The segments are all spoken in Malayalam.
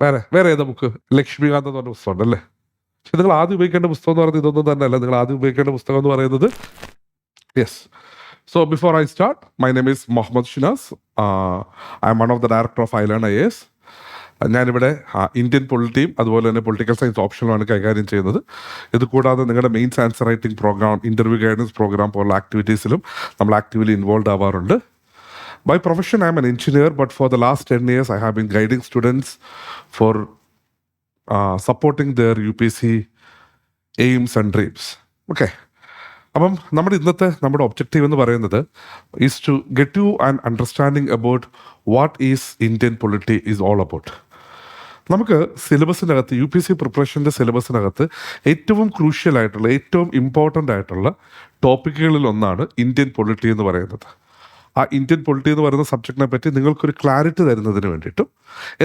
വേറെ ഏതാ ബുക്ക്? ലക്ഷ്മികാന്ത് എന്ന് പറഞ്ഞ പുസ്തകം ഉണ്ടല്ലേ? പക്ഷെ നിങ്ങൾ ആദ്യം ഉപയോഗിക്കേണ്ട പുസ്തകം എന്ന് പറയുന്നത് ഇതൊന്നും തന്നെയല്ല. നിങ്ങൾ ആദ്യം ഉപയോഗിക്കേണ്ട പുസ്തകം എന്ന് പറയുന്നത് yes. So before I start, my name is Mohammed Shinaz. I am one of the director of Ilearn IAS. ഞാനിവിടെ ഇന്ത്യൻ പൊളിറ്റിയും അതുപോലെ തന്നെ പൊളിറ്റിക്കൽ സയൻസ് ഓപ്ഷനുമാണ് കൈകാര്യം ചെയ്യുന്നത്. ഇത് കൂടാതെ നിങ്ങളുടെ mains answer writing programme, interview guidance programme പോലുള്ള ആക്ടിവിറ്റീസിലും നമ്മൾ ആക്റ്റീവ്ലി ഇൻവോൾവ് ആവാറുണ്ട്. By profession, I am an engineer, but for the last 10 years, I have been guiding students for supporting their UPSC aims and dreams. Okay. അപ്പം നമ്മുടെ ഒബ്ജക്റ്റീവ് എന്ന് പറയുന്നത് is to get you an understanding about what is Indian polity is all about. നമുക്ക് സിലബസിനകത്ത് UPSC പ്രിപ്പറേഷൻ്റെ സിലബസിനകത്ത് ഏറ്റവും ക്രൂഷ്യലായിട്ടുള്ള, ഏറ്റവും ഇമ്പോർട്ടൻ്റ് ആയിട്ടുള്ള ടോപ്പിക്കുകളിൽ ഒന്നാണ് ഇന്ത്യൻ പൊളിറ്റി എന്ന് പറയുന്നത്. ആ ഇന്ത്യൻ പൊളിറ്റി എന്ന് പറയുന്ന സബ്ജക്റ്റിനെ പറ്റി നിങ്ങൾക്കൊരു ക്ലാരിറ്റി തരുന്നതിന് വേണ്ടിയിട്ടും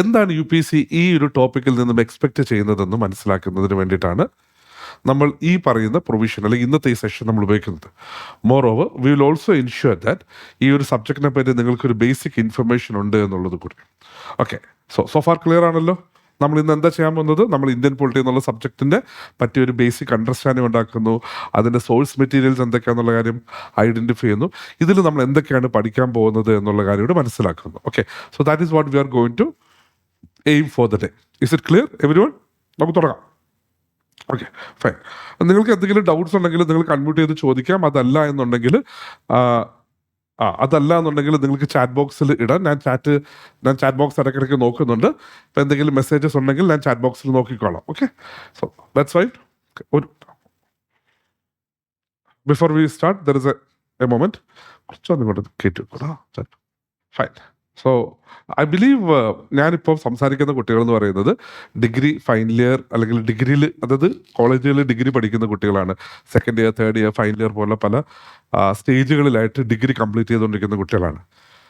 എന്താണ് UPSC ഈ ഒരു ടോപ്പിക്കിൽ നിന്നും എക്സ്പെക്റ്റ് ചെയ്യുന്നതെന്ന് മനസ്സിലാക്കുന്നതിന് വേണ്ടിയിട്ടാണ് നമ്മൾ ഈ പറയുന്ന പ്രൊവിഷൻ അല്ലെങ്കിൽ ഇന്നത്തെ ഈ സെഷൻ നമ്മൾ ഉപയോഗിക്കുന്നത്. Moreover we will also ensure that ഈ ഒരു സബ്ജക്റ്റിനെ പറ്റി നിങ്ങൾക്കൊരു ബേസിക് ഇൻഫർമേഷൻ ഉണ്ട് എന്നുള്ളത് കൂടി. ഓക്കെ, സോ ഫാർ ക്ലിയർ ആണല്ലോ? നമ്മൾ ഇന്ന് എന്താ ചെയ്യാൻ പോകുന്നത്? നമ്മൾ ഇന്ത്യൻ പൊളിറ്റി എന്നുള്ള സബ്ജക്റ്റിൻ്റെ പറ്റിയൊരു ബേസിക് അണ്ടർസ്റ്റാൻഡിങ് ഉണ്ടാക്കുന്നു, അതിൻ്റെ സോഴ്സ് മെറ്റീരിയൽസ് എന്തൊക്കെയാണെന്നുള്ള കാര്യം ഐഡൻറ്റിഫൈ ചെയ്യുന്നു, ഇതിൽ നമ്മൾ എന്തൊക്കെയാണ് പഠിക്കാൻ പോകുന്നത് എന്നുള്ള കാര്യം ഇവിടെ മനസ്സിലാക്കുന്നു. Okay, so that is what we are going to aim for the day. Is it clear everyone? നമുക്ക് തുടങ്ങാം. Okay, fine. നിങ്ങൾക്ക് എന്തെങ്കിലും ഡൗട്ട്സ് ഉണ്ടെങ്കിൽ നിങ്ങൾക്ക് അൺമ്യൂട്ട് ചെയ്ത് ചോദിക്കാം. അതല്ല എന്നുണ്ടെങ്കിൽ നിങ്ങൾക്ക് ചാറ്റ് ബോക്സിൽ ഇടാം. ഞാൻ ചാറ്റ് ബോക്സ് ഇടയ്ക്കിടയ്ക്ക് നോക്കുന്നുണ്ട്. ഇപ്പം എന്തെങ്കിലും മെസ്സേജസ് ഉണ്ടെങ്കിൽ ഞാൻ ചാറ്റ് ബോക്സിൽ നോക്കിക്കോളാം. Okay, so that's fine. Before we start there is a moment. കുറച്ചൊന്നും ഇങ്ങോട്ട് കേട്ടു. ഫൈൻ. സോ ഐ ബിലീവ് ഞാനിപ്പോൾ സംസാരിക്കുന്ന കുട്ടികൾ എന്ന് പറയുന്നത് ഡിഗ്രി ഫൈനൽ ഇയർ അല്ലെങ്കിൽ ഡിഗ്രിയിൽ, അതായത് കോളേജുകളിൽ ഡിഗ്രി പഠിക്കുന്ന കുട്ടികളാണ്. Second year, third year, final year പോലുള്ള പല സ്റ്റേജുകളിലായിട്ട് ഡിഗ്രി കംപ്ലീറ്റ് ചെയ്തുകൊണ്ടിരിക്കുന്ന കുട്ടികളാണ്.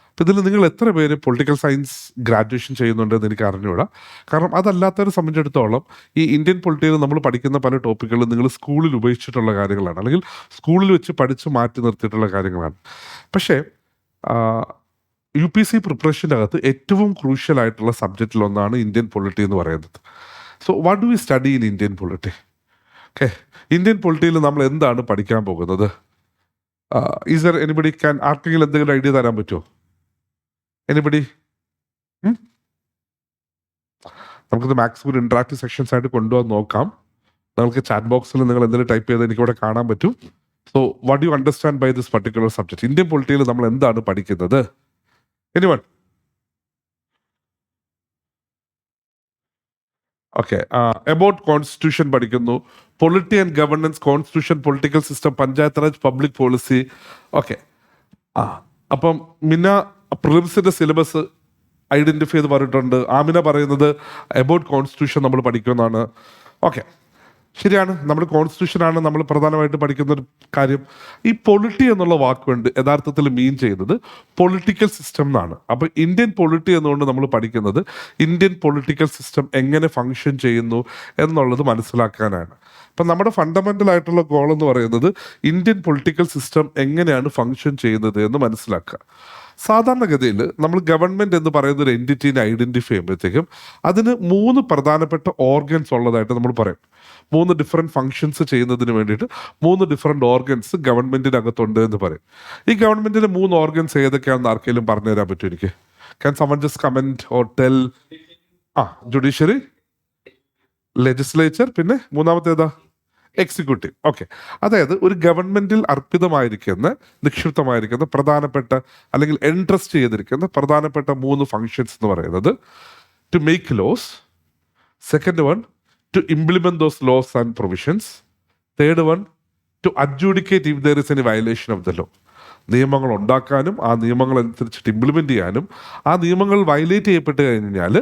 അപ്പോൾ ഇതിൽ നിങ്ങൾ എത്ര പേര് പൊളിറ്റിക്കൽ സയൻസ് ഗ്രാജുവേഷൻ ചെയ്യുന്നുണ്ടെന്ന് എനിക്ക് അറിഞ്ഞുകൂടാ. കാരണം അതല്ലാത്തവരെ സംബന്ധിച്ചിടത്തോളം ഈ ഇന്ത്യൻ പൊളിറ്റിയിൽ നമ്മൾ പഠിക്കുന്ന പല ടോപ്പിക്കുകളും നിങ്ങൾ സ്കൂളിൽ ഉപയോഗിച്ചിട്ടുള്ള കാര്യങ്ങളാണ്, അല്ലെങ്കിൽ സ്കൂളിൽ വെച്ച് പഠിച്ച് മാറ്റി നിർത്തിയിട്ടുള്ള കാര്യങ്ങളാണ്. പക്ഷേ UPSC പ്രിപ്പറേഷൻ്റെ അകത്ത് ഏറ്റവും ക്രൂഷ്യൽ ആയിട്ടുള്ള സബ്ജക്റ്റിൽ ഒന്നാണ് ഇന്ത്യൻ പൊളിറ്റി എന്ന് പറയുന്നത്. So what do we study in Indian polity? Okay, Indian പൊളിറ്റിയിൽ നമ്മൾ എന്താണ് പഠിക്കാൻ പോകുന്നത്? ഈസ് ദർ എനിബഡി ക്യാൻ ആർക്കെങ്കിലും എന്തെങ്കിലും ഐഡിയ തരാൻ പറ്റുമോ? എനിബഡി? നമുക്കിത് മാക്സിമം ഒരു ഇൻട്രാക്റ്റീവ് സെക്ഷൻസ് ആയിട്ട് കൊണ്ടുപോകാൻ നോക്കാം. നിങ്ങൾക്ക് ചാറ്റ് ബോക്സിൽ നിങ്ങൾ എന്തെങ്കിലും ടൈപ്പ് ചെയ്ത് എനിക്കിവിടെ കാണാൻ പറ്റും. So what you understand by this particular subject? Indian പൊളിറ്റിയിൽ നമ്മൾ എന്താണ് പഠിക്കുന്നത്? എനിവൺ? ഓക്കെ, അബൌട്ട് കോൺസ്റ്റിറ്റ്യൂഷൻ പഠിക്കുന്നു, polity and governance, constitution, political system, panchayat raj, public policy. Okay, അപ്പം പ്രിലിംസിന്റെ സിലബസ് ഐഡന്റിഫൈ ചെയ്ത് പറഞ്ഞിട്ടുണ്ട്. ആമിന പറയുന്നത് അബൌട്ട് കോൺസ്റ്റിറ്റ്യൂഷൻ നമ്മൾ പഠിക്കുമെന്നാണ്. ഓക്കെ, ശരിയാണ്. നമ്മുടെ കോൺസ്റ്റിറ്റ്യൂഷനാണ് നമ്മൾ പ്രധാനമായിട്ട് പഠിക്കുന്ന ഒരു കാര്യം. ഈ പൊളിറ്റി എന്നുള്ള വാക്കുകൊണ്ട് യഥാർത്ഥത്തിൽ മീൻ ചെയ്യുന്നത് പൊളിറ്റിക്കൽ സിസ്റ്റം എന്നാണ്. അപ്പോൾ ഇന്ത്യൻ പൊളിറ്റി എന്നുകൊണ്ട് നമ്മൾ പഠിക്കുന്നത് ഇന്ത്യൻ പൊളിറ്റിക്കൽ സിസ്റ്റം എങ്ങനെ ഫങ്ഷൻ ചെയ്യുന്നു എന്നുള്ളത് മനസ്സിലാക്കാനാണ്. അപ്പം നമ്മുടെ ഫണ്ടമെൻ്റൽ ആയിട്ടുള്ള ഗോൾ എന്ന് പറയുന്നത് ഇന്ത്യൻ പൊളിറ്റിക്കൽ സിസ്റ്റം എങ്ങനെയാണ് ഫങ്ഷൻ ചെയ്യുന്നത് എന്ന് മനസ്സിലാക്കുക. സാധാരണഗതിയിൽ നമ്മൾ ഗവൺമെൻറ് എന്ന് പറയുന്ന ഒരു എൻറ്റിറ്റീനെ ഐഡൻറ്റിഫൈ ചെയ്യുമ്പോഴത്തേക്കും അതിന് 3 പ്രധാനപ്പെട്ട ഓർഗൻസ് ഉള്ളതായിട്ട് നമ്മൾ പറയും. 3 ഡിഫറെൻറ്റ് ഫങ്ഷൻസ് ചെയ്യുന്നതിന് വേണ്ടിയിട്ട് 3 ഡിഫറെൻറ്റ് ഓർഗൻസ് ഗവൺമെൻറ്റിനകത്തുണ്ട് എന്ന് പറയും. ഈ ഗവൺമെൻറ്റിൻ്റെ 3 ഓർഗൻസ് ഏതൊക്കെയാണെന്ന് ആർക്കെങ്കിലും പറഞ്ഞു തരാൻ പറ്റും എനിക്ക്? Can someone just comment or tell? Judiciary, legislature, പിന്നെ മൂന്നാമത്തേതാ? എക്സിക്യൂട്ടീവ്. ഓക്കെ, അതായത് ഒരു ഗവൺമെന്റിൽ അർപ്പിതമായിരിക്കുന്ന, നിക്ഷിപ്തമായിരിക്കുന്ന പ്രധാനപ്പെട്ട അല്ലെങ്കിൽ എൻട്രസ്റ്റ് ചെയ്തിരിക്കുന്ന പ്രധാനപ്പെട്ട 3 ഫങ്ഷൻസ് എന്ന് പറയുന്നത് to make laws, second one to implement those laws and provisions, third one to adjudicate if there is any violation of the law. നിയമങ്ങൾ ഉണ്ടാക്കാനും ആ നിയമങ്ങൾ അനുസരിച്ചിട്ട് ഇംപ്ലിമെന്റ് ചെയ്യാനും, ആ നിയമങ്ങൾ വയലേറ്റ് ചെയ്യപ്പെട്ട് കഴിഞ്ഞാൽ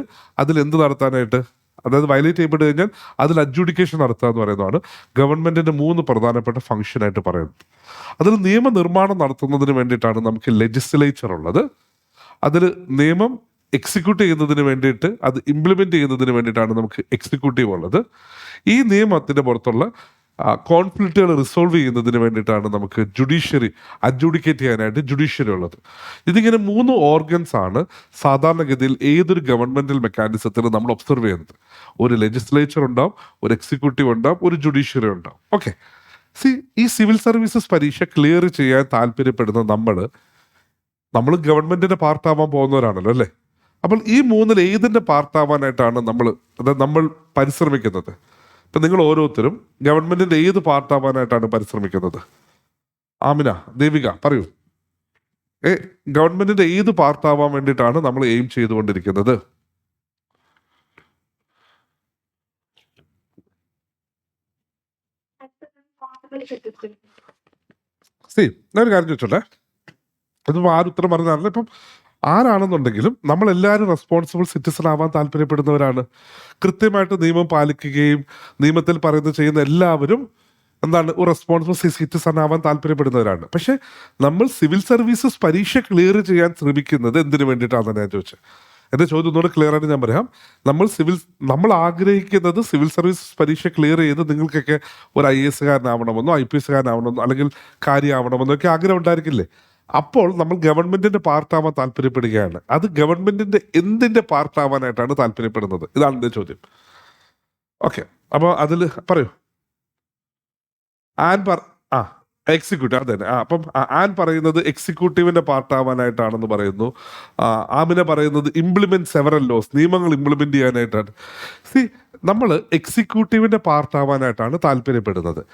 അതിൽ എന്ത് നടത്താനായിട്ട്, അതായത് വയലേറ്റ് ചെയ്യപ്പെട്ട് കഴിഞ്ഞാൽ അതിൽ അഡ്ജുഡിക്കേഷൻ നടത്തുക എന്ന് പറയുന്നതാണ് ഗവൺമെന്റിന്റെ 3 പ്രധാനപ്പെട്ട ഫംഗ്ഷനായിട്ട് പറയുന്നത്. അതിൽ നിയമനിർമ്മാണം നടത്തുന്നതിന് വേണ്ടിയിട്ടാണ് നമുക്ക് ലെജിസ്ലേച്ചർ ഉള്ളത്. അതിൽ നിയമം എക്സിക്യൂട്ട് ചെയ്യുന്നതിന് വേണ്ടിയിട്ട്, അത് ഇംപ്ലിമെന്റ് ചെയ്യുന്നതിന് വേണ്ടിയിട്ടാണ് നമുക്ക് എക്സിക്യൂട്ടീവ് ഉള്ളത്. ഈ നിയമത്തിന്റെ പുറത്തുള്ള കോൺഫ്ലിക്റ്റുകൾ റിസോൾവ് ചെയ്യുന്നതിന് വേണ്ടിയിട്ടാണ് നമുക്ക് അഡ്ജുഡിക്കേറ്റ് ചെയ്യാനായിട്ട് ജുഡീഷ്യറി ഉള്ളത്. ഇതിങ്ങനെ 3 ഓർഗൻസ് ആണ് സാധാരണഗതിയിൽ ഏതൊരു ഗവൺമെന്റൽ മെക്കാനിസത്തിൽ നമ്മൾ ഒബ്സർവ് ചെയ്യുന്നത്. ഒരു ലെജിസ്ലേച്ചർ ഉണ്ടാവും, ഒരു എക്സിക്യൂട്ടീവ് ഉണ്ടാവും, ഒരു ജുഡീഷ്യറി ഉണ്ടാവും. ഓക്കെ, ഈ സിവിൽ സർവീസസ് പരീക്ഷ ക്ലിയർ ചെയ്യാൻ താല്പര്യപ്പെടുന്ന നമ്മൾ ഗവൺമെന്റിന്റെ പാർട്ടാവാൻ പോകുന്നവരാണല്ലോ അല്ലേ? അപ്പോൾ ഈ 3-ൽ ഏതിന്റെ പാർട്ടാവാനായിട്ടാണ് നമ്മൾ പരിശ്രമിക്കുന്നത്? ഇപ്പം നിങ്ങൾ ഓരോരുത്തരും ഗവൺമെന്റിന്റെ ഏത് പാർട്ടാവാനായിട്ടാണ് പരിശ്രമിക്കുന്നത്? ആമിന, ദേവിക പറയൂ. ഗവൺമെന്റിന്റെ ഏത് പാർട്ടാവാൻ വേണ്ടിയിട്ടാണ് നമ്മൾ എയിം ചെയ്തുകൊണ്ടിരിക്കുന്നത്? ഞാനൊരു കാര്യം ചോദിച്ചോട്ടെ, ഇതിപ്പോൾ ആരുത്തരം പറഞ്ഞാണല്ലോ. ഇപ്പം ആരാണെന്നുണ്ടെങ്കിലും നമ്മളെല്ലാവരും റെസ്പോൺസിബിൾ സിറ്റിസൺ ആവാൻ താല്പര്യപ്പെടുന്നവരാണ്. കൃത്യമായിട്ട് നിയമം പാലിക്കുകയും നിയമത്തിൽ പറയുന്നത് ചെയ്യുന്ന എല്ലാവരും ഒരു റെസ്പോൺസിബിൾ സിറ്റിസൺ ആവാൻ താല്പര്യപ്പെടുന്നവരാണ്. പക്ഷെ നമ്മൾ സിവിൽ സർവീസസ് പരീക്ഷ ക്ലിയർ ചെയ്യാൻ ശ്രമിക്കുന്നത് എന്തിനു വേണ്ടിയിട്ടാണെന്ന് ഞാൻ ചോദിച്ചത്. എൻ്റെ ചോദ്യം ഒന്നുകൂടെ ക്ലിയർ ആയിട്ട് ഞാൻ പറയാം. നമ്മൾ ആഗ്രഹിക്കുന്നത് സിവിൽ സർവീസസ് പരീക്ഷ ക്ലിയർ ചെയ്ത് നിങ്ങൾക്കൊക്കെ ഒരു IAS കാരനാവണമെന്നോ IPS കാരനാവണമെന്നോ അല്ലെങ്കിൽ കാര്യമാവണമെന്നോ ഒക്കെ ആഗ്രഹം ഉണ്ടായിരിക്കില്ലേ? അപ്പോൾ നമ്മൾ ഗവൺമെന്റിന്റെ പാർട്ടാവാൻ താല്പര്യപ്പെടുകയാണ്. അത് ഗവൺമെന്റിന്റെ എന്തിന്റെ പാർട്ടാവാനായിട്ടാണ് താല്പര്യപ്പെടുന്നത്? ഇതാണ് എന്റെ ചോദ്യം. ഓക്കെ, അപ്പോൾ അതിൽ പറയൂ. എക്സിക്യൂട്ടീവ്, അതെ. അപ്പം ആൻ പറയുന്നത് എക്സിക്യൂട്ടീവിന്റെ പാർട്ടാവാനായിട്ടാണെന്ന് പറയുന്നു. ആമിന പറയുന്നത് ഇംപ്ലിമെന്റ് സെവറൽ ലോസ്, നിയമങ്ങൾ ഇംപ്ലിമെന്റ് ചെയ്യാനായിട്ടാണ്. നമ്മൾ എക്സിക്യൂട്ടീവിന്റെ പാർട്ടാവാനായിട്ടാണ് താല്പര്യപ്പെടുന്നത്.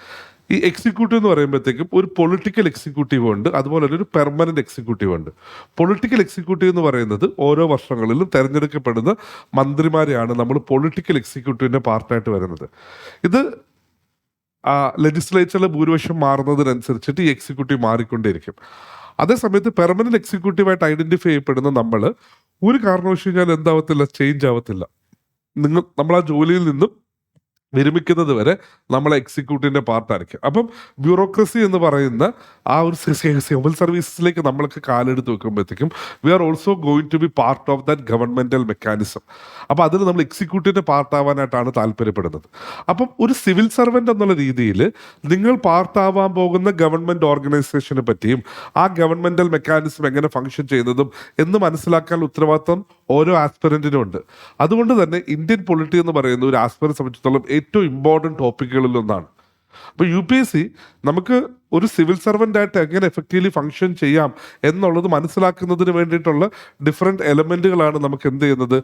ഈ എക്സിക്യൂട്ടീവ് എന്ന് പറയുമ്പോഴത്തേക്കും ഒരു പൊളിറ്റിക്കൽ എക്സിക്യൂട്ടീവ് ഉണ്ട്, അതുപോലെ തന്നെ ഒരു പെർമനന്റ് എക്സിക്യൂട്ടീവ് ഉണ്ട്. പൊളിറ്റിക്കൽ എക്സിക്യൂട്ടീവ് എന്ന് പറയുന്നത് ഓരോ വർഷങ്ങളിലും തെരഞ്ഞെടുക്കപ്പെടുന്ന മന്ത്രിമാരെയാണ് നമ്മൾ പൊളിറ്റിക്കൽ എക്സിക്യൂട്ടീവിന്റെ പാർട്ടായിട്ട് വരുന്നത്. ഇത് ലെജിസ്ലേച്ചറിലെ ഭൂരിപക്ഷം മാറുന്നതിനനുസരിച്ചിട്ട് ഈ എക്സിക്യൂട്ടീവ് മാറിക്കൊണ്ടേയിരിക്കും. അതേസമയത്ത് പെർമനന്റ് എക്സിക്യൂട്ടീവായിട്ട് ഐഡന്റിഫൈ ചെയ്യപ്പെടുന്ന നമ്മൾ ഒരു കാരണവശാലും എന്താവത്തില്ല, ചേഞ്ച് ആവത്തില്ല. നമ്മൾ ആ ജോലിയിൽ നിന്നും വിരമിക്കുന്നത് വരെ നമ്മൾ എക്സിക്യൂട്ടീവിന്റെ പാർട്ടായിരിക്കും. അപ്പം ബ്യൂറോക്രസി എന്ന് പറയുന്ന ആ ഒരു സിവിൽ സർവീസസിലേക്ക് നമ്മൾക്ക് കാലെടുത്ത് വെക്കുമ്പോഴത്തേക്കും we are also going to be part of that governmental mechanism. അപ്പം അതിൽ നമ്മൾ എക്സിക്യൂട്ടീവിന്റെ പാർട്ടാവാനായിട്ടാണ് താല്പര്യപ്പെടുന്നത്. അപ്പം ഒരു സിവിൽ സർവന്റ് എന്നുള്ള രീതിയിൽ നിങ്ങൾ പാർട്ടാവാൻ പോകുന്ന ഗവൺമെന്റ് ഓർഗനൈസേഷനെ പറ്റിയും ആ ഗവൺമെന്റൽ മെക്കാനിസം എങ്ങനെ ഫംഗ്ഷൻ ചെയ്യുന്നതും എന്ന് മനസ്സിലാക്കാൻ ഉത്തരവാദിത്വം ഓരോ ആസ്പിറന്റിനും ഉണ്ട്. അതുകൊണ്ട് തന്നെ ഇന്ത്യൻ പൊളിറ്റി എന്ന് പറയുന്ന ഒരു ആസ്പിറന്റ് സംബന്ധിച്ചിടത്തോളം ഏറ്റവും ഇമ്പോർട്ടൻറ്റ് ടോപ്പിക്കുകളിൽ ഒന്നാണ്. അപ്പോൾ UPSC നമുക്ക് ഒരു സിവിൽ സർവൻ്റ് ആയിട്ട് എങ്ങനെ എഫക്റ്റീവ്ലി ഫംഗ്ഷൻ ചെയ്യാം എന്നുള്ളത് മനസ്സിലാക്കുന്നതിന് വേണ്ടിയിട്ടുള്ള ഡിഫറെൻറ്റ് എലമെൻറ്റുകളാണ് നമുക്ക് എന്ത് ചെയ്യുന്നത്,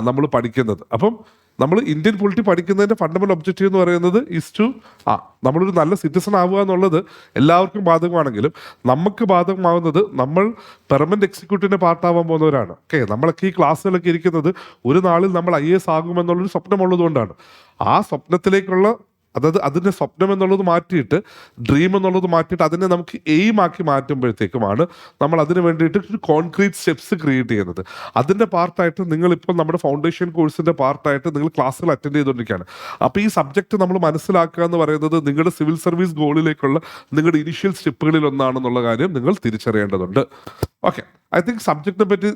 നമ്മൾ പഠിക്കുന്നത്. അപ്പം നമ്മൾ ഇന്ത്യൻ പൊളിറ്റി പഠിക്കുന്നതിൻ്റെ ഫണ്ടമെന്റൽ ഒബ്ജക്റ്റീവ് എന്ന് പറയുന്നത് നമ്മളൊരു നല്ല സിറ്റിസൺ ആവുക എന്നുള്ളത് എല്ലാവർക്കും ബാധകമാണെങ്കിലും നമുക്ക് ബാധകമാവുന്നത് നമ്മൾ പെർമനന്റ് എക്സിക്യൂട്ടീവിന്റെ പാർട്ടാവാൻ പോകുന്നവരാണ്. ഓക്കെ, നമ്മളൊക്കെ ഈ ക്ലാസ്സുകളൊക്കെ ഇരിക്കുന്നത് ഒരു നാളിൽ നമ്മൾ IAS ആകുമെന്നുള്ളൊരു സ്വപ്നമുള്ളത് കൊണ്ടാണ്. ആ സ്വപ്നത്തിലേക്കുള്ള അതിന്റെ സ്വപ്നം എന്നുള്ളത് മാറ്റിയിട്ട് ഡ്രീം എന്നുള്ളത് മാറ്റിയിട്ട് അതിനെ നമുക്ക് എയിം ആക്കി മാറ്റുമ്പോഴത്തേക്കുമാണ് നമ്മൾ അതിന് വേണ്ടിയിട്ട് ഒരു കോൺക്രീറ്റ് സ്റ്റെപ്സ് ക്രിയേറ്റ് ചെയ്യുന്നത്. അതിന്റെ പാർട്ടായിട്ട് നിങ്ങളിപ്പോൾ നമ്മുടെ ഫൗണ്ടേഷൻ കോഴ്സിന്റെ പാർട്ടായിട്ട് നിങ്ങൾ ക്ലാസ്സുകൾ അറ്റൻഡ് ചെയ്തുകൊണ്ടിരിക്കുകയാണ്. അപ്പോൾ ഈ സബ്ജക്റ്റ് നമ്മൾ മനസ്സിലാക്കുക എന്ന് പറയുന്നത് നിങ്ങളുടെ സിവിൽ സർവീസ് ഗോളിലേക്കുള്ള നിങ്ങളുടെ ഇനിഷ്യൽ സ്റ്റെപ്പുകളിൽ ഒന്നാണെന്നുള്ള കാര്യം നിങ്ങൾ തിരിച്ചറിയേണ്ടതുണ്ട്. ഓക്കെ, ഐ തിങ്ക് സബ്ജക്റ്റിനെ പറ്റി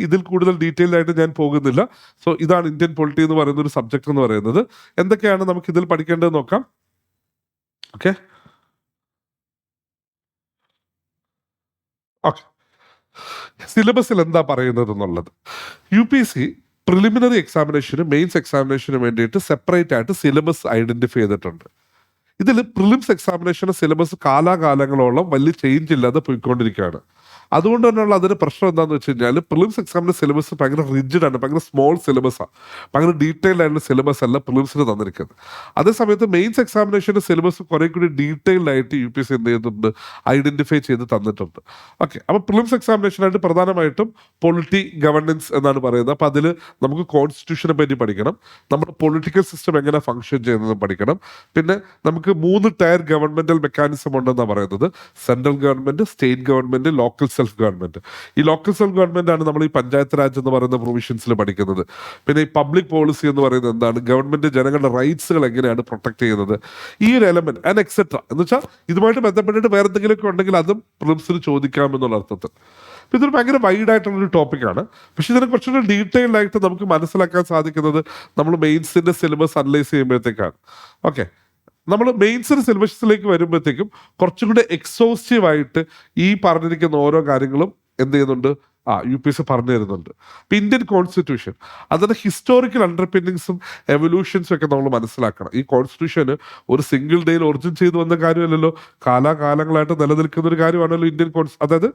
ഇതിൽ കൂടുതൽ ഡീറ്റെയിൽ ആയിട്ട് ഞാൻ പോകുന്നില്ല. സോ ഇതാണ് ഇന്ത്യൻ പൊളിറ്റി എന്ന് പറയുന്ന ഒരു സബ്ജക്ട് എന്ന് പറയുന്നത്. എന്തൊക്കെയാണ് നമുക്ക് ഇതിൽ പഠിക്കേണ്ടത് നോക്കാം. ഓക്കെ, സിലബസിൽ എന്താ പറയുന്നത് എന്നുള്ളത്. UPSC പ്രിലിമിനറി എക്സാമിനേഷനും മെയിൻസ് എക്സാമിനേഷനും വേണ്ടിയിട്ട് സെപ്പറേറ്റ് ആയിട്ട് സിലബസ് ഐഡന്റിഫൈ ചെയ്തിട്ടുണ്ട്. ഇതിൽ പ്രിലിംസ് എക്സാമിനേഷൻ സിലബസ് കാലാകാലങ്ങളോളം വലിയ ചേഞ്ച് ഇല്ലാതെ പോയിക്കൊണ്ടിരിക്കുകയാണ്. അതുകൊണ്ട് തന്നെയുള്ള അതിന് പ്രശ്നം എന്താണെന്ന് വെച്ച് കഴിഞ്ഞാൽ പ്രിലിംസ് എക്സാമിന്റെ സിലബസ് ഭയങ്കര റിജിഡാണ്, ഭയങ്കര സ്മോൾ സിലബസാണ്, ഭയങ്കര ഡീറ്റെയിൽഡ് ആയിട്ടുള്ള സിലബസ് അല്ല പ്രിലിംസിന് തന്നിരിക്കുന്നത്. അതേസമയത്ത് മെയിൻസ് എക്സാമിനേഷന്റെ സിലബസ് കുറെ കൂടി ഡീറ്റെയിൽഡ് ആയിട്ട് UPSC എന്ത് ചെയ്യുന്നുണ്ട്, ഐഡന്റിഫൈ ചെയ്ത് തന്നിട്ടുണ്ട്. ഓക്കെ, അപ്പോൾ പ്രിലിംസ് എക്സാമിനേഷനായിട്ട് പ്രധാനമായിട്ടും പൊളിറ്റി ഗവർണൻസ് എന്നാണ് പറയുന്നത്. അപ്പോൾ അതിൽ നമുക്ക് കോൺസ്റ്റിറ്റ്യൂഷനെ പറ്റി പഠിക്കണം, നമ്മുടെ പൊളിറ്റിക്കൽ സിസ്റ്റം എങ്ങനെ ഫംഗ്ഷൻ ചെയ്യുന്നതെന്ന് പഠിക്കണം. പിന്നെ നമുക്ക് 3 ടയർ ഗവൺമെന്റൽ മെക്കാനിസം ഉണ്ടെന്നാണ് പറയുന്നത്. Central government, state government, local self government. ഈ ലോക്കൽ സെൽഫ് ഗവൺമെന്റ് ആണ് നമ്മൾ ഈ പഞ്ചായത്ത് രാജ് എന്ന് പറയുന്ന പ്രൊവിഷൻസിൽ പഠിക്കുന്നത്. പിന്നെ ഈ പബ്ലിക് പോളിസി എന്ന് പറയുന്നത് എന്താണ്, ഗവൺമെന്റ് ജനങ്ങളുടെ റൈറ്റ്സുകൾ എങ്ങനെയാണ് പ്രൊട്ടക്ട് ചെയ്യുന്നത്, ഈ ഒരു എലമെന്റ് ആൻഡ് എക്സെട്ര എന്ന് വെച്ചാൽ ഇതുമായിട്ട് ബന്ധപ്പെട്ടിട്ട് വേറെ എന്തെങ്കിലുമൊക്കെ ഉണ്ടെങ്കിൽ അതും പ്രിലിംസിന് ചോദിക്കാം എന്നുള്ള അർത്ഥത്തിൽ. ഇതൊരു ഭയങ്കര വൈഡ് ആയിട്ടുള്ളൊരു ടോപ്പിക്കാണ്. പക്ഷെ ഇതിനെ കുറച്ചുകൂടി ഡീറ്റെയിൽഡ് ആയിട്ട് നമുക്ക് മനസ്സിലാക്കാൻ സാധിക്കുന്നത് നമ്മൾ മെയിൻസിന്റെ സിലബസ് അനലൈസ് ചെയ്യുമ്പോഴത്തേക്കാണ്. ഓക്കെ, നമ്മൾ മെയിൻസിന് സിലബസിലേക്ക് വരുമ്പോഴത്തേക്കും കുറച്ചും കൂടെ എക്സോസ്റ്റീവ് ആയിട്ട് ഈ പറഞ്ഞിരിക്കുന്ന ഓരോ കാര്യങ്ങളും എന്ത് ചെയ്യുന്നുണ്ട്, UPSC പറഞ്ഞു തരുന്നുണ്ട്. ഇപ്പം ഇന്ത്യൻ കോൺസ്റ്റിറ്റ്യൂഷൻ അതിന്റെ ഹിസ്റ്റോറിക്കൽ അണ്ടർപിന്നിങ്സും എവല്യൂഷൻസും ഒക്കെ നമ്മൾ മനസ്സിലാക്കണം. ഈ കോൺസ്റ്റിറ്റ്യൂഷന് ഒരു സിംഗിൾ ഡേയിൽ ഒറിജിൻ ചെയ്തു വന്ന കാര്യമല്ലല്ലോ, കാലാകാലങ്ങളായിട്ട് നിലനിൽക്കുന്ന ഒരു കാര്യമാണല്ലോ ഇന്ത്യൻ അതായത്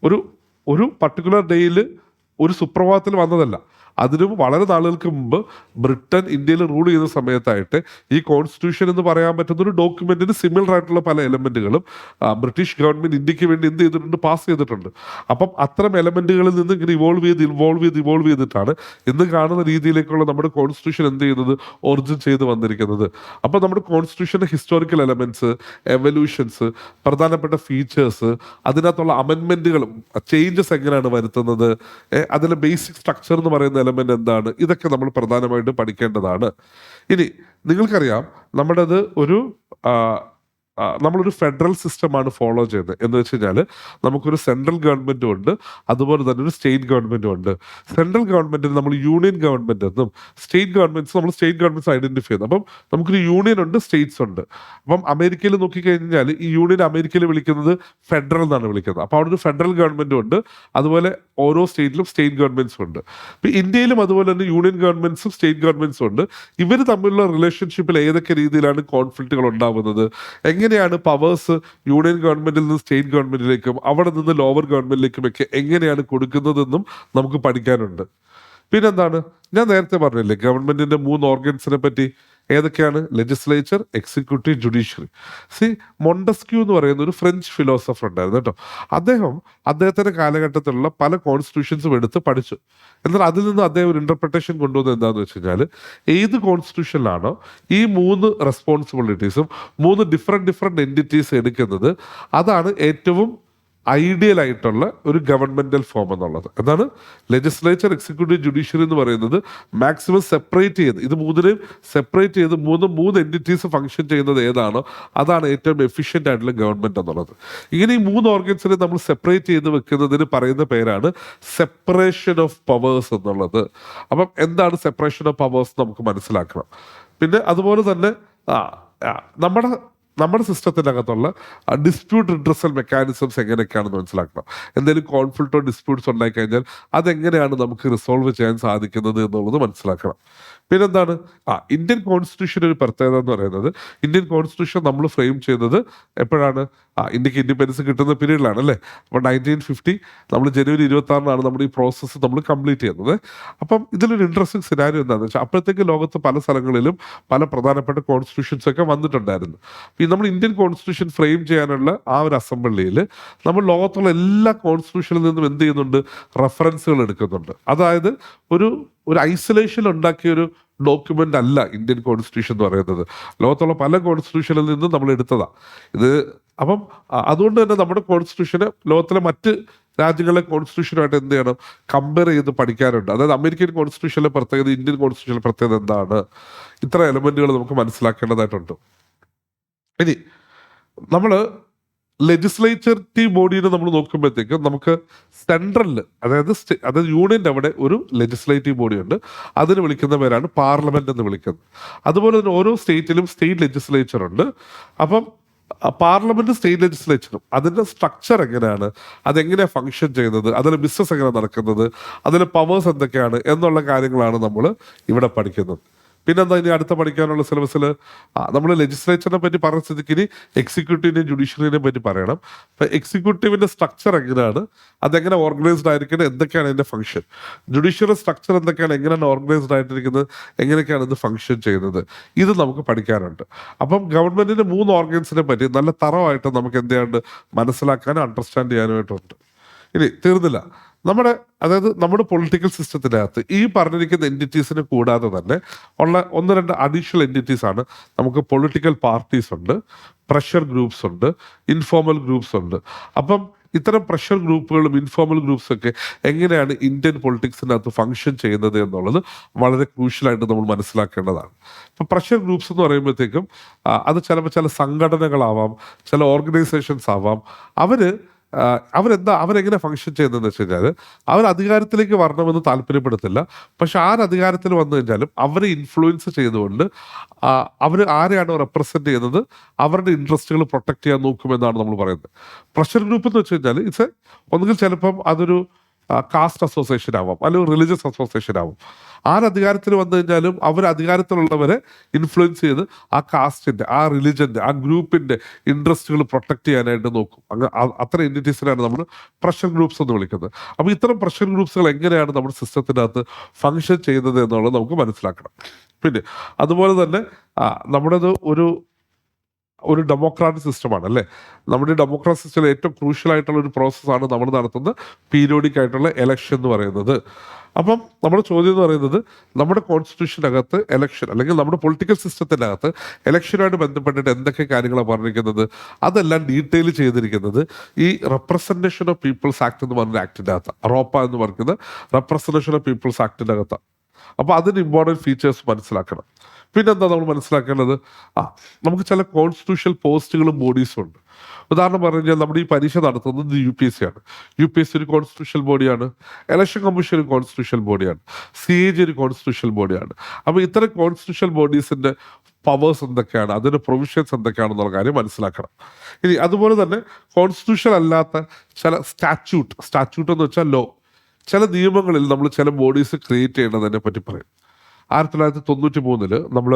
ഒരു ഒരു പർട്ടിക്കുലർ ഡേയിൽ ഒരു സുപ്രഭാതത്തിൽ വന്നതല്ല. അതിനും വളരെ നാളുകൾക്ക് മുമ്പ് ബ്രിട്ടൻ ഇന്ത്യയിൽ റൂൾ ചെയ്ത സമയത്തായിട്ട് ഈ കോൺസ്റ്റിറ്റ്യൂഷൻ എന്ന് പറയാൻ പറ്റുന്ന ഒരു ഡോക്യുമെന്റിന് സിമിലർ ആയിട്ടുള്ള പല എലമെന്റുകളും ബ്രിട്ടീഷ് ഗവൺമെന്റ് ഇന്ത്യക്ക് വേണ്ടി എന്ത് ചെയ്തിട്ടുണ്ട്, പാസ് ചെയ്തിട്ടുണ്ട്. അപ്പം അത്തരം എലമെന്റുകളിൽ നിന്ന് ഇങ്ങനെ ഇവോൾവ് ചെയ്തിട്ടാണ് ഇന്ന് കാണുന്ന രീതിയിലേക്കുള്ള നമ്മുടെ കോൺസ്റ്റിറ്റ്യൂഷൻ എന്ത് ചെയ്യുന്നത്, ഒറിജിൻ ചെയ്ത് വന്നിരിക്കുന്നത്. അപ്പം നമ്മുടെ കോൺസ്റ്റിറ്റ്യൂഷന്റെ ഹിസ്റ്റോറിക്കൽ എലമെന്റ്സ്, എവല്യൂഷൻസ്, പ്രധാനപ്പെട്ട ഫീച്ചേഴ്സ്, അതിനകത്തുള്ള അമെൻമെന്റുകളും ചേഞ്ചസ് എങ്ങനെയാണ് വരുത്തുന്നത്, അതിലെ ബേസിക് സ്ട്രക്ചർ എന്ന് പറയുന്ന എലമെന്റ് എന്താണ്, ഇതൊക്കെ നമ്മൾ പ്രധാനമായിട്ടും പഠിക്കേണ്ടതാണ്. ഇനി നിങ്ങൾക്കറിയാം നമ്മുടേത് നമ്മളൊരു ഫെഡറൽ സിസ്റ്റമാണ് ഫോളോ ചെയ്യുന്നത്. എന്ന് വെച്ച് കഴിഞ്ഞാൽ നമുക്കൊരു സെൻട്രൽ ഗവൺമെന്റും ഉണ്ട്, അതുപോലെ തന്നെ ഒരു സ്റ്റേറ്റ് ഗവൺമെന്റും ഉണ്ട്. സെൻട്രൽ ഗവൺമെന്റിന് നമ്മൾ യൂണിയൻ ഗവൺമെന്റ് എന്നും സ്റ്റേറ്റ് ഗവൺമെന്റ്സ് ഐഡന്റിഫൈ ചെയ്യുന്നു. അപ്പം നമുക്കൊരു യൂണിയൻ ഉണ്ട്, സ്റ്റേറ്റ്സ് ഉണ്ട്. അപ്പം അമേരിക്കയിൽ നോക്കിക്കഴിഞ്ഞാൽ ഈ യൂണിയൻ അമേരിക്കയിൽ വിളിക്കുന്നത് ഫെഡറൽ എന്നാണ് വിളിക്കുന്നത്. അപ്പോൾ അവിടെ ഒരു ഫെഡറൽ ഗവൺമെന്റും ഉണ്ട്, അതുപോലെ ഓരോ സ്റ്റേറ്റിലും സ്റ്റേറ്റ് ഗവൺമെന്റ്സും ഉണ്ട്. ഇപ്പം ഇന്ത്യയിലും അതുപോലെ തന്നെ യൂണിയൻ ഗവൺമെന്റ്സും സ്റ്റേറ്റ് ഗവൺമെന്റ്സും ഉണ്ട്. ഇവർ തമ്മിലുള്ള റിലേഷൻഷിപ്പിൽ ഏതൊക്കെ രീതിയിലാണ് കോൺഫ്ലിക്റ്റുകൾ ഉണ്ടാവുന്നത്, എങ്ങനെയാണ് പവേഴ്സ് യൂണിയൻ ഗവൺമെന്റിൽ നിന്ന് സ്റ്റേറ്റ് ഗവൺമെന്റിലേക്കും അവിടെ നിന്ന് ലോവർ ഗവൺമെന്റിലേക്കും ഒക്കെ എങ്ങനെയാണ് കൊടുക്കുന്നതെന്നും നമുക്ക് പഠിക്കാനുണ്ട്. പിന്നെന്താണ്, ഞാൻ നേരത്തെ പറഞ്ഞില്ലേ ഗവൺമെന്റിന്റെ 3 ഓർഗൻസിനെ പറ്റി. ഏതൊക്കെയാണ്? Legislature, executive, judiciary. മൊണ്ടസ്ക്യൂ എന്ന് പറയുന്ന ഒരു ഫ്രഞ്ച് ഫിലോസഫർ ഉണ്ടായിരുന്നു കേട്ടോ. അദ്ദേഹത്തിന്റെ കാലഘട്ടത്തിലുള്ള പല കോൺസ്റ്റിറ്റ്യൂഷൻസും എടുത്ത് പഠിച്ചു. എന്നാൽ അതിൽ നിന്ന് അദ്ദേഹം ഒരു ഇന്റർപ്രിട്ടേഷൻ കൊണ്ടുവന്നത് എന്താണെന്ന് വെച്ച് കഴിഞ്ഞാൽ, ഏത് കോൺസ്റ്റിറ്റ്യൂഷനിലാണോ ഈ 3 റെസ്പോൺസിബിലിറ്റീസും 3 ഡിഫറെന്റ് എൻറ്റിറ്റീസ് എടുക്കുന്നത്, അതാണ് ഏറ്റവും ഐഡിയൽ ആയിട്ടുള്ള ഒരു ഗവൺമെന്റൽ ഫോം എന്നുള്ളത്. എന്താണ്? ലെജിസ്ലേച്ചർ, എക്സിക്യൂട്ടീവ്, ജുഡീഷ്യറി എന്ന് പറയുന്നത് മാക്സിമം സെപ്പറേറ്റ് ചെയ്ത് ഇത് 3നെയും സെപ്പറേറ്റ് ചെയ്ത് 3 എൻറ്റിറ്റീസ് ഫംഗ്ഷൻ ചെയ്യുന്നത് ഏതാണോ അതാണ് ഏറ്റവും എഫിഷ്യൻ്റ് ആയിട്ടുള്ള ഗവൺമെന്റ് എന്നുള്ളത്. ഇങ്ങനെ ഈ 3 ഓർഗൻസിനെ നമ്മൾ സെപ്പറേറ്റ് ചെയ്ത് വെക്കുന്നതിന് പറയുന്ന പേരാണ് സെപ്പറേഷൻ ഓഫ് പവേഴ്സ് എന്നുള്ളത്. അപ്പം എന്താണ് സെപ്പറേഷൻ ഓഫ് പവേഴ്സ് നമുക്ക് മനസ്സിലാക്കണം. പിന്നെ അതുപോലെ തന്നെ നമ്മുടെ സിസ്റ്റത്തിനകത്തുള്ള ഡിസ്പ്യൂട്ട് റിഡ്രസൽ മെക്കാനിസംസ് എങ്ങനെയൊക്കെയാണെന്ന് മനസ്സിലാക്കണം. എന്തെങ്കിലും കോൺഫ്ലിക്റ്റോ ഡിസ്പ്യൂട്ട്സ് ഉണ്ടായിക്കഴിഞ്ഞാൽ അതെങ്ങനെയാണ് നമുക്ക് റിസോൾവ് ചെയ്യാൻ സാധിക്കുന്നത് എന്നുള്ളത് മനസ്സിലാക്കണം. പിന്നെന്താണ്, ഇന്ത്യൻ കോൺസ്റ്റിറ്റ്യൂഷൻ ഒരു പ്രത്യേകത എന്ന് പറയുന്നത്, ഇന്ത്യൻ കോൺസ്റ്റിറ്റ്യൂഷൻ നമ്മൾ ഫ്രെയിം ചെയ്യുന്നത് എപ്പോഴാണ്? ഇന്ത്യക്ക് ഇൻഡിപെൻഡൻസ് കിട്ടുന്ന പീരീഡിലാണ് അല്ലേ. അപ്പോൾ 1950 നമ്മൾ ജനുവരി 26 നമ്മുടെ ഈ പ്രോസസ്സ് നമ്മൾ കംപ്ലീറ്റ് ചെയ്യുന്നത്. അപ്പം ഇതിലൊരു ഇൻട്രസ്റ്റിംഗ് സിനാരിയോ എന്താണെന്ന് വെച്ചാൽ, അപ്പോഴത്തേക്ക് ലോകത്ത് പല സ്ഥലങ്ങളിലും പല പ്രധാനപ്പെട്ട കോൺസ്റ്റിറ്റ്യൂഷൻസ് ഒക്കെ വന്നിട്ടുണ്ടായിരുന്നു. ഈ നമ്മൾ ഇന്ത്യൻ കോൺസ്റ്റിറ്റ്യൂഷൻ ഫ്രെയിം ചെയ്യാനുള്ള ആ ഒരു അസംബ്ലിയിൽ നമ്മൾ ലോകത്തുള്ള എല്ലാ കോൺസ്റ്റിറ്റ്യൂഷനിൽ നിന്നും എന്ത് ചെയ്യുന്നുണ്ട്? റെഫറൻസുകൾ എടുക്കുന്നുണ്ട്. അതായത് ഒരു ഐസൊലേഷൻ ഉണ്ടാക്കിയ ഒരു ഡോക്യുമെന്റ് അല്ല ഇന്ത്യൻ കോൺസ്റ്റിറ്റ്യൂഷൻ എന്ന് പറയുന്നത്. ലോകത്തുള്ള പല കോൺസ്റ്റിറ്റ്യൂഷനിൽ നിന്നും നമ്മൾ എടുത്തതാണ് ഇത്. അപ്പം അതുകൊണ്ട് തന്നെ നമ്മുടെ കോൺസ്റ്റിറ്റ്യൂഷന് ലോകത്തിലെ മറ്റ് രാജ്യങ്ങളിലെ കോൺസ്റ്റിറ്റ്യൂഷനുമായിട്ട് എന്ത് ചെയ്യണം? കമ്പയർ ചെയ്ത് പഠിക്കാനുണ്ട്. അതായത് അമേരിക്കൻ കോൺസ്റ്റിറ്റ്യൂഷനിലെ പ്രത്യേകത, ഇന്ത്യൻ കോൺസ്റ്റിറ്റ്യൂഷനിലെ പ്രത്യേകത എന്താണ്? ഇത്ര എലമെന്റുകൾ നമുക്ക് മനസ്സിലാക്കേണ്ടതായിട്ടുണ്ട്. ഇനി നമ്മൾ ലെജിസ്ലേറ്റീവ് ബോഡീനെ നമ്മൾ നോക്കുമ്പോഴത്തേക്കും നമുക്ക് സെൻട്രലിൽ അതായത് യൂണിയൻ്റെ അവിടെ ഒരു ലെജിസ്ലേറ്റീവ് ബോഡി ഉണ്ട്. അതിന് വിളിക്കുന്ന പേരാണ് പാർലമെന്റ് എന്ന് വിളിക്കുന്നത്. അതുപോലെ തന്നെ ഓരോ സ്റ്റേറ്റിലും സ്റ്റേറ്റ് ലെജിസ്ലേച്ചർ ഉണ്ട്. അപ്പം പാർലമെന്റ്, സ്റ്റേറ്റ് ലെജിസ്ലേച്ചറും അതിൻ്റെ സ്ട്രക്ചർ എങ്ങനെയാണ്, അതെങ്ങനെയാണ് ഫങ്ഷൻ ചെയ്യുന്നത്, അതിലെ ബിസിനസ് എങ്ങനെ നടക്കുന്നത്, അതിലെ പവേഴ്സ് എന്തൊക്കെയാണ് എന്നുള്ള കാര്യങ്ങളാണ് നമ്മൾ ഇവിടെ പഠിക്കുന്നത്. പിന്നെന്താ ഇനി അടുത്ത പഠിക്കാനുള്ള സിലബസിൽ നമ്മൾ ലെജിസ്ലേച്ചറിനെ പറ്റി പറഞ്ഞ സ്ഥിതിക്ക് ഇനി എക്സിക്യൂട്ടീവിനെയും ജുഡീഷ്യറിനെയും പറ്റി പറയണം. അപ്പം എക്സിക്യൂട്ടീവിൻ്റെ സ്ട്രക്ചർ എങ്ങനെയാണ്, അതെങ്ങനെ ഓർഗനൈസ്ഡ് ആയിരിക്കുന്നത്, എന്തൊക്കെയാണ് അതിൻ്റെ ഫംഗ്ഷൻ, ജുഡീഷ്യറി സ്ട്രക്ചർ എന്തൊക്കെയാണ്, എങ്ങനെയാണ് ഓർഗനൈസ്ഡ് ആയിട്ടിരിക്കുന്നത്, എങ്ങനെയൊക്കെയാണ് ഇത് ഫംഗ്ഷൻ ചെയ്യുന്നത്, ഇത് നമുക്ക് പഠിക്കാനുണ്ട്. അപ്പം ഗവൺമെന്റിന്റെ 3 ഓർഗൻസിനെ പറ്റി നല്ല തറവായിട്ട് നമുക്ക് എന്ത് ചെയ്യാണ്ട് മനസ്സിലാക്കാനും അണ്ടർസ്റ്റാൻഡ് ചെയ്യാനുമായിട്ടുണ്ട്. ഇനി തീർന്നില്ല, നമ്മുടെ പൊളിറ്റിക്കൽ സിസ്റ്റത്തിൻ്റെ അകത്ത് ഈ പറഞ്ഞിരിക്കുന്ന എൻറ്റിറ്റീസിന് കൂടാതെ തന്നെ ഉള്ള 1-2 അഡീഷണൽ എൻറ്റിറ്റീസ് ആണ്. നമുക്ക് പൊളിറ്റിക്കൽ പാർട്ടീസ് ഉണ്ട്, പ്രഷർ ഗ്രൂപ്പ്സ് ഉണ്ട്, ഇൻഫോർമൽ ഗ്രൂപ്പ്സ് ഉണ്ട്. അപ്പം ഇത്തരം പ്രഷർ ഗ്രൂപ്പുകളും ഇൻഫോർമൽ ഗ്രൂപ്പ്സ് ഒക്കെ എങ്ങനെയാണ് ഇന്ത്യൻ പൊളിറ്റിക്സിനകത്ത് ഫങ്ഷൻ ചെയ്യുന്നത് എന്നുള്ളത് വളരെ ക്രൂഷ്യലായിട്ട് നമ്മൾ മനസ്സിലാക്കേണ്ടതാണ്. ഇപ്പം പ്രഷർ ഗ്രൂപ്പ്സ് എന്ന് പറയുമ്പോഴത്തേക്കും അത് ചിലപ്പോൾ ചില സംഘടനകളാവാം, ചില ഓർഗനൈസേഷൻസ് ആവാം. അവർ അവരെങ്ങനെ ഫങ്ഷൻ ചെയ്യുന്നതെന്ന് വെച്ച് കഴിഞ്ഞാൽ അവർ അധികാരത്തിലേക്ക് വരണമെന്ന് താല്പര്യപ്പെടുത്തില്ല. പക്ഷെ അധികാരത്തിൽ വന്നു കഴിഞ്ഞാലും അവരെ ഇൻഫ്ലുവൻസ് ചെയ്തുകൊണ്ട് അവർ ആരെയാണോ റെപ്രസെന്റ് ചെയ്യുന്നത് അവരുടെ ഇൻട്രസ്റ്റുകൾ പ്രൊട്ടക്ട് ചെയ്യാൻ നോക്കുമെന്നാണ് നമ്മൾ പറയുന്നത്. പ്രഷർ ഗ്രൂപ്പ് എന്ന് വെച്ച് കഴിഞ്ഞാൽ ഒന്നുകിൽ ചിലപ്പം അതൊരു കാസ്റ്റ് അസോസിയേഷൻ ആവാം, അല്ലെങ്കിൽ റിലീജിയസ് അസോസിയേഷൻ ആവും. അധികാരത്തിൽ വന്നു കഴിഞ്ഞാലും അവർ അധികാരത്തിലുള്ളവരെ ഇൻഫ്ലുവൻസ് ചെയ്ത് ആ കാസ്റ്റിന്റെ, ആ റിലിജന്റെ, ആ ഗ്രൂപ്പിന്റെ ഇൻട്രസ്റ്റുകൾ പ്രൊട്ടക്ട് ചെയ്യാനായിട്ട് നോക്കും. അത്തരം എൻറ്റിറ്റീസിനാണ് നമ്മൾ പ്രഷർ ഗ്രൂപ്പ്സ് എന്ന് വിളിക്കുന്നത്. അപ്പോൾ ഇത്തരം പ്രഷർ ഗ്രൂപ്പ്സുകൾ എങ്ങനെയാണ് നമ്മുടെ സിസ്റ്റത്തിനകത്ത് ഫങ്ഷൻ ചെയ്യുന്നത് എന്നുള്ളത് നമുക്ക് മനസ്സിലാക്കണം. പിന്നെ അതുപോലെ തന്നെ നമ്മുടേത് ഒരു ഡെമോക്രാറ്റിക് സിസ്റ്റമാണ് അല്ലേ. നമ്മുടെ ഡെമോക്രാറ്റിക് സിസ്റ്റത്തിൽ ഏറ്റവും ക്രൂഷ്യൽ ആയിട്ടുള്ള ഒരു പ്രോസസ്സാണ് നമ്മൾ നടത്തുന്ന പീരിയോഡിക് ആയിട്ടുള്ള എലക്ഷൻ എന്ന് പറയുന്നത്. അപ്പം നമ്മുടെ ചോദ്യം എന്ന് പറയുന്നത്, നമ്മുടെ കോൺസ്റ്റിറ്റ്യൂഷനകത്ത് എലക്ഷൻ, അല്ലെങ്കിൽ നമ്മുടെ പൊളിറ്റിക്കൽ സിസ്റ്റത്തിൻ്റെ അകത്ത് എലക്ഷനുമായിട്ട് ബന്ധപ്പെട്ടിട്ട് എന്തൊക്കെ കാര്യങ്ങളാണ് പറഞ്ഞിരിക്കുന്നത്, അതെല്ലാം ഡീറ്റെയിൽ ചെയ്തിരിക്കുന്നത് ഈ റെപ്രസെൻറ്റേഷൻ ഓഫ് പീപ്പിൾസ് ആക്ട് എന്ന് പറഞ്ഞ ആക്ടിൻ്റെ അകത്ത്, റോപ്പ എന്ന് പറയുന്ന റെപ്രസെൻറ്റേഷൻ ഓഫ് പീപ്പിൾസ് ആക്ടിൻ്റെ അകത്താണ്. അപ്പോൾ അതിന് ഇമ്പോർട്ടൻറ്റ് ഫീച്ചേഴ്സ് മനസ്സിലാക്കണം. പിന്നെന്താ നമ്മൾ മനസ്സിലാക്കേണ്ടത്, നമുക്ക് ചില കോൺസ്റ്റിറ്റ്യൂഷണൽ പോസ്റ്റുകളും ബോഡീസും ഉണ്ട്. ഉദാഹരണം പറഞ്ഞു കഴിഞ്ഞാൽ നമ്മുടെ ഈ പരീക്ഷ നടത്തുന്നത് UPSC ആണ്. UPSC ഒരു കോൺസ്റ്റിറ്റ്യൂഷണൽ ബോഡിയാണ്. ഇലക്ഷൻ കമ്മീഷൻ ഒരു കോൺസ്റ്റിറ്റ്യൂഷണൽ ബോഡിയാണ്. CAG ഒരു കോൺസ്റ്റിറ്റ്യൂഷണൽ ബോഡിയാണ്. അപ്പോൾ ഇത്തരം കോൺസ്റ്റിറ്റ്യൂഷണൽ ബോഡീസിന്റെ പവേഴ്സ് എന്തൊക്കെയാണ്, അതിന്റെ പ്രൊവിഷൻസ് എന്തൊക്കെയാണെന്നുള്ള കാര്യം മനസ്സിലാക്കണം. ഇനി അതുപോലെ തന്നെ കോൺസ്റ്റിറ്റ്യൂഷൻ അല്ലാത്ത ചില സ്റ്റാറ്റ്യൂട്ട് എന്ന് വെച്ചാൽ ലോ, ചില നിയമങ്ങളിൽ നമ്മൾ ചില ബോഡീസ് ക്രിയേറ്റ് ചെയ്യേണ്ടതിനെ പറ്റി പറയും. 1993 നമ്മൾ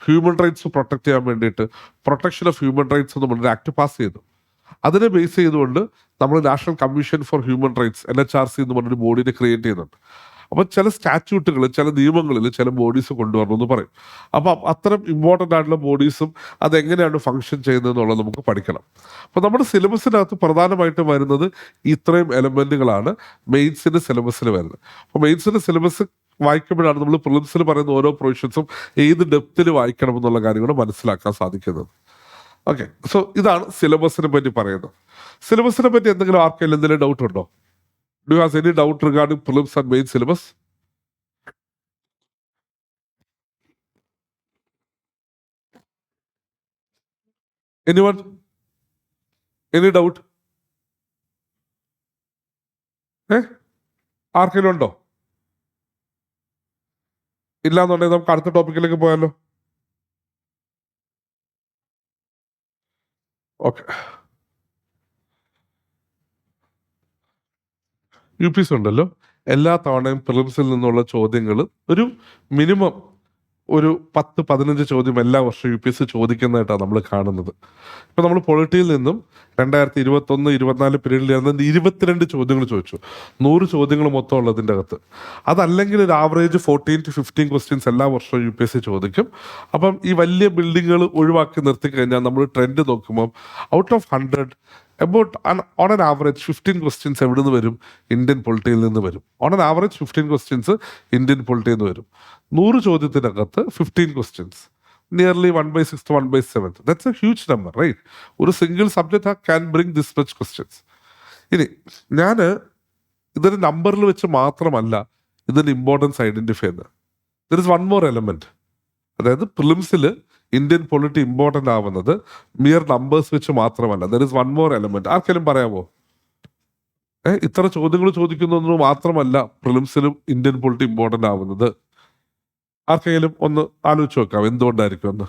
ഹ്യൂമൻ റൈറ്റ്സ് പ്രൊട്ടക്ട് ചെയ്യാൻ വേണ്ടിയിട്ട് പ്രൊട്ടക്ഷൻ ഓഫ് ഹ്യൂമൻ റൈറ്റ്സ് എന്ന് പറഞ്ഞൊരു ആക്ട് പാസ് ചെയ്തു. അതിനെ ബേസ് ചെയ്തുകൊണ്ട് നമ്മൾ national commission for human rights NHRC എന്ന് പറഞ്ഞൊരു ബോഡീനെ ക്രിയേറ്റ് ചെയ്യുന്നുണ്ട്. അപ്പോൾ ചില സ്റ്റാറ്റ്യൂട്ടുകൾ, ചില നിയമങ്ങളിൽ ചില ബോഡീസ് കൊണ്ടുവരണമെന്ന് പറയും. അപ്പം അത്തരം ഇമ്പോർട്ടൻ്റ് ആയിട്ടുള്ള ബോഡീസും അതെങ്ങനെയാണ് ഫങ്ഷൻ ചെയ്യുന്നത് എന്നുള്ളത് നമുക്ക് പഠിക്കണം. അപ്പോൾ നമ്മുടെ സിലബസിനകത്ത് പ്രധാനമായിട്ടും വരുന്നത് ഇത്രയും എലമെൻറ്റുകളാണ് മെയിൻസിൻ്റെ സിലബസിൽ വരുന്നത്. അപ്പോൾ മെയിൻസിൻ്റെ സിലബസ് വായിക്കുമ്പോഴാണ് നമ്മൾ പ്രിലിംസിൽ പറയുന്ന ഓരോ പ്രൊവിഷൻസും ഏത് ഡെപ്തിൽ വായിക്കണം എന്നുള്ള കാര്യങ്ങൾ മനസ്സിലാക്കാൻ സാധിക്കുന്നത്. ഓക്കെ, സോ ഇതാണ് സിലബസിനെ പറ്റി പറയുന്നത്. സിലബസിനെ പറ്റി എന്തെങ്കിലും ആർക്കെങ്കിലും എന്തെങ്കിലും ഡൗട്ട് ഉണ്ടോ? Do you have any doubt regarding prelims and main syllabus? Anyone? Any doubt? ആർക്കെങ്കിലും ഉണ്ടോ? ഇല്ലാന്നുണ്ടെങ്കിൽ നമുക്ക് അടുത്ത ടോപ്പിക്കിലേക്ക് പോയാലോ? ഓക്കെ, UPSC ഉണ്ടല്ലോ, എല്ലാ തവണയും പ്രിലിംസിൽ നിന്നുള്ള ചോദ്യങ്ങൾ ഒരു മിനിമം ഒരു 10-15 ചോദ്യം എല്ലാ വർഷവും UPSC ചോദിക്കുന്നതായിട്ടാണ് നമ്മൾ കാണുന്നത്. ഇപ്പം നമ്മൾ പൊളിറ്റിയിൽ നിന്നും 2021-24 പീരീഡിൽ 22 ചോദ്യങ്ങൾ ചോദിച്ചു. 100 ചോദ്യങ്ങൾ മൊത്തം ഉള്ളതിൻ്റെ അകത്ത്. അതല്ലെങ്കിൽ ഒരു ആവറേജ് 14 to 15 ക്വസ്റ്റ്യൻസ് എല്ലാ വർഷവും UPSC ചോദിക്കും. അപ്പം ഈ വലിയ ബിൽഡിങ്ങുകൾ ഒഴിവാക്കി നിർത്തിക്കഴിഞ്ഞാൽ നമ്മൾ ട്രെൻഡ് നോക്കുമ്പോൾ out of 100 about on an average 15 questions എവിടെ നിന്ന് വരും? ഇന്ത്യൻ പൊളിറ്റിയിൽ നിന്ന് വരും. On an average 15 questions Indian പൊളിറ്റിയിൽ നിന്ന് വരും. 100 ചോദ്യത്തിനകത്ത് 15 questions, nearly 1/6 to 1/7. That's a huge number, right? ഒരു single subject can bring this much questions. ഇനി ഞാൻ ഇതൊരു നമ്പറിൽ വെച്ച് മാത്രമല്ല ഇതിൻ്റെ ഇമ്പോർട്ടൻസ് ഐഡന്റിഫൈ ചെയ്യുന്നത്. There is one more element. അതായത് പ്രിലിംസിൽ ഇന്ത്യൻ പൊളിറ്റി ഇമ്പോർട്ടൻ്റ് ആവുന്നത് മിയർ നമ്പേഴ്സ് വെച്ച് മാത്രമല്ല. There is one more element. ആർക്കെങ്കിലും പറയാമോ? ഇത്ര ചോദ്യങ്ങൾ ചോദിക്കുന്നത് മാത്രമല്ല പ്രിലിംസിലും ഇന്ത്യൻ പൊളിറ്റി ഇമ്പോർട്ടൻ്റ് ആവുന്നത്. ആർക്കെങ്കിലും ഒന്ന് ആലോചിച്ച് നോക്കാം എന്തുകൊണ്ടായിരിക്കും എന്ന്.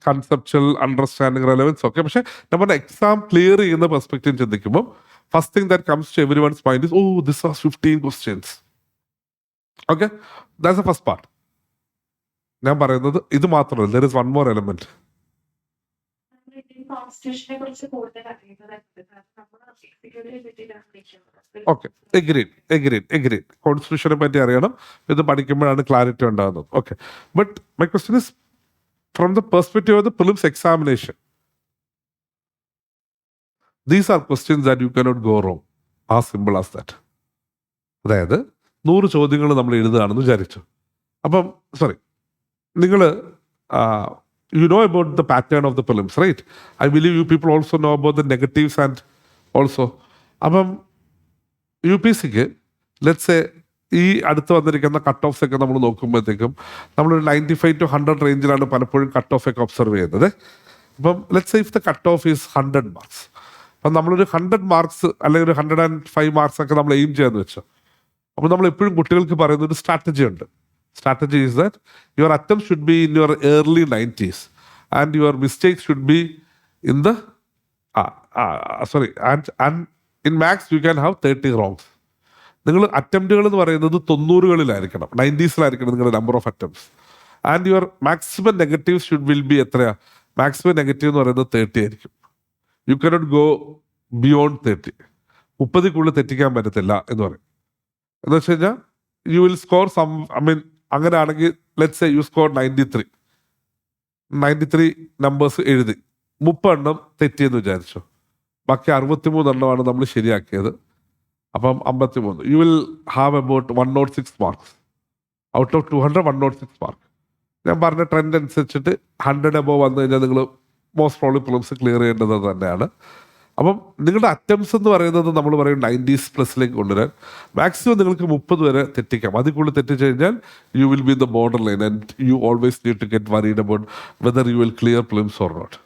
കൺസെപ്ച്വൽ അണ്ടർസ്റ്റാൻഡിങ്, റെലവൻസ് ഒക്കെ. പക്ഷെ നമ്മുടെ എക്സാം ക്ലിയർ ചെയ്യുന്ന പെർസ്പെക്റ്റീവ് ചിന്തിക്കുമ്പോൾ first thing that comes to everyone's mind is, oh this was 15 questions. Okay, that's the first part. ഞാൻ പറയുന്നത് ഇത് മാത്രമല്ല, there is one more element. Okay, agreed. കോൺസ്റ്റിറ്റ്യൂഷനെ പറ്റി അറിയണം, ഇത് പഠിക്കുമ്പോഴാണ് ക്ലാരിറ്റി ഉണ്ടാകുന്നത്. Okay, but my question is from the perspective of the prelims examination. These are questions that you cannot go wrong, as simple as that. അതായത് 100 ചോദ്യങ്ങൾ നമ്മൾ എഴുതുകയാണെന്ന് വിചാരിച്ചു. അപ്പം നിങ്ങൾ you know about the pattern of the prelims, right? I believe you people also know about the negatives and also. അപ്പം UPSCക്ക് ലെറ്റ്സ് സേ ഈ അടുത്ത് വന്നിരിക്കുന്ന കട്ട് ഓഫ്സ് ഒക്കെ നമ്മൾ നോക്കുമ്പോഴത്തേക്കും നമ്മളൊരു 95 to 100 റേഞ്ചിലാണ് പലപ്പോഴും കട്ട് ഓഫ് ഒക്കെ ഒബ്സർവ് ചെയ്യുന്നത്. അപ്പം let's say if the cut off is 100 marks, അപ്പം നമ്മളൊരു 100 മാർക്സ് അല്ലെങ്കിൽ ഒരു 105 മാർക്സ് ഒക്കെ നമ്മൾ എയിം ചെയ്യാന്ന് വെച്ചോ. അപ്പോൾ നമ്മൾ എപ്പോഴും കുട്ടികൾക്ക് പറയുന്ന ഒരു സ്ട്രാറ്റജി ഉണ്ട്. Strategy is that your attempt should be in your early 90s and your mistake should be in the sorry and in maths you can have 30 wrongs. നിങ്ങൾ അറ്റംപ്റ്റുകൾ എന്ന് പറയുന്നത് 90കളിലായിരിക്കണം, 90siലായിരിക്കണം നിങ്ങളുടെ number of attempts. And your maximum negative should will be എത്രയാ? മാക്സിമം നെഗറ്റീവ് എന്ന് പറയുന്നത് 30 ആയിരിക്കും. U cannot go beyond 30. 30 തെറ്റിക്കാൻ പറ്റത്തില്ല എന്ന് പറയും. എന്ന് വെച്ച് കഴിഞ്ഞാൽ യു വിൽ സ്കോർ അങ്ങനെയാണെങ്കിൽ let's say you score 93 numbers എഴുതി, 30 എണ്ണം തെറ്റിയെന്ന് വിചാരിച്ചു, ബാക്കി 63 എണ്ണമാണ് നമ്മൾ ശരിയാക്കിയത്. അപ്പം 53, you will have about 106 marks out of 200. 106 mark. ഞാൻ പറഞ്ഞ ട്രെൻഡ് അനുസരിച്ചിട്ട് 100 അബോവ് വന്നു കഴിഞ്ഞാൽ നിങ്ങൾ മോസ്റ്റ് പ്രോബ്ലി പ്രിലിംസ് ക്ലിയർ ചെയ്യേണ്ടത് തന്നെയാണ്. അപ്പം നിങ്ങളുടെ അറ്റംപ്റ്റ്സ് എന്ന് പറയുന്നത് നമ്മൾ പറയും 90s+ കൊണ്ടുവരാൻ. മാക്സിമം നിങ്ങൾക്ക് 30 വരെ തെറ്റിക്കാം. അതിൽ കൂടുതൽ തെറ്റിച്ച് കഴിഞ്ഞാൽ you will be in the border line and you always need to get worried about whether you will clear prelims or not.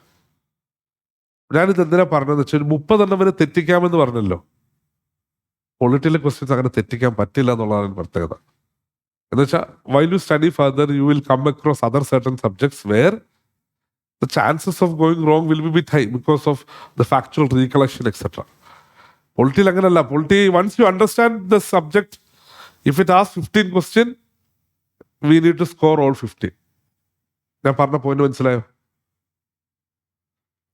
ഞാനിത് എന്തിനാ പറഞ്ഞതെന്ന് വെച്ചാൽ 30 എണ്ണം വരെ തെറ്റിക്കാമെന്ന് പറഞ്ഞല്ലോ. പൊളിറ്റിക്കൽ ക്വസ്റ്റ്യൻസ് അങ്ങനെ തെറ്റിക്കാൻ പറ്റില്ല എന്നുള്ളതാണ് പ്രത്യേകത. എന്ന് വെച്ചാൽ while you study further you will come across other certain subjects where the chances of going wrong will be bit high because of the factual recollection, etc. Polity അങ്ങനല്ല. Polity, once you understand the subject, if it asks 15 question, we need to score all 15. ഞാൻ പറഞ്ഞ പോയിന്റ് മനസ്സിലായോ?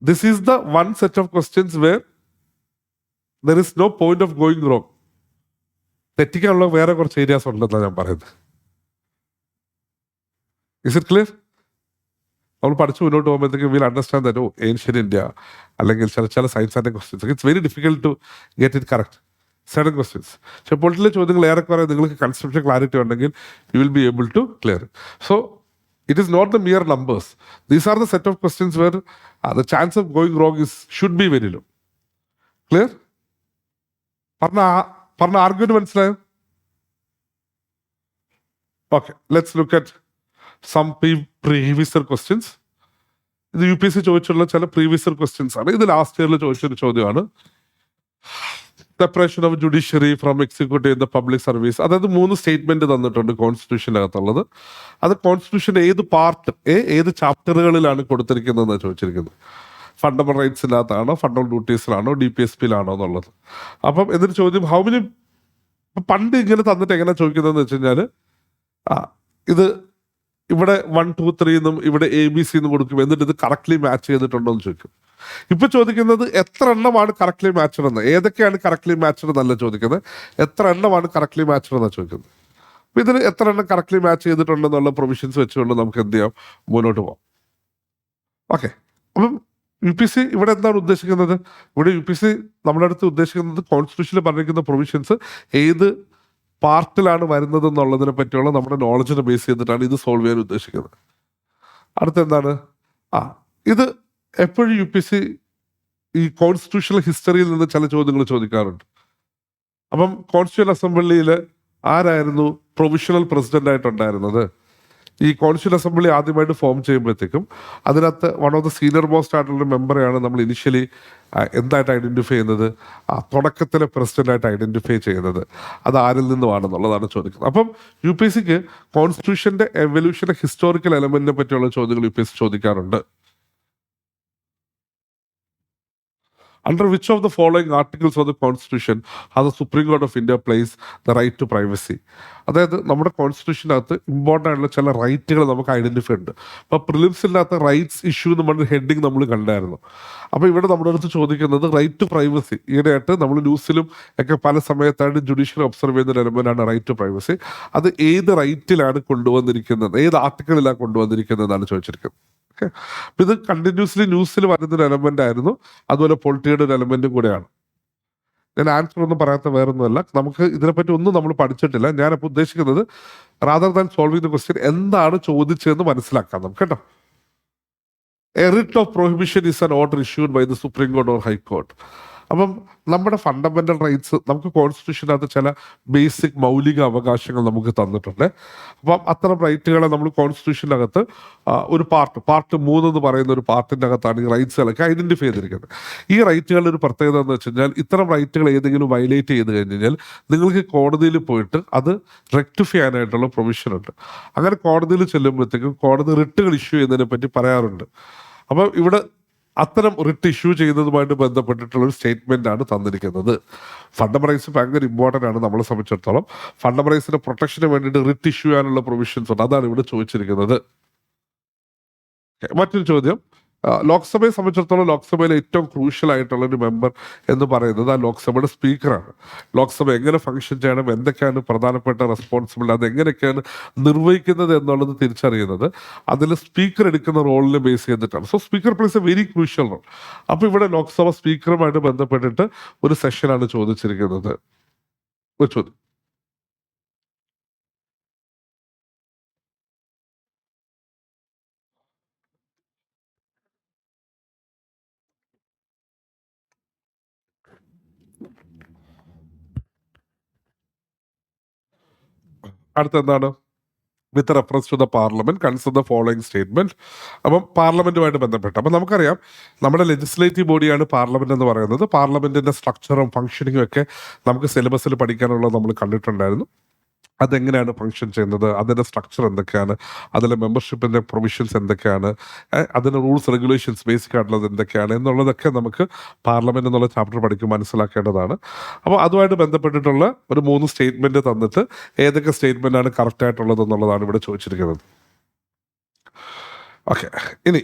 This is the one set of questions where there is no point of going wrong. തെറ്റിക്കാനുള്ള വേറെ കുറച്ച് ഏരിയാസ് ഉണ്ടെന്നാണ് ഞാൻ പറയുന്നത്. Is it clear? നമ്മൾ പഠിച്ച് മുന്നോട്ട് പോകുമ്പോഴത്തേക്ക് will understand that ancient India അല്ലെങ്കിൽ ചില science and questions it's very difficult to get it correct sudden questions. പക്ഷേ പൊളിറ്റിക്കൽ ചോദ്യങ്ങൾ ഏറെക്കുറെ നിങ്ങൾക്ക് കൺസെപ്ഷൻ ക്ലാരിറ്റി ഉണ്ടെങ്കിൽ you will be able to clear. So it is not the mere numbers. These are the set of questions where the chance of going wrong is should be very low. Clear? പറഞ്ഞ ആർഗ്യുമെന്റ് മനസ്സിലായോ? Okay, let's look at some previous questions. ഇത് UPSC ചോദിച്ചുള്ള ചില പ്രീവിയസ് ക്വസ്റ്റ്യൻസ് ആണ്. ഇത് ലാസ്റ്റ് ഇയറിൽ ചോദിച്ചൊരു ചോദ്യമാണ്. Separation of judiciary from executive in the public service. അതായത് 3 സ്റ്റേറ്റ്മെന്റ് തന്നിട്ടുണ്ട് കോൺസ്റ്റിറ്റ്യൂഷനകത്തുള്ളത്. അത് കോൺസ്റ്റിറ്റ്യൂഷൻ ഏത് പാർട്ട് ഏത് ചാപ്റ്ററുകളിലാണ് കൊടുത്തിരിക്കുന്നതെന്ന് ചോദിച്ചിരിക്കുന്നത്. ഫണ്ടമെന്റൽ റൈറ്റ്സിനകത്താണോ, ഫണ്ടമെന്റൽ ഡ്യൂട്ടീസിലാണോ, DPSP-യിലാണോ എന്നുള്ളത്. അപ്പം എന്നൊരു ചോദ്യം ഹൗ മെനി പണ്ട് ഇങ്ങനെ തന്നിട്ട് എങ്ങനെ ചോദിക്കുന്നതെന്ന് വെച്ച് കഴിഞ്ഞാൽ ഇത് ഇവിടെ 1, 2, 3 എന്നും ഇവിടെ ABC എന്നും കൊടുക്കും. എന്നിട്ട് ഇത് കറക്റ്റ്ലി മാച്ച് ചെയ്തിട്ടുണ്ടോ എന്ന് ചോദിക്കും. ഇപ്പൊ ചോദിക്കുന്നത് എത്ര എണ്ണമാണ് കറക്റ്റ്ലി മാച്ച്ഡ് എന്ന്. ഏതൊക്കെയാണ് കറക്റ്റ്ലി മാച്ച്ഡ് എന്നല്ല ചോദിക്കുന്നത്, എത്ര എണ്ണമാണ് കറക്റ്റ്ലി മാച്ച്ഡ് എന്നാണ് ചോദിക്കുന്നത്. അപ്പൊ ഇതിന് എത്ര എണ്ണം കറക്റ്റ്ലി മാച്ച് ചെയ്തിട്ടുണ്ടെന്നുള്ള പ്രൊവിഷൻസ് വെച്ചുകൊണ്ട് നമുക്ക് എന്ത് ചെയ്യാം, മുന്നോട്ട് പോകാം. ഓക്കെ, അപ്പം UPSC ഇവിടെ എന്താണ് ഉദ്ദേശിക്കുന്നത്? ഇവിടെ UPSC നമ്മുടെ അടുത്ത് ഉദ്ദേശിക്കുന്നത് കോൺസ്റ്റിറ്റ്യൂഷനിൽ പറഞ്ഞിരിക്കുന്ന പ്രൊവിഷൻസ് ഏത് പാർട്ടിലാണ് വരുന്നത് എന്നുള്ളതിനെ പറ്റിയുള്ള നമ്മുടെ നോളജിനെ ബേസ് ചെയ്തിട്ടാണ് ഇത് സോൾവ് ചെയ്യാൻ ഉദ്ദേശിക്കുന്നത്. അടുത്ത എന്താണ്, ഇത് എപ്പോഴും UPSC ഈ കോൺസ്റ്റിറ്റ്യൂഷണൽ ഹിസ്റ്ററിയിൽ നിന്ന് ചില ചോദ്യങ്ങൾ ചോദിക്കാറുണ്ട്. അപ്പം കോൺസ്റ്റിറ്റ്യൂഷൻ അസംബ്ലിയിൽ ആരായിരുന്നു പ്രൊവിഷണൽ പ്രസിഡന്റ് ആയിട്ടുണ്ടായിരുന്നത്? ഈ കോൺസ്റ്റിറ്റ്യൂഷൻ അസംബ്ലി ആദ്യമായിട്ട് ഫോം ചെയ്യുമ്പോഴത്തേക്കും അതിനകത്ത് one of the senior most ആയിട്ടുള്ള മെമ്പറെയാണ് നമ്മൾ ഇനിഷ്യലി എന്തായിട്ട് ഐഡന്റിഫൈ ചെയ്യുന്നത്, തുടക്കത്തിലെ പ്രസിഡന്റായിട്ട് ഐഡന്റിഫൈ ചെയ്യുന്നത്. അത് ആരിൽ നിന്നുമാണെന്നുള്ളതാണ് ചോദിക്കുന്നത്. അപ്പം UPSCക്ക് കോൺസ്റ്റിറ്റ്യൂഷന്റെ എവല്യൂഷന്റെ ഹിസ്റ്റോറിക്കൽ എലമെന്റിനെ പറ്റിയുള്ള ചോദ്യങ്ങൾ UPSC ചോദിക്കാറുണ്ട്. Under which of the following articles of the Constitution has the Supreme Court of India placed the right to privacy? അതായത് നമ്മുടെ കോൺസ്റ്റിറ്റ്യൂഷനകത്ത് ഇമ്പോർട്ടൻ്റ് ആയിട്ടുള്ള ചില റൈറ്റുകൾ നമുക്ക് ഐഡന്റിഫൈ ഉണ്ട്. അപ്പോൾ പ്രിലിംസിനകത്ത് റൈറ്റ്സ് ഇഷ്യൂ എന്ന് പറഞ്ഞ ഹെഡിങ് നമ്മൾ കണ്ടായിരുന്നു. അപ്പോൾ ഇവിടെ നമ്മുടെ അടുത്ത് ചോദിക്കുന്നത് റൈറ്റ് ടു പ്രൈവസി. ഈയിടെയായിട്ട് നമ്മൾ ന്യൂസിലും ഒക്കെ പല സമയത്തായിട്ട് ജുഡീഷ്യൽ ഒബ്സർവ് ചെയ്യുന്ന ഒരു എലമെന്റാണ് റൈറ്റ് ടു പ്രൈവസി. അത് ഏത് റൈറ്റിലാണ് കൊണ്ടുവന്നിരിക്കുന്നത്, ഏത് ആർട്ടിക്കിളിലാണ് കൊണ്ടുവന്നിരിക്കുന്നതെന്നാണ് ചോദിച്ചിരിക്കുന്നത്. ഓക്കെ, ഇത് കണ്ടിന്യൂസ്ലി ന്യൂസിൽ വരുന്നൊരു എലമെന്റ് ആയിരുന്നു. അതുപോലെ പൊളിറ്റിയുടെ ഒരു എലമെന്റും കൂടെയാണ്. ഞാൻ ആൻസർ ഒന്നും പറയാത്ത വേറൊന്നുമല്ല, നമുക്ക് ഇതിനെപ്പറ്റി ഒന്നും നമ്മൾ പഠിച്ചിട്ടില്ല. ഞാനപ്പോൾ ഉദ്ദേശിക്കുന്നത് rather than solving the question എന്താണ് ചോദിച്ചതെന്ന് മനസ്സിലാക്കാം നമുക്ക് കേട്ടോ. A writ of prohibition is an order issued by the supreme court or high court. അപ്പം നമ്മുടെ ഫണ്ടമെന്റൽ റൈറ്റ്സ് നമുക്ക് കോൺസ്റ്റിറ്റ്യൂഷനകത്ത് ചില ബേസിക് മൗലിക അവകാശങ്ങൾ നമുക്ക് തന്നിട്ടുണ്ട്. അപ്പം അത്തരം റൈറ്റുകളെ നമ്മൾ കോൺസ്റ്റിറ്റ്യൂഷനകത്ത് ഒരു പാർട്ട് 3 എന്ന് പറയുന്ന ഒരു പാർട്ടിൻ്റെ അകത്താണ് ഈ റൈറ്റ്സുകളൊക്കെ ഐഡന്റിഫൈ ചെയ്തിരിക്കുന്നത്. ഈ റൈറ്റുകളുടെ ഒരു പ്രത്യേകത എന്ന് വെച്ച് കഴിഞ്ഞാൽ ഇത്തരം റൈറ്റുകൾ ഏതെങ്കിലും വയലേറ്റ് ചെയ്ത് കഴിഞ്ഞ് കഴിഞ്ഞാൽ നിങ്ങൾക്ക് കോടതിയിൽ പോയിട്ട് അത് റെക്ടിഫൈ ചെയ്യാനായിട്ടുള്ള പ്രൊവിഷൻ ഉണ്ട്. അങ്ങനെ കോടതിയിൽ ചെല്ലുമ്പോഴത്തേക്കും കോടതി റിട്ടുകൾ ഇഷ്യൂ ചെയ്യുന്നതിനെ പറ്റി പറയാറുണ്ട്. അപ്പം ഇവിടെ അത്തരം റിട്ട് ഇഷ്യൂ ചെയ്യുന്നതുമായിട്ട് ബന്ധപ്പെട്ടിട്ടുള്ള ഒരു സ്റ്റേറ്റ്മെന്റ് ആണ് തന്നിരിക്കുന്നത്. ഫണ്ടമെന്റൽ റൈറ്റ്സ് ഭയങ്കര ഇമ്പോർട്ടൻ്റ് ആണ് നമ്മളെ സംബന്ധിച്ചിടത്തോളം. ഫണ്ടമെന്റൽ റൈറ്റ്സിന്റെ പ്രൊട്ടക്ഷന് വേണ്ടിയിട്ട് റിട്ട് ഇഷ്യൂ ചെയ്യാനുള്ള പ്രൊവിഷൻസ് ഉണ്ട്. അതാണ് ഇവിടെ ചോദിച്ചിരിക്കുന്നത്. മറ്റൊരു ചോദ്യം, ലോക്സഭയെ സംബന്ധിച്ചിടത്തോളം ലോക്സഭയിലെ ഏറ്റവും ക്രൂഷ്യൽ ആയിട്ടുള്ള ഒരു മെമ്പർ എന്ന് പറയുന്നത് ആ ലോക്സഭയുടെ സ്പീക്കറാണ്. ലോക്സഭ എങ്ങനെ ഫംഗ്ഷൻ ചെയ്യണം, എന്തൊക്കെയാണ് പ്രധാനപ്പെട്ട റെസ്പോൺസിബിലിറ്റി, അതെങ്ങനെയൊക്കെയാണ് നിർവഹിക്കുന്നത് എന്നുള്ളത് തിരിച്ചറിയുന്നത് അതിൽ സ്പീക്കർ എടുക്കുന്ന റോളിനെ ബേസ് ചെയ്തിട്ടാണ്. So speaker plays a very crucial role. അപ്പോൾ ഇവിടെ ലോക്സഭ സ്പീക്കറുമായിട്ട് ബന്ധപ്പെട്ടിട്ട് ഒരു സെഷനാണ് ചോദിച്ചിരിക്കുന്നത്. ഒരു ചോദ്യം, അടുത്ത എന്താണ്? With reference to the parliament consider the following statement. അപ്പം പാർലമെന്റുമായിട്ട് ബന്ധപ്പെട്ട് അപ്പം നമുക്കറിയാം നമ്മുടെ ലെജിസ്ലേറ്റീവ് ബോഡിയാണ് പാർലമെന്റ് എന്ന് പറയുന്നത്. പാർലമെന്റിന്റെ സ്ട്രക്ചറും ഫംഗ്ഷനിങ്ങും ഒക്കെ നമുക്ക് സിലബസിൽ പഠിക്കാനുള്ളത് നമ്മൾ കണ്ടിട്ടുണ്ടായിരുന്നു. അതെങ്ങനെയാണ് ഫങ്ഷൻ ചെയ്യുന്നത്, അതിൻ്റെ സ്ട്രക്ചർ എന്തൊക്കെയാണ്, അതിലെ മെമ്പർഷിപ്പിൻ്റെ പ്രൊവിഷൻസ് എന്തൊക്കെയാണ്, അതിൻ്റെ റൂൾസ് റെഗുലേഷൻസ് ബേസിക് ആയിട്ടുള്ളത് എന്തൊക്കെയാണ് എന്നുള്ളതൊക്കെ നമുക്ക് പാർലമെന്റ് എന്നുള്ള ചാപ്റ്റർ പഠിക്കുമ്പോൾ മനസ്സിലാക്കേണ്ടതാണ്. അപ്പോൾ അതുമായിട്ട് ബന്ധപ്പെട്ടിട്ടുള്ള ഒരു 3 സ്റ്റേറ്റ്മെന്റ് തന്നിട്ട് ഏതൊക്കെ സ്റ്റേറ്റ്മെന്റ് ആണ് കറക്റ്റ് ആയിട്ടുള്ളത് എന്നുള്ളതാണ് ഇവിടെ ചോദിച്ചിരിക്കുന്നത്. ഓക്കെ, ഇനി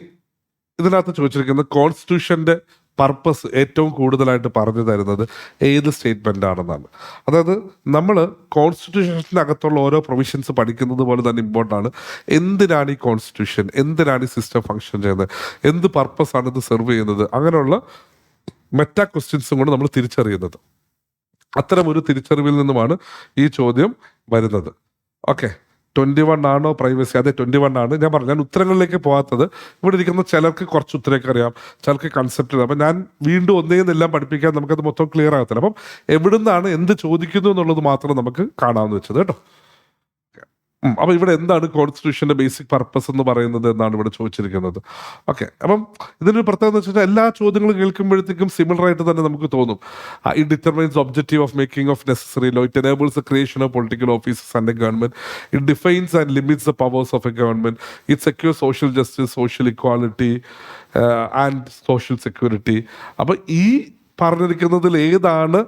ഇതിനകത്ത് ചോദിച്ചിരിക്കുന്നത് കോൺസ്റ്റിറ്റ്യൂഷന്റെ പർപ്പസ് ഏറ്റവും കൂടുതലായിട്ട് പറഞ്ഞു തരുന്നത് ഏത് സ്റ്റേറ്റ്മെന്റ് ആണെന്നാണ്. അതായത് നമ്മൾ കോൺസ്റ്റിറ്റ്യൂഷനകത്തുള്ള ഓരോ പ്രൊവിഷൻസ് പഠിക്കുന്നത് പോലെ തന്നെ ഇമ്പോർട്ടൻ്റ് ആണ്. എന്തിനാണ് ഈ കോൺസ്റ്റിറ്റ്യൂഷൻ, എന്തിനാണ് ഈ സിസ്റ്റം ഫങ്ഷൻ ചെയ്യുന്നത്, എന്ത് പർപ്പസ് ആണ് ഇത് സെർവ് ചെയ്യുന്നത്, അങ്ങനെയുള്ള മെറ്റാ ക്വസ്റ്റ്യൻസും കൂടെ നമ്മൾ തിരിച്ചറിയുന്നത്. അത്തരം ഒരു തിരിച്ചറിവിൽ നിന്നുമാണ് ഈ ചോദ്യം വരുന്നത്. ഓക്കെ, 21 ആണോ പ്രൈവസി? അതെ, 21 ആണ്. ഞാൻ പറഞ്ഞു, ഞാൻ ഉത്തരങ്ങളിലേക്ക് പോകാത്തത് ഇവിടെ ഇരിക്കുന്ന ചിലർക്ക് കുറച്ച് ഉത്തരമൊക്കെ അറിയാം, ചിലർക്ക് കൺസെപ്റ്റ്. അപ്പം ഞാൻ വീണ്ടും ഒന്നേന്നെല്ലാം പഠിപ്പിക്കാൻ നമുക്കത് മൊത്തം ക്ലിയർ ആകത്തില്ല. അപ്പം എവിടുന്നാണ് എന്ത് ചോദിക്കുന്നു എന്നുള്ളത് മാത്രം നമുക്ക് കാണാമെന്ന് വെച്ചത് കേട്ടോ. അപ്പൊ ഇവിടെ എന്താണ് കോൺസ്റ്റിറ്റ്യൂഷന്റെ ബേസിക് പർപ്പസ് എന്ന് പറയുന്നത് എന്നാണ് ഇവിടെ ചോദിച്ചിരിക്കുന്നത്. ഓക്കെ, അപ്പം ഇതിനൊരു പ്രത്യേകത എന്ന് വെച്ചാൽ എല്ലാ ചോദ്യങ്ങളും കേൾക്കുമ്പോഴത്തേക്കും സിമിലർ ആയിട്ട് തന്നെ നമുക്ക് തോന്നും. It determines objective of making of necessary law, it enables the creation of political offices and a government, it defines and limits the powers of a government, it secure social justice, social equality and social security. അപ്പൊ ഈ പറഞ്ഞിരിക്കുന്നതിൽ ഏതാണ്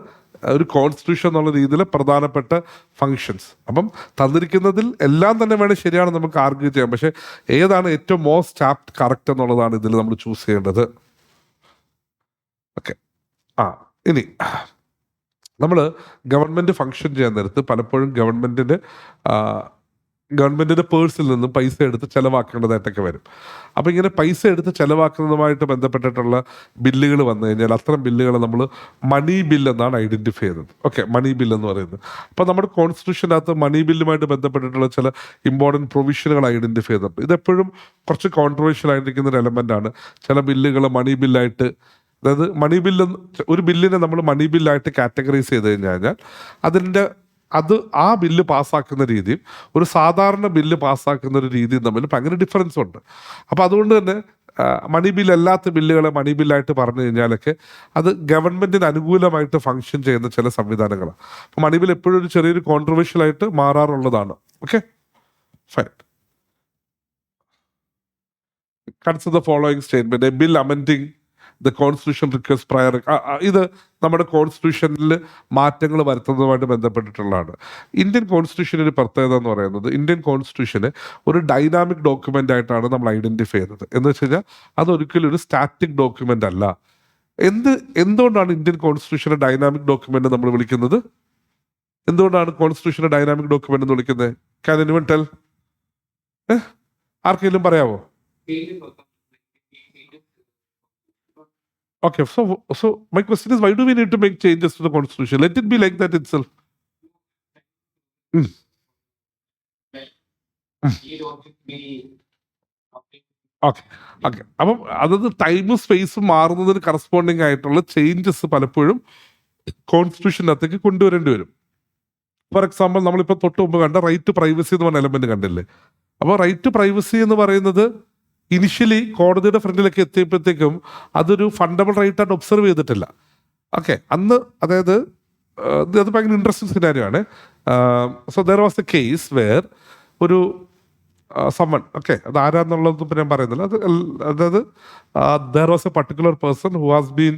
ഒരു കോൺസ്റ്റിറ്റ്യൂഷൻ എന്നുള്ള രീതിയിൽ പ്രധാനപ്പെട്ട ഫങ്ഷൻസ്? അപ്പം തന്നിരിക്കുന്നതിൽ എല്ലാം തന്നെ വേണേൽ ശരിയാണ് നമുക്ക് ആർഗ്യൂ ചെയ്യാം, പക്ഷെ ഏതാണ് ഏറ്റവും മോസ്റ്റ് ആപ്റ്റ് കറക്റ്റ് എന്നുള്ളതാണ് ഇതിൽ നമ്മൾ ചൂസ് ചെയ്യേണ്ടത്. ഓക്കെ, ഇനി നമ്മൾ ഗവൺമെന്റ് ഫങ്ഷൻ ചെയ്യാൻ നേരത്ത് പലപ്പോഴും ഗവൺമെന്റിന്റെ പേഴ്സിൽ നിന്നും പൈസ എടുത്ത് ചെലവാക്കേണ്ടതായിട്ടൊക്കെ വരും. അപ്പം ഇങ്ങനെ പൈസ എടുത്ത് ചെലവാക്കുന്നതുമായിട്ട് ബന്ധപ്പെട്ടിട്ടുള്ള ബില്ലുകൾ വന്നു കഴിഞ്ഞാൽ അത്തരം ബില്ലുകളെ നമ്മൾ മണി ബിൽ എന്നാണ് ഐഡന്റിഫൈ ചെയ്യുന്നത്. ഓക്കെ, മണി ബിൽ എന്ന് പറയുന്നത്. അപ്പം നമ്മുടെ കോൺസ്റ്റിറ്റ്യൂഷനകത്ത് മണി ബില്ലുമായിട്ട് ബന്ധപ്പെട്ടിട്ടുള്ള ചില ഇമ്പോർട്ടൻറ്റ് പ്രൊവിഷനുകൾ ഐഡന്റിഫൈ ചെയ്തിട്ടുണ്ട്. ഇതെപ്പോഴും കുറച്ച് കോൺട്രവേഴ്ഷ്യൽ ആയിരിക്കുന്ന ഒരു എലമെന്റ് ആണ്. ചില ബില്ലുകൾ മണി ബില്ലായിട്ട്, അതായത് മണി ബില്ല്, ഒരു ബില്ലിനെ നമ്മൾ മണി ബില്ലായിട്ട് കാറ്റഗറൈസ് ചെയ്ത് കഴിഞ്ഞാൽ ആ ബില്ല് പാസ്സാക്കുന്ന രീതിയും ഒരു സാധാരണ ബില്ല് പാസ്സാക്കുന്ന ഒരു രീതിയും തമ്മിൽ ഭയങ്കര ഡിഫറൻസ് ഉണ്ട്. അപ്പോൾ അതുകൊണ്ട് തന്നെ മണി ബിൽ അല്ലാത്ത ബില്ലുകളെ മണി ബില്ലായിട്ട് പറഞ്ഞു കഴിഞ്ഞാലൊക്കെ അത് ഗവൺമെന്റിന് അനുകൂലമായിട്ട് ഫങ്ഷൻ ചെയ്യുന്ന ചില സംവിധാനങ്ങളാണ്. അപ്പോൾ മണി ബിൽ എപ്പോഴും ഒരു ചെറിയൊരു കോൺട്രവേഴ്ഷ്യൽ ആയിട്ട് മാറാറുള്ളതാണ്. Okay, fine. Consider the following statement, a bill amending the constitution request prayer. ഇത് നമ്മുടെ കോൺസ്റ്റിറ്റ്യൂഷനിൽ മാറ്റങ്ങൾ വരുത്തുന്നതുമായിട്ട് ബന്ധപ്പെട്ടിട്ടുള്ളതാണ്. ഇന്ത്യൻ കോൺസ്റ്റിറ്റ്യൂഷൻ്റെ ഒരു പ്രത്യേകത എന്ന് പറയുന്നത്, ഇന്ത്യൻ കോൺസ്റ്റിറ്റ്യൂഷന് ഒരു ഡൈനാമിക് ഡോക്യുമെന്റ് ആയിട്ടാണ് നമ്മൾ ഐഡന്റിഫൈ ചെയ്യുന്നത്. എന്ന് വെച്ച് കഴിഞ്ഞാൽ അതൊരിക്കലും ഒരു സ്റ്റാറ്റിക് ഡോക്യുമെന്റ് അല്ല. എന്തുകൊണ്ടാണ് ഇന്ത്യൻ കോൺസ്റ്റിറ്റ്യൂഷനെ ഡൈനാമിക് ഡോക്യുമെന്റ് നമ്മൾ വിളിക്കുന്നത്? എന്തുകൊണ്ടാണ് കോൺസ്റ്റിറ്റ്യൂഷനെ ഡൈനാമിക് ഡോക്യുമെന്റ് എന്ന് വിളിക്കുന്നത്? Can anyone tell? ആർക്കെങ്കിലും പറയാമോ? Okay, so my question is, why do we need to make changes to the constitution? Let it be like that itself. Okay okay. അപ്പം അതത് ടൈമും സ്പേസും മാറുന്നതിന് കറസ്പോണ്ടിങ് ആയിട്ടുള്ള ചേഞ്ചസ് പലപ്പോഴും കോൺസ്റ്റിറ്റ്യൂഷനകത്തേക്ക് കൊണ്ടുവരേണ്ടി വരും. ഫോർ എക്സാമ്പിൾ നമ്മളിപ്പോൾ തൊട്ട് മുമ്പ് കണ്ട റൈറ്റ് പ്രൈവസി എന്ന് പറഞ്ഞ എലമെന്റ് കണ്ടില്ലേ? അപ്പോൾ റൈറ്റ് പ്രൈവസി എന്ന് പറയുന്നത് ഇനിഷ്യലി കോടതിയുടെ ഫ്രണ്ടിലേക്ക് എത്തിയപ്പോഴത്തേക്കും അതൊരു ഫണ്ടമെന്റൽ റൈറ്റ് ആയിട്ട് ഒബ്സർവ് ചെയ്തിട്ടില്ല. ഓക്കെ, അന്ന് അതായത് അത് ഭയങ്കര ഇൻട്രസ്റ്റിംഗ് സിനാരിയോ ആണ്. So there was a case where ഒരു സമ്മൺ, ഓക്കെ, അത് ആരാന്നുള്ളത് ഞാൻ പറയുന്നില്ല, അതായത് there was a particular person who has been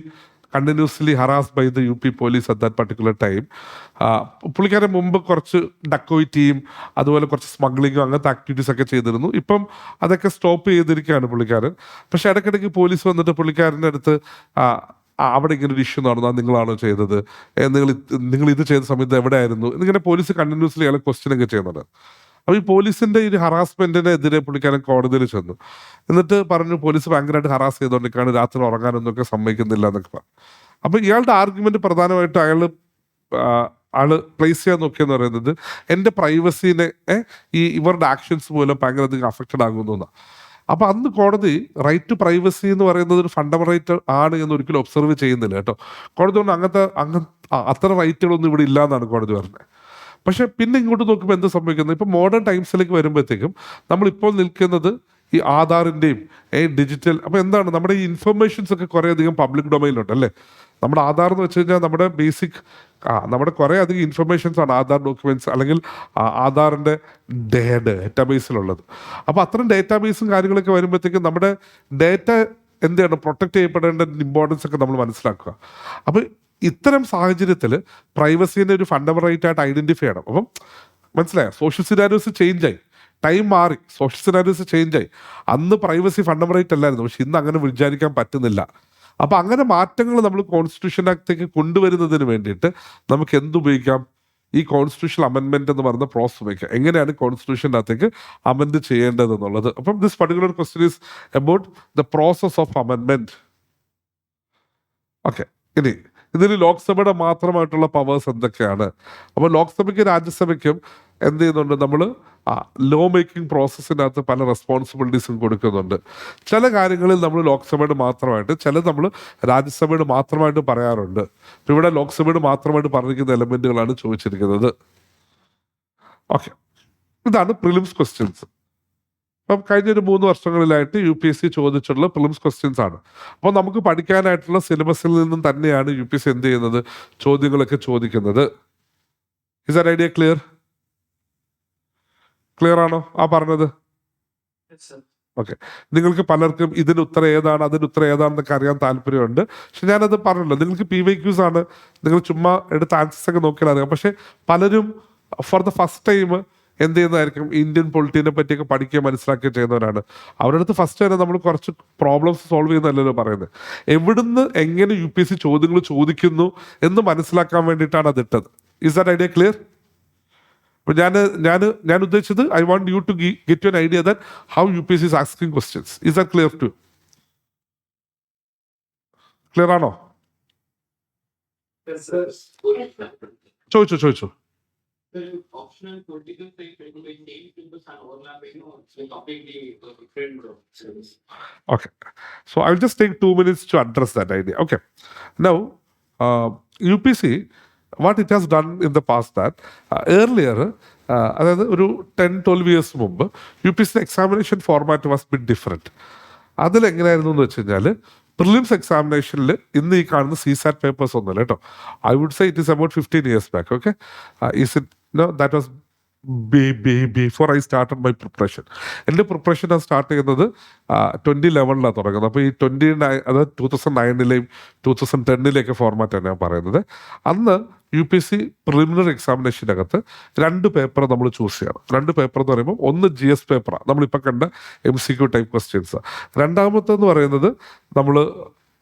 continuously harassed by the UP police at that particular time. പുള്ളിക്കാരൻ മുമ്പ് കുറച്ച് ഡക്കോയിറ്റിയും അതുപോലെ കുറച്ച് സ്മഗ്ലിങ്ങും അങ്ങനത്തെ ആക്ടിവിറ്റീസ് ഒക്കെ ചെയ്തിരുന്നു. ഇപ്പം അതൊക്കെ സ്റ്റോപ്പ് ചെയ്തിരിക്കുകയാണ് പുള്ളിക്കാരൻ. പക്ഷെ ഇടയ്ക്കിടയ്ക്ക് പോലീസ് വന്നിട്ട് പുള്ളിക്കാരൻ്റെ അടുത്ത് അവിടെ ഇങ്ങനെ ഒരു ഇഷ്യൂ നടന്നാൽ നിങ്ങളാണോ ചെയ്തത്, നിങ്ങൾ ഇത് ചെയ്ത സമയത്ത് എവിടെയായിരുന്നു എന്നിങ്ങനെ പോലീസ് കണ്ടിന്യൂസ്ലി അയാളെ ക്വസ്റ്റ്യൻ ഒക്കെ ചെയ്യുന്നുണ്ട്. അപ്പോൾ ഈ പോലീസിന്റെ ഈ ഹറാസ്മെന്റിനെതിരെ പുള്ളിക്കാരൻ കോടതിയിൽ ചെന്നു. എന്നിട്ട് പറഞ്ഞു പോലീസ് ഭയങ്കരമായിട്ട് ഹറാസ് ചെയ്തുകൊണ്ടിരിക്കുകയാണ്, രാത്രി ഉറങ്ങാനൊന്നൊക്കെ സമ്മതിക്കുന്നില്ല എന്നൊക്കെ പറഞ്ഞു. അപ്പോൾ ഇയാളുടെ ആർഗ്യുമെന്റ് പ്രധാനമായിട്ടും ആള് പ്ലേസ് ചെയ്യാൻ നോക്കിയെന്ന് പറയുന്നത് എൻ്റെ പ്രൈവസീനെ ഇവരുടെ ആക്ഷൻസ് മൂലം ഭയങ്കര അധികം അഫക്റ്റഡ് ആകുന്നു. അപ്പൊ അന്ന് കോടതി റൈറ്റ് ടു പ്രൈവസി എന്ന് പറയുന്നത് ഒരു ഫണ്ടമെന്റൽ റൈറ്റ് ആണ് എന്ന് ഒരിക്കലും ഒബ്സർവ് ചെയ്യുന്നില്ല കേട്ടോ. കോടതി കൊണ്ട് അത്തരം റൈറ്റുകളൊന്നും ഇവിടെ ഇല്ല എന്നാണ് കോടതി പറഞ്ഞത്. പക്ഷെ പിന്നെ ഇങ്ങോട്ട് നോക്കുമ്പോൾ എന്ത് സംഭവിക്കുന്നത്, ഇപ്പൊ മോഡേൺ ടൈംസിലേക്ക് വരുമ്പോഴത്തേക്കും നമ്മളിപ്പോൾ നിൽക്കുന്നത് ഈ ആധാറിന്റെയും ഡിജിറ്റൽ, അപ്പൊ എന്താണ് നമ്മുടെ ഈ ഇൻഫർമേഷൻസ് ഒക്കെ കുറെ അധികം പബ്ലിക് ഡൊമൈനിലുണ്ട് അല്ലേ. നമ്മുടെ ആധാർ എന്ന് വെച്ച് കഴിഞ്ഞാൽ നമ്മുടെ ബേസിക് നമ്മുടെ കുറെ അധികം ഇൻഫർമേഷൻസ് ആണ് ആധാർ ഡോക്യുമെന്റ്സ് അല്ലെങ്കിൽ ആധാറിന്റെ ഡേറ്റാബേസിലുള്ളത്. അപ്പൊ അത്തരം ഡേറ്റാബേസും കാര്യങ്ങളൊക്കെ വരുമ്പോഴത്തേക്കും നമ്മുടെ ഡേറ്റ എന്താണ് പ്രൊട്ടക്ട് ചെയ്യപ്പെടേണ്ട ഇമ്പോർട്ടൻസ് ഒക്കെ നമ്മൾ മനസ്സിലാക്കുക. അപ്പൊ ഇത്തരം സാഹചര്യത്തിൽ പ്രൈവസീനെ ഒരു ഫണ്ടമെന്റൽ റൈറ്റ് ആയിട്ട് ഐഡന്റിഫൈ ചെയ്യണം. അപ്പം മനസ്സിലായോ, സോഷ്യൽ സിനാരിയോസ് ചേഞ്ച് ആയി, ടൈം മാറി, സോഷ്യൽ സിനാരിയോസ് ചേഞ്ച് ആയി. അന്ന് പ്രൈവസി ഫണ്ടമെന്റൽ റൈറ്റ് അല്ലായിരുന്നു, പക്ഷെ ഇന്ന് അങ്ങനെ വിചാരിക്കാൻ പറ്റുന്നില്ല. അപ്പൊ അങ്ങനെ മാറ്റങ്ങൾ നമ്മൾ കോൺസ്റ്റിറ്റ്യൂഷനകത്തേക്ക് കൊണ്ടുവരുന്നതിന് വേണ്ടിയിട്ട് നമുക്ക് എന്തുപയോഗിക്കാം, ഈ കോൺസ്റ്റിറ്റ്യൂഷൻ അമെൻമെന്റ് എന്ന് പറയുന്ന പ്രോസസ് ഉപയോഗിക്കാം. എങ്ങനെയാണ് കോൺസ്റ്റിറ്റ്യൂഷനകത്തേക്ക് അമെൻഡ് ചെയ്യേണ്ടത് എന്നുള്ളത്. അപ്പം this particular question is about the process of അമെൻമെന്റ്. ഓക്കെ, ഇനി ഇതിൽ ലോക്സഭയുടെ മാത്രമായിട്ടുള്ള പവേഴ്സ് എന്തൊക്കെയാണ്? അപ്പോൾ ലോക്സഭയ്ക്കും രാജ്യസഭയ്ക്കും എന്ത് ചെയ്യുന്നുണ്ട്, നമ്മൾ ലോ മേക്കിംഗ് പ്രോസസ്സിനകത്ത് പല റെസ്പോൺസിബിലിറ്റീസും കൊടുക്കുന്നുണ്ട്. ചില കാര്യങ്ങളിൽ നമ്മൾ ലോക്സഭയുടെ മാത്രമായിട്ട്, ചിലത് നമ്മൾ രാജ്യസഭയുടെ മാത്രമായിട്ട് പറയാറുണ്ട്. ഇവിടെ ലോക്സഭയുടെ മാത്രമായിട്ട് പറഞ്ഞിരിക്കുന്ന എലമെന്റുകളാണ് ചോദിച്ചിരിക്കുന്നത്. ഓക്കെ, ഇതാണ് പ്രിലിംസ് ക്വസ്റ്റ്യൻസ്. അപ്പം കഴിഞ്ഞൊരു 3 വർഷങ്ങളിലായിട്ട് UPSC ചോദിച്ചിട്ടുള്ള പ്രിലിംസ് ക്വസ്റ്റ്യൻസ് ആണ്. അപ്പോൾ നമുക്ക് പഠിക്കാനായിട്ടുള്ള സിലബസിൽ നിന്നും തന്നെയാണ് UPSC എന്ത് ചെയ്യുന്നത്, ചോദ്യങ്ങളൊക്കെ ചോദിക്കുന്നത്. Is that idea clear? Clear ആണോ ആ പറഞ്ഞത്? ഓക്കെ, നിങ്ങൾക്ക് പലർക്കും ഇതിന് ഉത്തരം ഏതാണ് അതിന് ഉത്തരം ഏതാണെന്നൊക്കെ അറിയാൻ താല്പര്യമുണ്ട്. പക്ഷെ ഞാനത് പറഞ്ഞല്ലോ, നിങ്ങൾക്ക് PYQs ആണ്, നിങ്ങൾ ചുമ്മാ എടുത്ത ആൻസേഴ്സ് ഒക്കെ നോക്കിയാൽ അറിയാം. പക്ഷെ പലരും ഫോർ ദ ഫസ്റ്റ് ടൈം എന്ത് ചെയ്യുന്നതായിരിക്കും, ഇന്ത്യൻ പൊളിറ്റിനെ പറ്റിയൊക്കെ പഠിക്കുക മനസ്സിലാക്കുക ചെയ്യുന്നവരാണ്. അവരുടെ അടുത്ത് ഫസ്റ്റ് തന്നെ നമ്മൾ കുറച്ച് പ്രോബ്ലംസ് സോൾവ് ചെയ്യുന്നതല്ലല്ലോ പറയുന്നത്. എവിടുന്ന് എങ്ങനെ UPSC ചോദ്യങ്ങൾ ചോദിക്കുന്നു എന്ന് മനസ്സിലാക്കാൻ വേണ്ടിയിട്ടാണ് അത് ഇട്ടത്. Is that idea clear? അപ്പോൾ ഞാൻ ഉദ്ദേശിച്ചത് I want you to get you an idea that how UPSC is asking questions. Is that clear too? Clear ആണോ? ചോദിച്ചു. Optional political science papers are overlapping with completely different syllabus. Okay, so I'll just take 2 minutes to address that idea. Okay, now UPSC, what it has done in the past that earlier അതായത് ഒരു 10-12 years മുമ്പ് UPSC examination format was bit different. അതിലെങ്ങനെയായിരുന്നു എന്ന് വെച്ച് കഴിഞ്ഞാൽ പ്രിലിംസ് എക്സാമിനേഷനിൽ ഇന്ന് ഈ കാണുന്ന CSAT പേപ്പേഴ്സ് ഒന്നുമില്ല കേട്ടോ. I would say it is about 15 years back. Okay, is it no, that was before I started my preparation. എൻ്റെ പ്രിപ്പറേഷൻ ഞാൻ സ്റ്റാർട്ട് ചെയ്യുന്നത് 2011 തുടങ്ങുന്നത്. അപ്പോൾ ഈ 2009-ലെയും 2010-ലെയൊക്കെ ഫോർമാറ്റാണ് ഞാൻ പറയുന്നത്. അന്ന് UPSC പ്രിലിമിനറി എക്സാമിനേഷനകത്ത് 2 പേപ്പർ നമ്മൾ ചൂസ് ചെയ്യണം. 2 പേപ്പർ എന്ന് പറയുമ്പോൾ ഒന്ന് GS പേപ്പറാണ്, നമ്മളിപ്പോൾ കണ്ട MCQ ടൈപ്പ് ക്വസ്റ്റ്യൻസ്. രണ്ടാമത്തെന്ന് പറയുന്നത് നമ്മൾ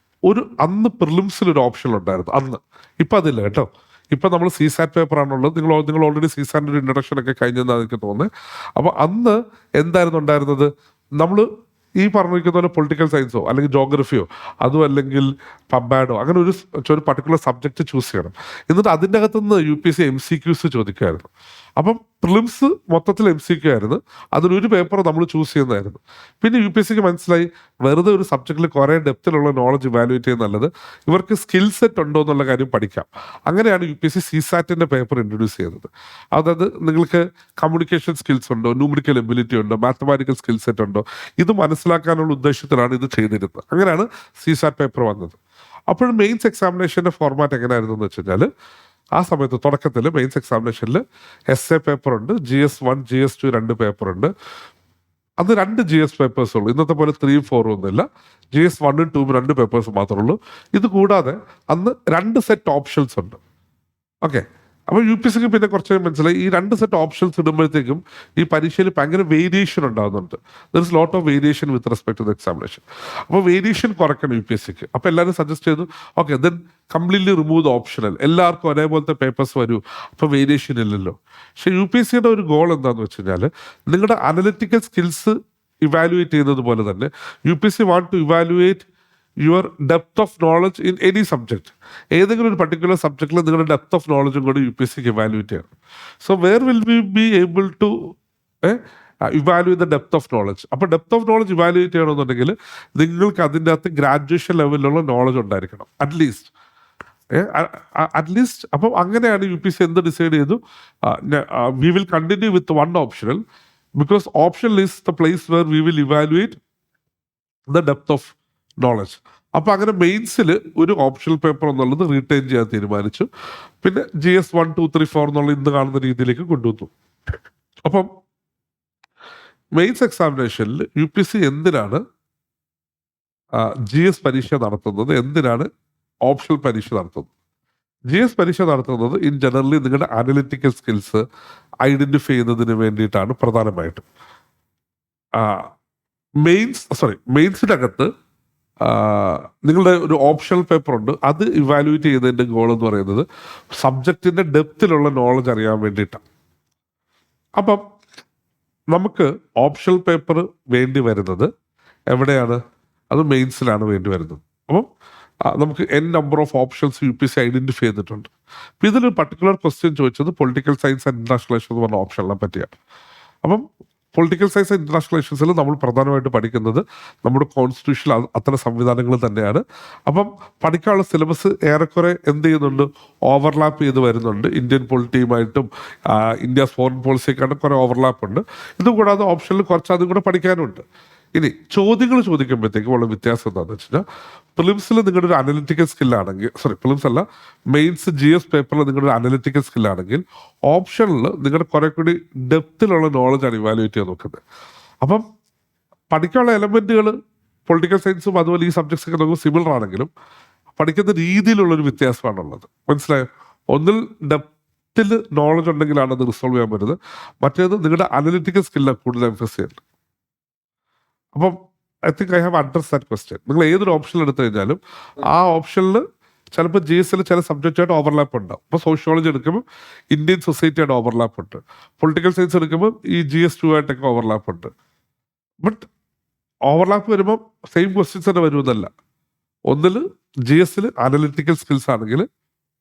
അന്ന് പ്രിലിംസിലൊരു ഓപ്ഷൻ ഉണ്ടായിരുന്നു അന്ന്. ഇപ്പം അതില്ല കേട്ടോ. ഇപ്പം നമ്മൾ CSAT പേപ്പറാണുള്ളത്. നിങ്ങൾ ഓൾറെഡി CSAT ഒരു ഇൻട്രൊഡക്ഷൻ ഒക്കെ കഴിഞ്ഞെന്നാണ് എനിക്ക് തോന്നുന്നത്. അപ്പോൾ അന്ന് എന്തായിരുന്നു ഉണ്ടായിരുന്നത്, നമ്മൾ ഈ പറഞ്ഞിരിക്കുന്ന പോലെ പൊളിറ്റിക്കൽ സയൻസോ അല്ലെങ്കിൽ ജോഗ്രഫിയോ അതും അല്ലെങ്കിൽ പബ്ബാഡോ അങ്ങനെ ഒരു പർട്ടിക്കുലർ സബ്ജക്റ്റ് ചൂസ് ചെയ്യണം. എന്നിട്ട് അതിൻ്റെ അകത്തുനിന്ന് UPSC MCQs ചോദിക്കുമായിരുന്നു. അപ്പം പ്രിലിംസ് മൊത്തത്തിൽ MCQ ആയിരുന്നു. അതിലൊരു പേപ്പർ നമ്മൾ ചൂസ് ചെയ്യുന്നതായിരുന്നു. പിന്നെ UPSCക്ക് മനസ്സിലായി വെറുതെ ഒരു സബ്ജക്റ്റിൽ കുറേ ഡെപ്തിലുള്ള നോളജ് ഇവാലുവേറ്റ് ചെയ്യുന്ന നല്ലത് ഇവർക്ക് സ്കിൽ സെറ്റ് ഉണ്ടോ എന്നുള്ള കാര്യം പഠിക്കാം. അങ്ങനെയാണ് UPSC CSATന്റെ പേപ്പർ ഇൻട്രൊഡ്യൂസ് ചെയ്തത്. അതായത് നിങ്ങൾക്ക് കമ്മ്യൂണിക്കേഷൻ സ്കിൽസ് ഉണ്ടോ, ന്യൂമറിക്കൽ എബിലിറ്റി ഉണ്ടോ, മാത്തമാറ്റിക്കൽ സ്കിൽ സെറ്റ് ഉണ്ടോ, ഇത് മനസ്സിലാക്കാനുള്ള ഉദ്ദേശത്തിലാണ് ഇത് ചെയ്തിരുന്നത്. അങ്ങനെയാണ് CSAT പേപ്പർ വന്നത്. അപ്പോഴും മെയിൻസ് എക്സാമിനേഷൻ്റെ ഫോർമാറ്റ് എങ്ങനെയായിരുന്നു എന്ന് വെച്ച് കഴിഞ്ഞാൽ ആ സമയത്ത് തുടക്കത്തിൽ മെയിൻസ് എക്സാമിനേഷനിൽ essay പേപ്പർ ഉണ്ട്, GS1 GS2 2 പേപ്പറുണ്ട്. അത് 2 GS പേപ്പേഴ്സ് ഉള്ളൂ. ഇന്നത്തെ പോലെ 3 4 ഒന്നുമില്ല. GS1 2 2 പേപ്പേഴ്സ് മാത്രമേ ഉള്ളൂ. ഇത് കൂടാതെ അന്ന് 2 സെറ്റ് ഓപ്ഷൻസ് ഉണ്ട്. ഓക്കെ, അപ്പോൾ UPSCക്ക് പിന്നെ കുറച്ച് മനസ്സിലായി ഈ 2 സെറ്റ് ഓപ്ഷൻസ് ഇടുമ്പോഴത്തേക്കും ഈ പരീക്ഷയിൽ ഭയങ്കര വേരിയേഷൻ ഉണ്ടാകുന്നുണ്ട്. There is lot of variation with respect to the examination. അപ്പോൾ വേരിയേഷൻ കുറയ്ക്കണം UPSCക്ക്. അപ്പോൾ എല്ലാവരും സജസ്റ്റ് ചെയ്തു okay then completely remove the optional, എല്ലാവർക്കും ഒരേപോലത്തെ പേപ്പേഴ്സ് വരൂ, അപ്പോൾ വേരിയേഷൻ ഇല്ലല്ലോ. പക്ഷേ UPSCയുടെ ഒരു ഗോൾ എന്താണെന്ന് വെച്ച് കഴിഞ്ഞാൽ നിങ്ങളുടെ അനലിറ്റിക്കൽ സ്കിൽസ് ഇവാലുവേറ്റ് ചെയ്യുന്നത് പോലെ തന്നെ UPSC want to evaluate your depth of knowledge in any subject. ഏതെങ്കിലും ഒരു പർട്ടിക്കുലർ സബ്ജക്റ്റിൽ നിങ്ങളുടെ ഡെപ്ത് ഓഫ് നോളജും കൂടി UPSCക്ക് ഇവാലുവേറ്റ് ചെയ്യണം. So where will we be able to evaluate the depth of knowledge. അപ്പോൾ ഡെപ്ത് ഓഫ് നോളജ് ഇവാലുവേറ്റ് ചെയ്യണമെന്നുണ്ടെങ്കിൽ നിങ്ങൾക്ക് അതിൻ്റെ അകത്ത് ഗ്രാജുവേഷൻ ലെവലിലുള്ള നോളജ് ഉണ്ടായിരിക്കണം അറ്റ്ലീസ്റ്റ്. അപ്പം അങ്ങനെയാണ് UPSC എന്ത് ഡിസൈഡ് ചെയ്തു, we will continue with 1 optional because optional is the place where we will evaluate the depth of knowledge. അപ്പം അങ്ങനെ മെയിൻസിൽ ഒരു ഓപ്ഷണൽ പേപ്പർ എന്നുള്ളത് റീറ്റെയിൻ ചെയ്യാൻ തീരുമാനിച്ചു. പിന്നെ GS1 2 3 4 എന്നുള്ള ഇന്ന് കാണുന്ന രീതിയിലേക്ക് കൊണ്ടുവന്നു. അപ്പം മെയിൻസ് എക്സാമിനേഷനിൽ UPSC എന്തിനാണ് GS പരീക്ഷ നടത്തുന്നത്, എന്തിനാണ് ഓപ്ഷണൽ പരീക്ഷ നടത്തുന്നത്? GS പരീക്ഷ നടത്തുന്നത് ഇൻ ജനറലി നിങ്ങളുടെ അനലിറ്റിക്കൽ സ്കിൽസ് ഐഡന്റിഫൈ ചെയ്യുന്നതിന് വേണ്ടിയിട്ടാണ് പ്രധാനമായിട്ടും. മെയിൻസിൻ്റെ അകത്ത് നിങ്ങളുടെ ഒരു ഓപ്ഷണൽ പേപ്പർ ഉണ്ട്. അത് ഇവാലുവേറ്റ് ചെയ്തതിൻ്റെ ഗോൾ എന്ന് പറയുന്നത് സബ്ജക്റ്റിൻ്റെ ഡെപ്തിലുള്ള നോളജ് അറിയാൻ വേണ്ടിയിട്ടാണ്. അപ്പം നമുക്ക് ഓപ്ഷണൽ പേപ്പർ വേണ്ടി വരുന്നത് എവിടെയാണ്? അത് മെയിൻസിലാണ് വേണ്ടി വരുന്നത്. അപ്പം നമുക്ക് number of options UPSC identify ചെയ്തിട്ടുണ്ട്. അപ്പം ഇതിലൊരു പർട്ടിക്കുലർ ക്വസ്റ്റ്യൻ ചോദിച്ചത് political science and international relations എന്ന് പറഞ്ഞ ഓപ്ഷനെ പറ്റിയാണ്. അപ്പം പൊളിറ്റിക്കൽ സയൻസ് ആൻഡ് ഇന്റർനാഷണൽ റിലേഷൻസിൽ നമ്മൾ പ്രധാനമായിട്ട് പഠിക്കുന്നത് നമ്മുടെ കോൺസ്റ്റിറ്റ്യൂഷനിൽ അത്തരം സംവിധാനങ്ങൾ തന്നെയാണ്. അപ്പം പഠിക്കാനുള്ള സിലബസ് ഏറെക്കുറെ എന്ത് ചെയ്യുന്നുണ്ട്, ഓവർലാപ്പ് ചെയ്ത് വരുന്നുണ്ട്. ഇന്ത്യൻ പൊളിറ്റിയുമായിട്ടും ഇന്ത്യസ് ഫോറിൻ പോളിസിയൊക്കെയാണ് കുറേ ഓവർലാപ്പ് ഉണ്ട്. ഇതുകൂടാതെ ഓപ്ഷനിൽ കുറച്ച് അതും കൂടെ പഠിക്കാനുണ്ട്. ഇനി ചോദ്യങ്ങൾ ചോദിക്കുമ്പോഴത്തേക്കും ഉള്ള വ്യത്യാസം എന്താണെന്ന് വെച്ച് കഴിഞ്ഞാൽ പ്രിലിംസിൽ നിങ്ങളുടെ ഒരു അനലിറ്റിക്കൽ സ്കില്ലാണെങ്കിൽ, പ്രിലിംസ് അല്ല മെയിൻസ് GS പേപ്പറിൽ നിങ്ങളുടെ ഒരു അനലിറ്റിക്കൽ സ്കില്ലാണെങ്കിൽ ഓപ്ഷനിൽ നിങ്ങളുടെ കുറെ കൂടി ഡെപ്തിലുള്ള നോളജാണ് ഇവാലുവേറ്റ് ചെയ്യാൻ നോക്കുന്നത്. അപ്പം പഠിക്കാനുള്ള എലമെന്റുകൾ പൊളിറ്റിക്കൽ സയൻസും അതുപോലെ ഈ സബ്ജക്ട്സ് ഒക്കെ നമുക്ക് സിമിലർ ആണെങ്കിലും പഠിക്കുന്ന രീതിയിലുള്ളൊരു വ്യത്യാസമാണുള്ളത്. മനസ്സിലായോ? ഒന്നിൽ ഡെപ്തിൽ നോളജ് ഉണ്ടെങ്കിലാണ് അത് റിസോൾവ് ചെയ്യാൻ പറ്റുന്നത്, മറ്റേത് നിങ്ങളുടെ അനലിറ്റിക്കൽ സ്കില്ലാണ് കൂടുതൽ എംഫസൈസ് ചെയ്യുന്നത്. അപ്പം I think I have address that question. നിങ്ങൾ ഏതൊരു ഓപ്ഷൻ എടുത്തു കഴിഞ്ഞാലും ആ ഓപ്ഷനിൽ ചിലപ്പോൾ GSൽ ചില സബ്ജക്റ്റായിട്ട് ഓവർലാപ്പ് ഉണ്ടാവും. ഇപ്പോൾ സോഷ്യോളജി എടുക്കുമ്പോൾ ഇന്ത്യൻ സൊസൈറ്റിയായിട്ട് ഓവർലാപ്പ് ഉണ്ട്, പൊളിറ്റിക്കൽ സയൻസ് എടുക്കുമ്പോൾ ഈ GS2 ആയിട്ടൊക്കെ ഓവർലാപ്പ് ഉണ്ട്. ബട്ട് ഓവർലാപ്പ് വരുമ്പോൾ സെയിം ക്വസ്റ്റ്യൻസ് തന്നെ വരുമെന്നല്ല. ഒന്നിൽ GSൽ അനലിറ്റിക്കൽ സ്കിൽസ് ആണെങ്കിൽ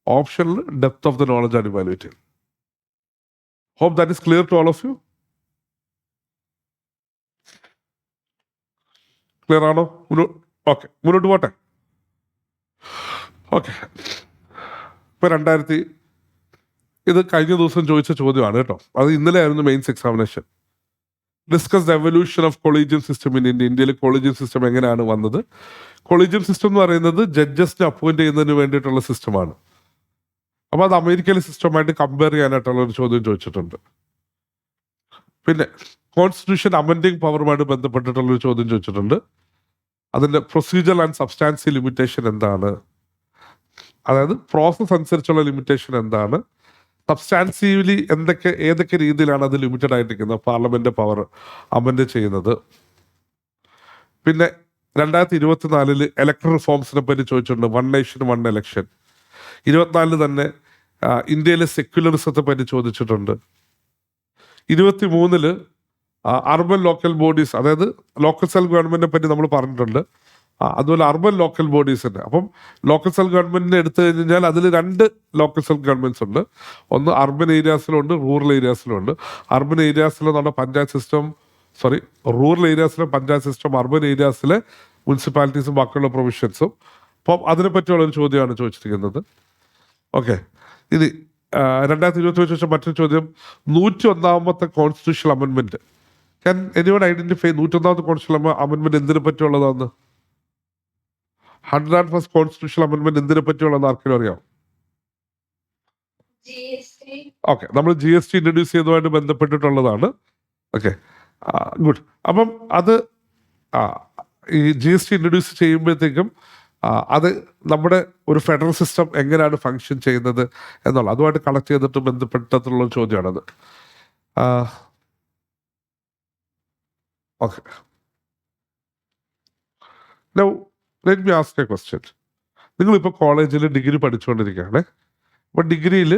ഓപ്ഷനിൽ ഡെപ്ത് ഓഫ് ദ നോളജ് ആണ് ഇവാലുവേറ്റ് ചെയ്യുന്നത്. Hope that is clear to all of you. Clear ആണോ? ഓക്കെ, മുന്നോട്ട് പോട്ടെ. ഓക്കെ, ഇപ്പൊ ഇത് കഴിഞ്ഞ ദിവസം ചോദിച്ച ചോദ്യമാണ് കേട്ടോ. അത് ഇന്നലെ ആയിരുന്നു mains examination. Discuss the evolution of collegium system in India. ഇന്ത്യയിലെ കൊളീജിയൻ സിസ്റ്റം എങ്ങനെയാണ് വന്നത്? കൊളീജിയൻ സിസ്റ്റം എന്ന് പറയുന്നത് ജഡ്ജസിനെ അപ്പോയിന്റ് ചെയ്യുന്നതിന് വേണ്ടിയിട്ടുള്ള സിസ്റ്റമാണ്. അപ്പോൾ അത് അമേരിക്കയിലെ സിസ്റ്റമായിട്ട് കമ്പയർ ചെയ്യാനായിട്ടുള്ള ഒരു ചോദ്യം ചോദിച്ചിട്ടുണ്ട്. പിന്നെ കോൺസ്റ്റിറ്റ്യൂഷൻ അമെൻഡിങ് പവറുമായിട്ട് ബന്ധപ്പെട്ടിട്ടുള്ളൊരു ചോദ്യം ചോദിച്ചിട്ടുണ്ട്. അതിൻ്റെ പ്രൊസീജിയർ ആൻഡ് സബ്സ്റ്റാൻഷ്യൽ ലിമിറ്റേഷൻ എന്താണ്, അതായത് പ്രോസസ് അനുസരിച്ചുള്ള ലിമിറ്റേഷൻ എന്താണ്, സബ്സ്റ്റാൻസീവ്ലി ഏതൊക്കെ രീതിയിലാണ് അത് ലിമിറ്റഡ് ആയിട്ടിരിക്കുന്നത്, പാർലമെന്റ് പവർ അമെൻഡ് ചെയ്യുന്നത്. പിന്നെ 2024 ഇലക്ട്രൽ റിഫോംസിനെ പറ്റി ചോദിച്ചിട്ടുണ്ട്. 1 നേഷൻ 1 ഇലക്ഷൻ. 24 തന്നെ ഇന്ത്യയിലെ സെക്യുലറിസത്തെ പറ്റി ചോദിച്ചിട്ടുണ്ട്. 23 അർബൻ ലോക്കൽ ബോഡീസ്, അതായത് ലോക്കൽ സെൽഫ് ഗവൺമെന്റിനെ പറ്റി നമ്മൾ പറഞ്ഞിട്ടുണ്ട്. അതുപോലെ അർബൻ ലോക്കൽ ബോഡീസ് ഉണ്ട്. അപ്പം ലോക്കൽ സെൽഫ് ഗവൺമെന്റിനെ എടുത്തു കഴിഞ്ഞാൽ അതിൽ രണ്ട് ലോക്കൽ സെൽഫ് ഗവൺമെന്റ്സ് ഉണ്ട്. ഒന്ന് അർബൻ ഏരിയാസിലുണ്ട്, റൂറൽ ഏരിയാസിലുണ്ട്. അർബൻ ഏരിയാസിൽ നമ്മുടെ പഞ്ചായത്ത് സിസ്റ്റം, റൂറൽ ഏരിയാസിലെ പഞ്ചായത്ത് സിസ്റ്റം, അർബൻ ഏരിയാസിലെ മുനിസിപ്പാലിറ്റീസും ബാക്കിയുള്ള പ്രൊവിഷൻസും. അപ്പം അതിനെ പറ്റിയുള്ള ഒരു ചോദ്യമാണ് ചോദിച്ചിരിക്കുന്നത്. ഓക്കെ, ഇനി 2025 ശേഷം മറ്റൊരു ചോദ്യം, 101ാമത്തെ കോൺസ്റ്റിറ്റ്യൂഷണൽ അമെൻമെന്റ്. ക്യാൻ എനിവൺ ഐഡന്റിഫൈ 101ാമത്തെ കോൺസ്റ്റിറ്റ്യൂഷണൽ അമെൻമെന്റ് എന്തിനെ പറ്റിയുള്ളതാന്ന്? 101st കോൺസ്റ്റിറ്റ്യൂഷണൽ അമെൻമെന്റ് എന്തിനെ പറ്റിയുള്ളതെന്ന് ആർക്കെങ്കിലും അറിയാം? ഓക്കെ, നമ്മൾ GST ഇൻട്രൊഡ്യൂസ് ചെയ്തതുമായിട്ട് ബന്ധപ്പെട്ടിട്ടുള്ളതാണ്. Okay, good. അപ്പം അത് ഈ GST ഇൻട്രൊഡ്യൂസ് ചെയ്യുമ്പോഴത്തേക്കും അത് നമ്മുടെ ഒരു ഫെഡറൽ സിസ്റ്റം എങ്ങനെയാണ് ഫങ്ഷൻ ചെയ്യുന്നത് എന്നുള്ള അതുമായിട്ട് കണക്ട് ചെയ്തിട്ട് ബന്ധപ്പെട്ടിട്ടുള്ള ഒരു ചോദ്യമാണത്. Okay, now let me ask a question. നിങ്ങളിപ്പോൾ കോളേജിൽ ഡിഗ്രി പഠിച്ചുകൊണ്ടിരിക്കുകയാണ്. അപ്പം ഡിഗ്രിയിൽ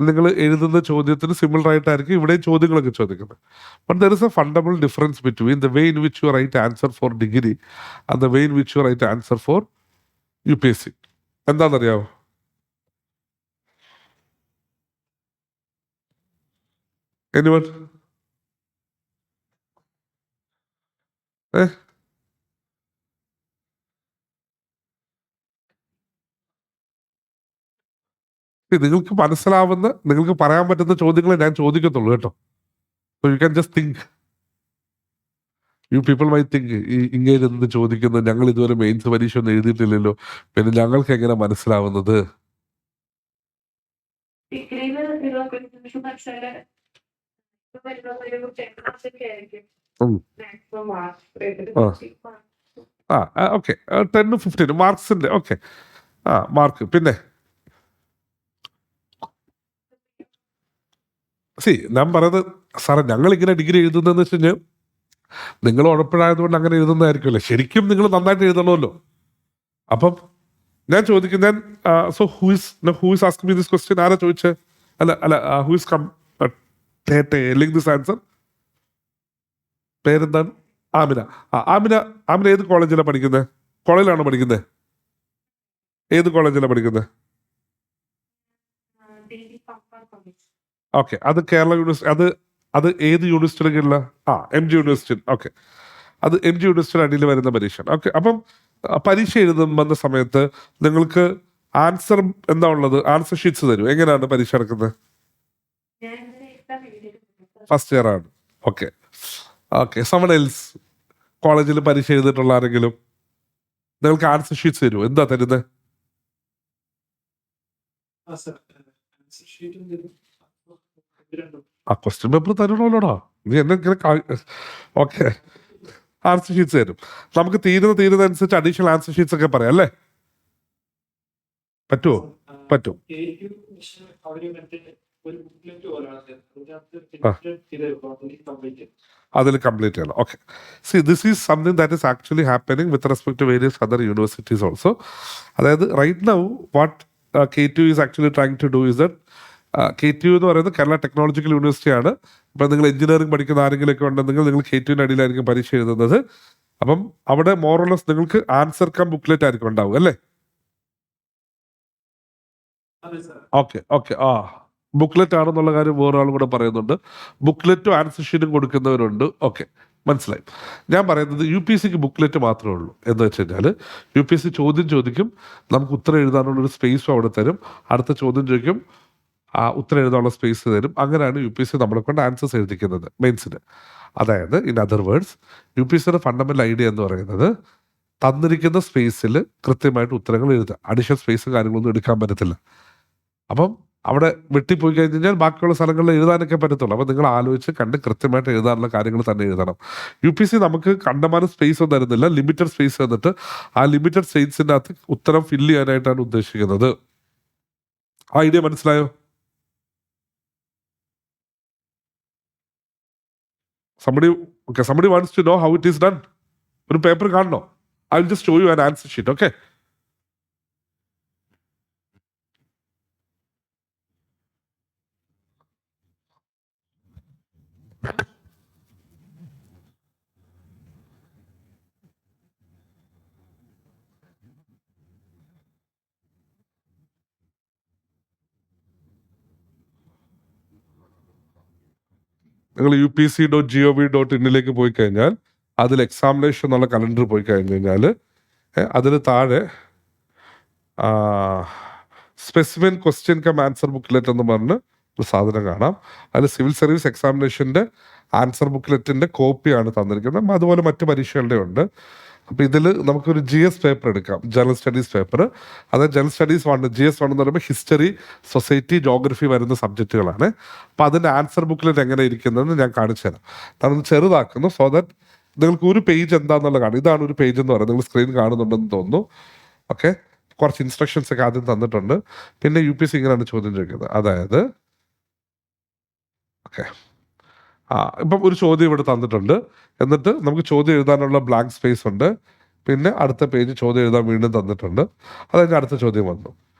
നിങ്ങൾ എഴുതുന്ന ചോദ്യത്തിന് സിമിലർ ആയിട്ടായിരിക്കും ഇവിടെ ചോദ്യങ്ങളൊക്കെ ചോദിക്കുന്നത്. But there is a fundamental difference between the way in which you write answer for degree and the way in which you write answer for UPSC. എന്താണെന്നറിയാമോ? എനിവൺ? നിങ്ങൾക്ക് മനസ്സിലാവുന്ന, നിങ്ങൾക്ക് പറയാൻ പറ്റുന്ന ചോദ്യങ്ങളെ ഞാൻ ചോദിക്കത്തുള്ളൂ കേട്ടോ. So you can just think. You people my think ഇങ്ങനെ എന്ത് ചോദിക്കുന്നത്, ഞങ്ങൾ ഇതുവരെ മെയിൻസ് പരീക്ഷ ഒന്നും എഴുതിയിട്ടില്ലല്ലോ, പിന്നെ ഞങ്ങൾക്ക് എങ്ങനെ മനസ്സിലാവുന്നത്? ഓക്കെ, 10 to 15 മാർക്സിന്റെ. Okay, mark. പിന്നെ ഞാൻ പറയുന്നത് സാറേ, ഞങ്ങൾ ഇങ്ങനെ ഡിഗ്രി എഴുതുന്നതെന്ന് വെച്ച് കഴിഞ്ഞാൽ നിങ്ങൾ ഉഴപ്പിഴായതുകൊണ്ട് അങ്ങനെ എഴുതുന്നതായിരിക്കുമല്ലോ. ശരിക്കും നിങ്ങൾ നന്നായിട്ട് എഴുതണമല്ലോ. അപ്പം ഞാൻ ചോദിക്കും, ഞാൻ so who's asking me this question? ആരാ ചോദിച്ചേ? അല്ല ഹൂസ് ലിങ്ക് ദിസ് ആൻസർ? പേരെന്താണ്? ആമിന. ആമിന ഏത് കോളേജിലാണ് പഠിക്കുന്നത്? കോളേജിലാണോ പഠിക്കുന്നത്? ഏത് കോളേജിലാണ് പഠിക്കുന്നത്? ഓക്കെ, അത് കേരള യൂണിവേഴ്സിറ്റി. അത് ഏത് യൂണിവേഴ്സിറ്റിയുടെ കീഴില? MG university. ഓക്കെ, അത് MG യൂണിവേഴ്സിറ്റിയുടെ അടിയിൽ വരുന്ന പരീക്ഷയാണ്. ഓക്കെ, അപ്പം പരീക്ഷ എഴുതുന്ന സമയത്ത് നിങ്ങൾക്ക് ആൻസർ എന്താ ഉള്ളത്? ആൻസർ ഷീറ്റ്സ് തരും. എങ്ങനെയാണ് പരീക്ഷ നടക്കുന്നത്? ഫസ്റ്റ് ഇയർ ആണ്. ഓക്കെ, സമൺ എൽസ് കോളേജിൽ പരീക്ഷ എഴുതിയിട്ടുള്ള ആരെങ്കിലും നിങ്ങൾക്ക് ആൻസർ ഷീറ്റ്സ് തരുമോ? എന്താ തരുന്നത്? ക്വസ്റ്റ്യൻ പേപ്പർ തരണമല്ലോടാ. നീ എന്നെ ഇങ്ങനെ. ഓക്കെ, ആൻസർ ഷീറ്റ്സ് തരും. നമുക്ക് തീരുന്ന അനുസരിച്ച് അഡീഷണൽ ആൻസർ ഷീറ്റ്സ് ഒക്കെ പറയാം അല്ലേ? പറ്റുമോ? പറ്റും. അതിൽ കംപ്ലീറ്റ് ചെയ്യണം. Okay, this is something that is actually happening with respect to various other universities also. അതായത് right now what K2 is actually trying to do is that, K2 എന്ന് പറയുന്നത് കേരള ടെക്നോളജിക്കൽ യൂണിവേഴ്സിറ്റിയാണ്. അപ്പം നിങ്ങൾ എഞ്ചിനീയറിംഗ് പഠിക്കുന്ന ആരെങ്കിലുമൊക്കെ ഉണ്ടെങ്കിൽ നിങ്ങൾ K2 അടിയിലായിരിക്കും പരീക്ഷ എഴുതുന്നത്. അപ്പം അവിടെ മോറോളസ് നിങ്ങൾക്ക് ആൻസർ കം ബുക്ക്ലെറ്റ് ആയിരിക്കും ഉണ്ടാവും അല്ലേ? ഓക്കെ. ബുക്ക്ലെറ്റ് ആണെന്നുള്ള കാര്യം വേറൊരാളും കൂടെ പറയുന്നുണ്ട്. ബുക്ക്ലെറ്റും ആൻസർ ഷീറ്റും കൊടുക്കുന്നവരുണ്ട്. ഓക്കെ, മനസ്സിലായി. ഞാൻ പറയുന്നത് UPSCക്ക് ബുക്ക്ലെറ്റ് മാത്രമേ ഉള്ളൂ. എന്ന് വെച്ച് കഴിഞ്ഞാൽ UPSC ചോദ്യം ചോദിക്കും, നമുക്ക് ഉത്തരം എഴുതാനുള്ളൊരു സ്പേസും അവിടെ തരും. അടുത്ത ചോദ്യം ചോദിക്കും, ഉത്തരം എഴുതാനുള്ള സ്പേസ് തരും. അങ്ങനെയാണ് UPSC നമ്മളെ കൊണ്ട് ആൻസേഴ്സ് എഴുതിക്കുന്നത് മെയിൻസിന്. അതായത് ഇൻ അതർ വേർഡ്സ്, UPSCയുടെ ഫണ്ടമെന്റൽ ഐഡിയ എന്ന് പറയുന്നത് തന്നിരിക്കുന്ന സ്പേസിൽ കൃത്യമായിട്ട് ഉത്തരങ്ങൾ എഴുതുക. അഡീഷണൽ സ്പേസും കാര്യങ്ങളൊന്നും എടുക്കാൻ പറ്റത്തില്ല. അപ്പം അവിടെ വെട്ടിപ്പോയി കഴിഞ്ഞാൽ ബാക്കിയുള്ള സ്ഥലങ്ങളിൽ എഴുതാനൊക്കെ പറ്റത്തുള്ളൂ. അപ്പം നിങ്ങൾ ആലോചിച്ച് കണ്ട് കൃത്യമായിട്ട് എഴുതാനുള്ള കാര്യങ്ങൾ തന്നെ എഴുതണം. UPSC നമുക്ക് കണ്ടമാനം സ്പേസ് ഒന്നും തരുന്നില്ല, ലിമിറ്റഡ് സ്പേസ് തന്നിട്ട് ആ ലിമിറ്റഡ് സ്പേസിൻ്റെ അകത്ത് ഉത്തരം ഫില്ല് ചെയ്യാനായിട്ടാണ് ഉദ്ദേശിക്കുന്നത്. ഐഡിയ മനസ്സിലായോ? somebody wants to know how it is done. ഒരു പേപ്പർ കാണണോ? I will just show you an answer sheet. Okay. നിങ്ങൾ upc.gov.in പോയി കഴിഞ്ഞാൽ അതിൽ എക്സാമിനേഷൻ എന്നുള്ള കലണ്ടർ പോയി കഴിഞ്ഞ് കഴിഞ്ഞാൽ അതിന് താഴെ സ്പെസിഫിൻ ക്വസ്റ്റ്യൻ കം ആൻസർ ബുക്ക്ലെറ്റ് എന്ന് പറഞ്ഞ് ഒരു സാധനം കാണാം. അതിൽ സിവിൽ സർവീസ് എക്സാമിനേഷൻ്റെ ആൻസർ ബുക്ക്ലെറ്റിൻ്റെ കോപ്പിയാണ് തന്നിരിക്കുന്നത്. അതുപോലെ മറ്റ് പരീക്ഷകളുടെ ഉണ്ട്. അപ്പോൾ ഇതിൽ നമുക്കൊരു GS പേപ്പർ എടുക്കാം, ജനറൽ സ്റ്റഡീസ് പേപ്പർ. അതായത് ജനറൽ സ്റ്റഡീസ് 1, GS 1 എന്ന് പറയുമ്പോൾ ഹിസ്റ്ററി, സൊസൈറ്റി, ജോഗ്രഫി വരുന്ന സബ്ജക്റ്റുകളാണ്. അപ്പോൾ അതിൻ്റെ ആൻസർ ബുക്ക്ലെറ്റ് എങ്ങനെ ഇരിക്കുന്നതെന്ന് ഞാൻ കാണിച്ചു തരാം. അതൊന്ന് ചെറുതാക്കുന്നു സോ ദാറ്റ് നിങ്ങൾക്ക് ഒരു പേജ് എന്താണെന്നുള്ള കാണും. ഇതാണ് ഒരു പേജ് എന്ന് പറയുന്നത്. നിങ്ങൾ സ്ക്രീൻ കാണുന്നുണ്ടെന്ന് തോന്നുന്നു. ഓക്കെ, കുറച്ച് ഇൻസ്ട്രക്ഷൻസ് ഒക്കെ ആദ്യം തന്നിട്ടുണ്ട്. പിന്നെ UPC ഇങ്ങനെയാണ് ചോദ്യം ചോദിക്കുന്നത്. അതായത് ഓക്കെ, ഇപ്പം ഒരു ചോദ്യം ഇവിടെ തന്നിട്ടുണ്ട്. എന്നിട്ട് നമുക്ക് ചോദ്യം എഴുതാനുള്ള ബ്ലാങ്ക് സ്പേസ് ഉണ്ട്. പിന്നെ അടുത്ത പേജ് ചോദ്യം എഴുതാൻ വീണ്ടും തന്നിട്ടുണ്ട്. അത് കഴിഞ്ഞ് അടുത്ത ചോദ്യം വന്നു.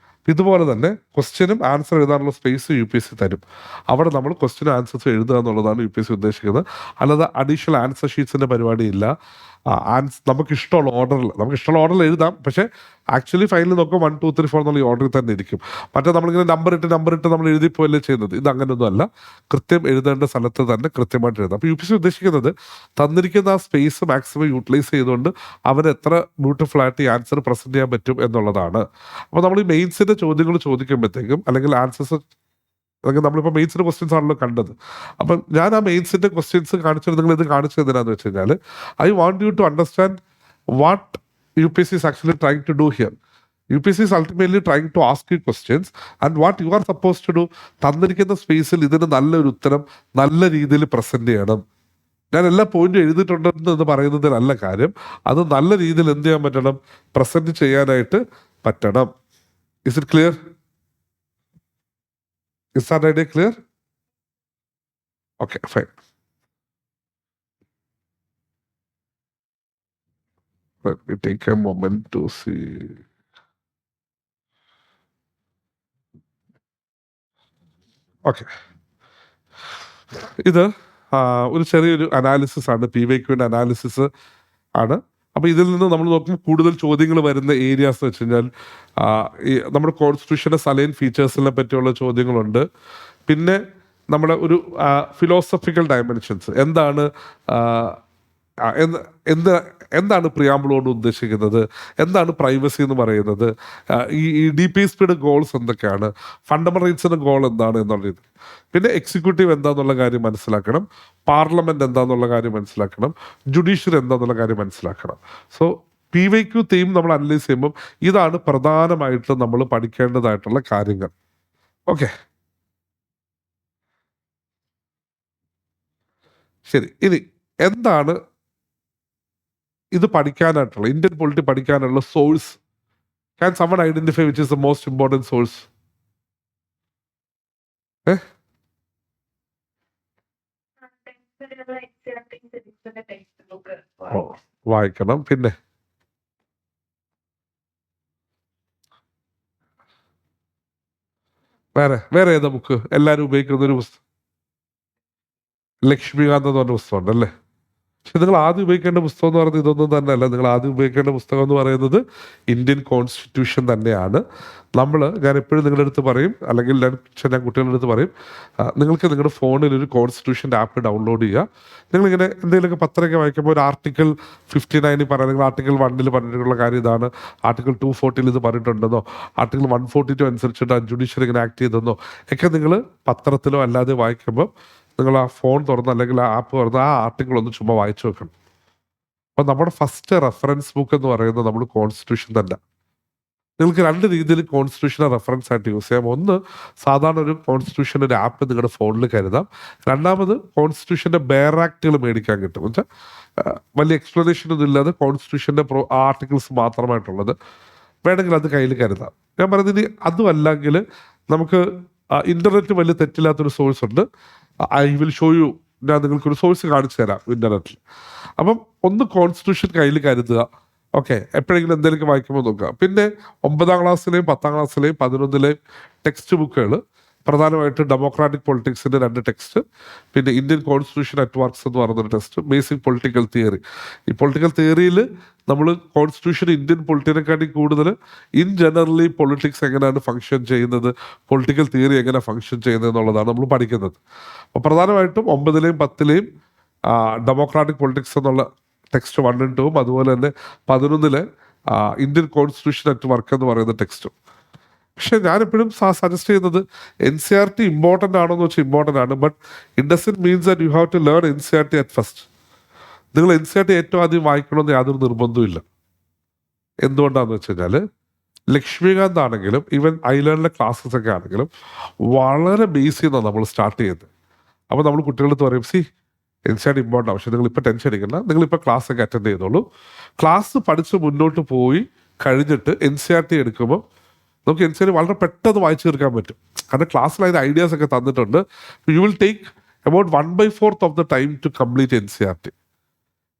ഇതുപോലെ തന്നെ ക്വസ്റ്റ്യനും ആൻസർ എഴുതാനുള്ള സ്പേസ് UPC തരും. അവിടെ നമ്മൾ ക്വസ്റ്റ്യനും ആൻസേഴ്സ് എഴുതുക എന്നുള്ളതാണ് UPC ഉദ്ദേശിക്കുന്നത്. അല്ലാതെ അഡീഷണൽ ആൻസർ ഷീറ്റ്സിൻ്റെ പരിപാടിയില്ല. നമുക്കിഷ്ടമുള്ള ഓർഡറിൽ എഴുതാം. പക്ഷേ ആക്ച്വലി ഫൈനൽ നോക്കുമ്പോൾ 1 2 3 4 എന്നുള്ള ഓർഡറിൽ തന്നെ ഇരിക്കും. മറ്റേ നമ്മളിങ്ങനെ നമ്പർ ഇട്ട് നമ്മൾ എഴുതിപ്പോയല്ലേ ചെയ്യുന്നത്. ഇത് അങ്ങനെയൊന്നും അല്ല. കൃത്യം എഴുതേണ്ട സ്ഥലത്ത് തന്നെ കൃത്യമായിട്ട് എഴുതാം. അപ്പോൾ UPC ഉദ്ദേശിക്കുന്നത് തന്നിരിക്കുന്ന ആ സ്പേസ് മാക്സിമം യൂട്ടിലൈസ് ചെയ്തുകൊണ്ട് അവന് എത്ര ബ്യൂട്ടിഫുൾ ആയിട്ട് ഈ ആൻസർ പ്രസന്റ് ചെയ്യാൻ പറ്റും എന്നുള്ളതാണ്. അപ്പോൾ നമ്മൾ ഈ മെയിൻസിൻ്റെ ചോദ്യങ്ങൾ ചോദിക്കുമ്പോഴത്തേക്കും അല്ലെങ്കിൽ ആൻസേഴ്സ് അല്ലെങ്കിൽ നമ്മളിപ്പോൾ മെയിൻസിൻ്റെ ക്വസ്റ്റ്യൻസ് ആണല്ലോ കണ്ടത്. അപ്പം ഞാൻ ആ മെയിൻസിൻ്റെ ക്വസ്റ്റ്യൻസ് കാണിച്ചത് നിങ്ങൾ ഇത് കാണിച്ചത് എന്തിനാന്ന് വെച്ച് കഴിഞ്ഞാൽ I want you to understand what UPC is actually trying to do here. UPC is ultimately trying to ask you questions and what you are supposed to do. തന്നിരിക്കുന്ന സ്പേസിൽ ഇതിന് നല്ലൊരു ഉത്തരം നല്ല രീതിയിൽ പ്രസന്റ് ചെയ്യണം. ഞാൻ എല്ലാ പോയിന്റും എഴുതിയിട്ടുണ്ടെന്ന് പറയുന്നതിലല്ല കാര്യം. അത് നല്ല രീതിയിൽ എന്ത് ചെയ്യാൻ പറ്റണം, പ്രസന്റ് ചെയ്യാനായിട്ട് പറ്റണം. Is it clear? Is that idea clear? Okay, fine. Let me take a moment to see. Okay. ഇത് ഒരു ചെറിയൊരു അനാലിസിസ് ആണ്, PYQൻ്റെ അനാലിസിസ് ആണ്. അപ്പോൾ ഇതിൽ നിന്ന് നമ്മൾ നോക്കുമ്പോൾ കൂടുതൽ ചോദ്യങ്ങൾ വരുന്ന ഏരിയാസ് എന്ന് വെച്ച് കഴിഞ്ഞാൽ ഈ നമ്മുടെ കോൺസ്റ്റിറ്റ്യൂഷൻ്റെ സലൈൻ ഫീച്ചേഴ്സിനെ പറ്റിയുള്ള ചോദ്യങ്ങളുണ്ട്. പിന്നെ നമ്മുടെ ഒരു ഫിലോസഫിക്കൽ ഡയമെൻഷൻസ് എന്താണ് പ്രിയാമ്പിൾ കൊണ്ട് ഉദ്ദേശിക്കുന്നത്, എന്താണ് പ്രൈവസി എന്ന് പറയുന്നത്, ഈ DPSPയുടെ ഗോൾസ് എന്തൊക്കെയാണ്, ഫണ്ടമെന്റൽ റൈറ്റ്സിൻ്റെ ഗോൾ എന്താണ് എന്നുള്ളത്. പിന്നെ എക്സിക്യൂട്ടീവ് എന്താന്നുള്ള കാര്യം മനസ്സിലാക്കണം, പാർലമെന്റ് എന്താന്നുള്ള കാര്യം മനസ്സിലാക്കണം, ജുഡീഷ്യറി എന്താന്നുള്ള കാര്യം മനസ്സിലാക്കണം. സോ PYQ തീം നമ്മൾ അനലൈസ് ചെയ്യുമ്പോൾ ഇതാണ് പ്രധാനമായിട്ട് നമ്മൾ പഠിക്കേണ്ടതായിട്ടുള്ള കാര്യങ്ങൾ. ഓക്കെ, ശരി. ഇനി എന്താണ് ഇത് പഠിക്കാനായിട്ടുള്ള, ഇന്ത്യൻ പൊളിറ്റി പഠിക്കാനുള്ള source? Can someone identify which is the most important source? വായിക്കണം. പിന്നെ വേറെ ഏതാ ബുക്ക് എല്ലാവരും ഉപയോഗിക്കുന്ന ഒരു പുസ്തകം? ലക്ഷ്മികാന്ത് എന്ന് പറഞ്ഞ പുസ്തകം ഉണ്ടല്ലേ. പക്ഷെ നിങ്ങൾ ആദ്യം ഉപയോഗിക്കേണ്ട പുസ്തകം എന്ന് പറയുന്നത് ഇതൊന്നും തന്നെ അല്ല. നിങ്ങൾ ആദ്യം ഉപയോഗിക്കേണ്ട പുസ്തകം എന്ന് പറയുന്നത് ഇന്ത്യൻ കോൺസ്റ്റിറ്റ്യൂഷൻ തന്നെയാണ്. ഞാൻ എപ്പോഴും നിങ്ങളുടെ അടുത്ത് പറയും, അല്ലെങ്കിൽ ഞാൻ കുട്ടികളുടെ അടുത്ത് പറയും, നിങ്ങൾക്ക് നിങ്ങളുടെ ഫോണിൽ ഒരു കോൺസ്റ്റിറ്റ്യൂഷൻ്റെ ആപ്പ് ഡൗൺലോഡ് ചെയ്യുക. നിങ്ങളിങ്ങനെ എന്തെങ്കിലുമൊക്കെ പത്രമൊക്കെ വായിക്കുമ്പോൾ ഒരു ആർട്ടിക്കിൾ 59 പറയാം, നിങ്ങൾ ആർട്ടിക്കിൾ 1 പറഞ്ഞിട്ടുള്ള കാര്യം ഇതാണ്, ആർട്ടിക്കിൾ 240 ഇത് പറഞ്ഞിട്ടുണ്ടെന്നോ, ആർട്ടിക്കിൾ 142 അനുസരിച്ചിട്ട് ജുഡീഷ്യറി ഇങ്ങനെ ആക്ട് ചെയ്തെന്നോ ഒക്കെ നിങ്ങൾ പത്രത്തിലോ അല്ലാതെ വായിക്കുമ്പോൾ നിങ്ങൾ ആ ഫോൺ തുറന്ന് അല്ലെങ്കിൽ ആ ആപ്പ് തുറന്ന് ആ ആർട്ടിക്കിൾ ഒന്ന് ചുമ്മാ വായിച്ചു വെക്കണം. അപ്പോൾ നമ്മുടെ ഫസ്റ്റ് റെഫറൻസ് ബുക്ക് എന്ന് പറയുന്നത് നമ്മൾ കോൺസ്റ്റിറ്റ്യൂഷൻ തന്നെ. നിങ്ങൾക്ക് 2 രീതിയിൽ കോൺസ്റ്റിറ്റ്യൂഷനെ റെഫറൻസ് ആയിട്ട് യൂസ് ചെയ്യാം. ഒന്ന്, സാധാരണ ഒരു കോൺസ്റ്റിറ്റ്യൂഷൻ ഒരു ആപ്പ് നിങ്ങളുടെ ഫോണിൽ കരുതാം. രണ്ടാമത്, കോൺസ്റ്റിറ്റ്യൂഷൻ്റെ ബെയർ ആക്ടുകൾ മേടിക്കാൻ കിട്ടും. വെച്ചാൽ വലിയ എക്സ്പ്ലനേഷൻ ഒന്നും ഇല്ലാതെ കോൺസ്റ്റിറ്റ്യൂഷൻ്റെ ആർട്ടിക്കിൾസ് മാത്രമായിട്ടുള്ളത് വേണമെങ്കിൽ അത് കയ്യിൽ കരുതാം. ഞാൻ പറയുന്നത് ഇനി അതും അല്ലെങ്കിൽ നമുക്ക് ഇന്റർനെറ്റ് വലിയ തെറ്റില്ലാത്തൊരു സോഴ്സ് ഉണ്ട്. I will show you. ഞാൻ നിങ്ങൾക്കൊരു സോഴ്സ് കാണിച്ചു തരാം ഇന്റർനെറ്റിൽ. അപ്പം ഒന്ന് കോൺസ്റ്റിറ്റ്യൂഷൻ കയ്യിൽ കരുതുക. ഓക്കെ, എപ്പോഴെങ്കിലും എന്തെങ്കിലും വായിക്കുമ്പോൾ നോക്കുക. പിന്നെ 9ാം ക്ലാസ്സിലെയും 10ാം ക്ലാസ്സിലെയും 11ലെയും ടെക്സ്റ്റ് ബുക്കുകൾ പ്രധാനമായിട്ട് ഡെമോക്രാറ്റിക് പൊളിറ്റിക്സിൻ്റെ 2 ടെക്സ്റ്റ്, പിന്നെ ഇന്ത്യൻ കോൺസ്റ്റിറ്റ്യൂഷൻ അറ്റ് വർക്ക്സ് എന്ന് പറയുന്നൊരു ടെക്സ്റ്റ്, ബേസിക് പൊളിറ്റിക്കൽ തിയറി. ഈ പൊളിറ്റിക്കൽ തിയറിയിൽ നമ്മൾ കോൺസ്റ്റിറ്റ്യൂഷൻ ഇന്ത്യൻ പൊളിറ്റിനെക്കാട്ടി കൂടുതൽ ഇൻ ജനറലി പൊളിറ്റിക്സ് എങ്ങനെയാണ് ഫങ്ഷൻ ചെയ്യുന്നത്, പൊളിറ്റിക്കൽ തിയറി എങ്ങനെ ഫങ്ഷൻ ചെയ്യുന്നത് എന്നുള്ളതാണ് നമ്മൾ പഠിക്കുന്നത്. അപ്പോൾ പ്രധാനമായിട്ടും 9ലെയും 10ലെയും ഡെമോക്രാറ്റിക് പൊളിറ്റിക്സ് എന്നുള്ള ടെക്സ്റ്റ് 1 ഉം 2 ഉം, അതുപോലെ തന്നെ 11ലെ ഇന്ത്യൻ കോൺസ്റ്റിറ്റ്യൂഷൻ അറ്റ് വർക്ക് എന്ന് പറയുന്ന ടെക്സ്റ്റും. പക്ഷെ ഞാനെപ്പോഴും സജസ്റ്റ് ചെയ്യുന്നത് NCERT ഇമ്പോർട്ടൻ്റ് ആണോ എന്ന് വെച്ചാൽ ഇമ്പോർട്ടൻ്റ് ആണ്, but it doesn't means that you have to learn NCERT at first. നിങ്ങൾ NCERT ഏറ്റവും ആദ്യം വായിക്കണമെന്ന് യാതൊരു നിർബന്ധമില്ല. എന്തുകൊണ്ടാണെന്ന് വെച്ച് കഴിഞ്ഞാൽ ലക്ഷ്മികാന്ത് ആണെങ്കിലും ഈവൻ ഐലേണിലെ ക്ലാസ്സസ് ഒക്കെ ആണെങ്കിലും വളരെ ബേസ് ചെയ്യുന്നതാണ് നമ്മൾ സ്റ്റാർട്ട് ചെയ്യുന്നത്. അപ്പോൾ നമ്മൾ കുട്ടികളടുത്ത് പറയും, NCERT ഇമ്പോർട്ടൻ്റ് ആണ്, പക്ഷേ നിങ്ങളിപ്പോൾ ടെൻഷൻ അടിക്കണ്ട, നിങ്ങളിപ്പോൾ ക്ലാസ് ഒക്കെ അറ്റൻഡ് ചെയ്തോളൂ. ക്ലാസ് പഠിച്ച് മുന്നോട്ട് പോയി കഴിഞ്ഞിട്ട് NCERT എടുക്കുമ്പോൾ നമുക്ക് NCERT വളരെ പെട്ടെന്ന് വായിച്ചു തീർക്കാൻ പറ്റും. കാരണം ക്ലാസ്സിൽ അതിൻ്റെ ഐഡിയാസ് ഒക്കെ തന്നിട്ടുണ്ട്. You will take about 1/4 of the time to complete NCERT.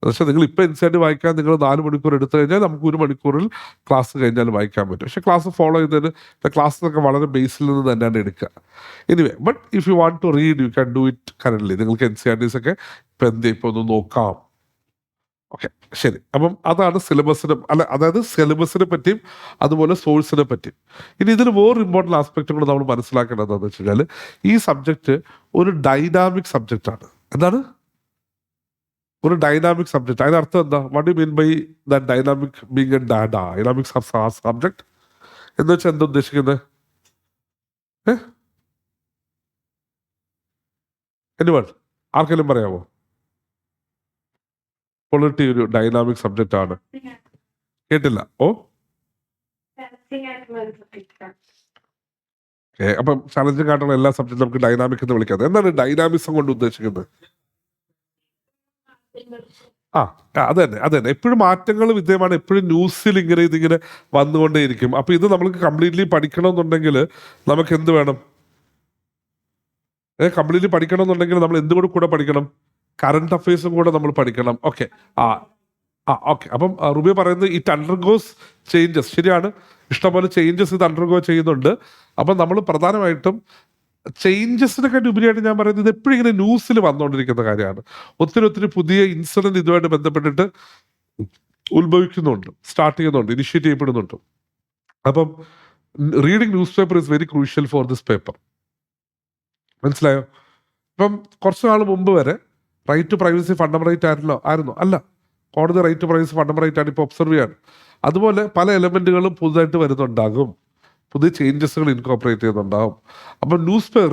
പക്ഷേ നിങ്ങൾ ഇപ്പോൾ NCERT വായിക്കാൻ നിങ്ങൾ 4 മണിക്കൂർ എടുത്തു കഴിഞ്ഞാൽ നമുക്ക് 1 മണിക്കൂറിൽ ക്ലാസ് കഴിഞ്ഞാൽ വായിക്കാൻ പറ്റും. പക്ഷേ ക്ലാസ് ഫോളോ ചെയ്തതിന് ക്ലാസ്സിലൊക്കെ വളരെ ബേസിൽ നിന്ന് തന്നെയാണ് എടുക്കുക. Anyway, but if you want to read you can do it currently. നിങ്ങൾക്ക് NCERTs ഒക്കെ ഇപ്പോൾ ഒന്ന് നോക്കാം. ഓക്കെ, ശരി. അപ്പം അതാണ് സിലബസിനെ അതായത് സിലബസിനെ പറ്റിയും അതുപോലെ സോഴ്സിനെ പറ്റിയും. ഇനി ഇതിന് വേറെ ഇമ്പോർട്ടൻ്റ് ആസ്പെക്റ്റ് കൂടെ നമ്മൾ മനസ്സിലാക്കേണ്ടത് എന്താണെന്ന് വെച്ച് കഴിഞ്ഞാൽ ഈ സബ്ജക്റ്റ് ഒരു ഡൈനാമിക് സബ്ജക്റ്റാണ്. എന്താണ് ഒരു ഡൈനാമിക് സബ്ജക്റ്റ്? അതിന് അർത്ഥം എന്താ? What you mean by that dynamic being a dynamic subject എന്ന് വെച്ചാൽ എന്താ ഉദ്ദേശിക്കുന്നത്? എനിവൺ ആർക്കെങ്കിലും പറയാമോ? പൊളിറ്റി ഒരു ഡൈനാമിക് സബ്ജക്റ്റ് ആണ്. കേട്ടില്ല. അപ്പം ചലഞ്ചിങ് ആയിട്ടുള്ള എല്ലാ സബ്ജക്റ്റും നമുക്ക് ഡൈനാമിക് എന്ന് വിളിക്കാതെ. എന്താണ് ഡൈനാമിസം കൊണ്ട് ഉദ്ദേശിക്കുന്നത്? അത് തന്നെ എപ്പോഴും മാറ്റങ്ങൾ വിധേയമാണ്. എപ്പോഴും ന്യൂസിൽ ഇതിങ്ങനെ വന്നുകൊണ്ടേയിരിക്കും. അപ്പൊ ഇത് നമുക്ക് കംപ്ലീറ്റ്ലി പഠിക്കണമെന്നുണ്ടെങ്കിൽ നമുക്ക് എന്ത് വേണം? കംപ്ലീറ്റ്ലി പഠിക്കണമെന്നുണ്ടെങ്കിൽ നമ്മൾ എന്തുകൂടെ പഠിക്കണം? കറണ്ട് അഫയേഴ്സും കൂടെ നമ്മൾ പഠിക്കണം. Okay okay. അപ്പം റുബി പറയുന്നത് ഇറ്റ് അണ്ടർഗോസ് ചേഞ്ചസ്. ശരിയാണ്, ഇഷ്ടംപോലെ ചേഞ്ചസ് ഇത് അണ്ടർഗോ ചെയ്യുന്നുണ്ട്. അപ്പം നമ്മൾ പ്രധാനമായിട്ടും ചേഞ്ചസിനെക്കാട്ടി ഉപരിയായിട്ട് ഞാൻ പറയുന്നത് ഇത് എപ്പോഴും ഇങ്ങനെ ന്യൂസിൽ വന്നുകൊണ്ടിരിക്കുന്ന കാര്യമാണ്. ഒത്തിരി പുതിയ ഇൻസിഡന്റ് ഇതുമായിട്ട് ബന്ധപ്പെട്ടിട്ട് ഉത്ഭവിക്കുന്നുണ്ട്, സ്റ്റാർട്ട് ചെയ്യുന്നുണ്ട്, ഇനിഷ്യേറ്റ് ചെയ്യപ്പെടുന്നുണ്ട്. അപ്പം reading newspaper is very crucial for this paper. മനസ്സിലായോ? ഇപ്പം കുറച്ച് നാൾ മുമ്പ് വരെ right to privacy fundamental right ആയിരുന്നു. അല്ല, കോടതി right to privacy fundamental right ആണ് ഇപ്പോൾ ഒബ്സർവ് ചെയ്യാണ്. അതുപോലെ പല എലമെന്റുകളും പുതുതായിട്ട് വരുന്നുണ്ടാകും, പുതിയ ചേഞ്ചസുകൾ ഇൻകോപ്പറേറ്റ് ചെയ്യുന്നുണ്ടാകും. അപ്പം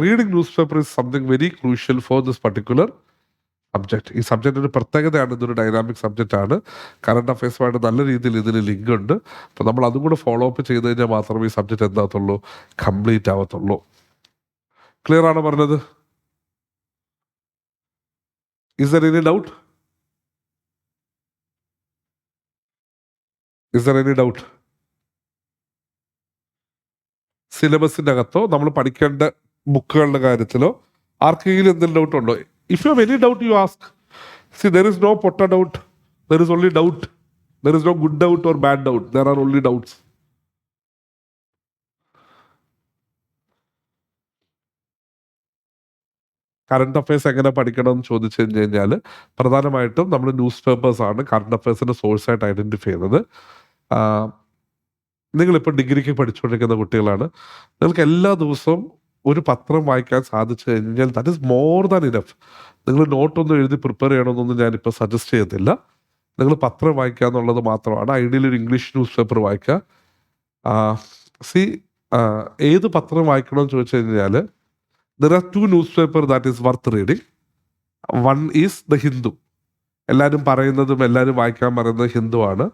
reading newspaper is something very crucial for this particular subject. ഈ സബ്ജക്റ്റ് ഒരു പ്രത്യേകതയാണ്, ഇതൊരു ഡൈനാമിക് സബ്ജക്റ്റ് ആണ്. കറണ്ട് അഫയേഴ്സുമായിട്ട് നല്ല രീതിയിൽ ഇതിന് ലിങ്ക് ഉണ്ട്. അപ്പം നമ്മൾ അതും കൂടെ ഫോളോ അപ്പ് ചെയ്ത് കഴിഞ്ഞാൽ മാത്രമേ ഈ സബ്ജക്റ്റ് എന്താകത്തുള്ളൂ, കംപ്ലീറ്റ് ആവത്തുള്ളൂ. ക്ലിയർ ആണ് പറഞ്ഞത്? Is there any doubt? സിലബസിന്റെ അകത്തോ നമ്മൾ പഠിക്കേണ്ട ബുക്കുകളുടെ കാര്യത്തിലോ ആർക്കെങ്കിലും എന്തെങ്കിലും ഡൗട്ട് ഉണ്ടോ? If you have any doubt you ask. See, there is no പൊട്ട doubt. There is only doubt. There is no good doubt or bad doubt. There are only doubts. Current affairs എങ്ങനെ പഠിക്കണം എന്ന് ചോദിച്ചു കഴിഞ്ഞാൽ പ്രധാനമായിട്ടും നമ്മൾ ന്യൂസ് പേപ്പേഴ്സ് ആണ് കറണ്ട് അഫയേഴ്സിന്റെ സോഴ്സായിട്ട് ഐഡന്റിഫൈ ചെയ്യുന്നത്. നിങ്ങളിപ്പോൾ ഡിഗ്രിക്ക് പഠിച്ചുകൊണ്ടിരിക്കുന്ന കുട്ടികളാണ്. നിങ്ങൾക്ക് എല്ലാ ദിവസവും ഒരു പത്രം വായിക്കാൻ സാധിച്ചു കഴിഞ്ഞാൽ that is more than enough. നിങ്ങൾ നോട്ടൊന്നും എഴുതി പ്രിപ്പയർ ചെയ്യണമെന്നൊന്നും ഞാനിപ്പോൾ സജസ്റ്റ് ചെയ്യത്തില്ല. നിങ്ങൾ പത്രം വായിക്കുക എന്നുള്ളത് മാത്രമാണ്. ഐഡിയലി ഒരു ഇംഗ്ലീഷ് ന്യൂസ് പേപ്പർ വായിക്കുക. ഏത് പത്രം വായിക്കണമെന്ന് ചോദിച്ചു കഴിഞ്ഞാൽ there are 2 newspapers that is worth reading. One is The Hindu. എല്ലാവരും പറയുന്നതും എല്ലാവരും വായിക്കാൻ പറയുന്നത് ഹിന്ദു ആണ്.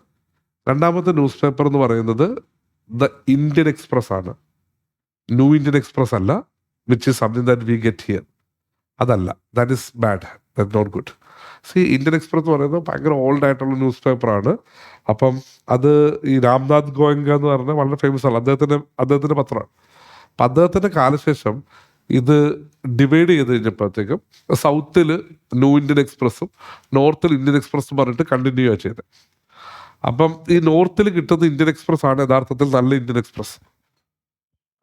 രണ്ടാമത്തെ ന്യൂസ് പേപ്പർ എന്ന് പറയുന്നത് ദ ഇന്ത്യൻ എക്സ്പ്രസ് ആണ്. ന്യൂ ഇന്ത്യൻ എക്സ്പ്രസ് അല്ല, which is something that we get here. അതല്ല, that is bad, that not good. Indian Express എന്ന് പറയുന്നത് ഭയങ്കര ഓൾഡ് ആയിട്ടുള്ള ന്യൂസ് പേപ്പറാണ്. അപ്പം അത് ഈ രാംനാഥ് ഗോയങ്ക എന്ന് പറഞ്ഞാൽ വളരെ ഫേമസ് ആണ്, അദ്ദേഹത്തിന്റെ പത്രമാണ്. അപ്പം അദ്ദേഹത്തിന്റെ കാലശേഷം ഇത് ഡിവൈഡ് ചെയ്ത് കഴിഞ്ഞപ്പോഴത്തേക്കും സൗത്തിൽ ന്യൂ ഇന്ത്യൻ എക്സ്പ്രസ്സും നോർത്തിൽ ഇന്ത്യൻ എക്സ്പ്രസ്സും പറഞ്ഞിട്ട് കണ്ടിന്യൂ ആണ് ചെയ്തത്. അപ്പം ഈ നോർത്തിൽ കിട്ടുന്ന ഇന്ത്യൻ എക്സ്പ്രസ് ആണ് യഥാർത്ഥത്തിൽ നല്ല ഇന്ത്യൻ എക്സ്പ്രസ്.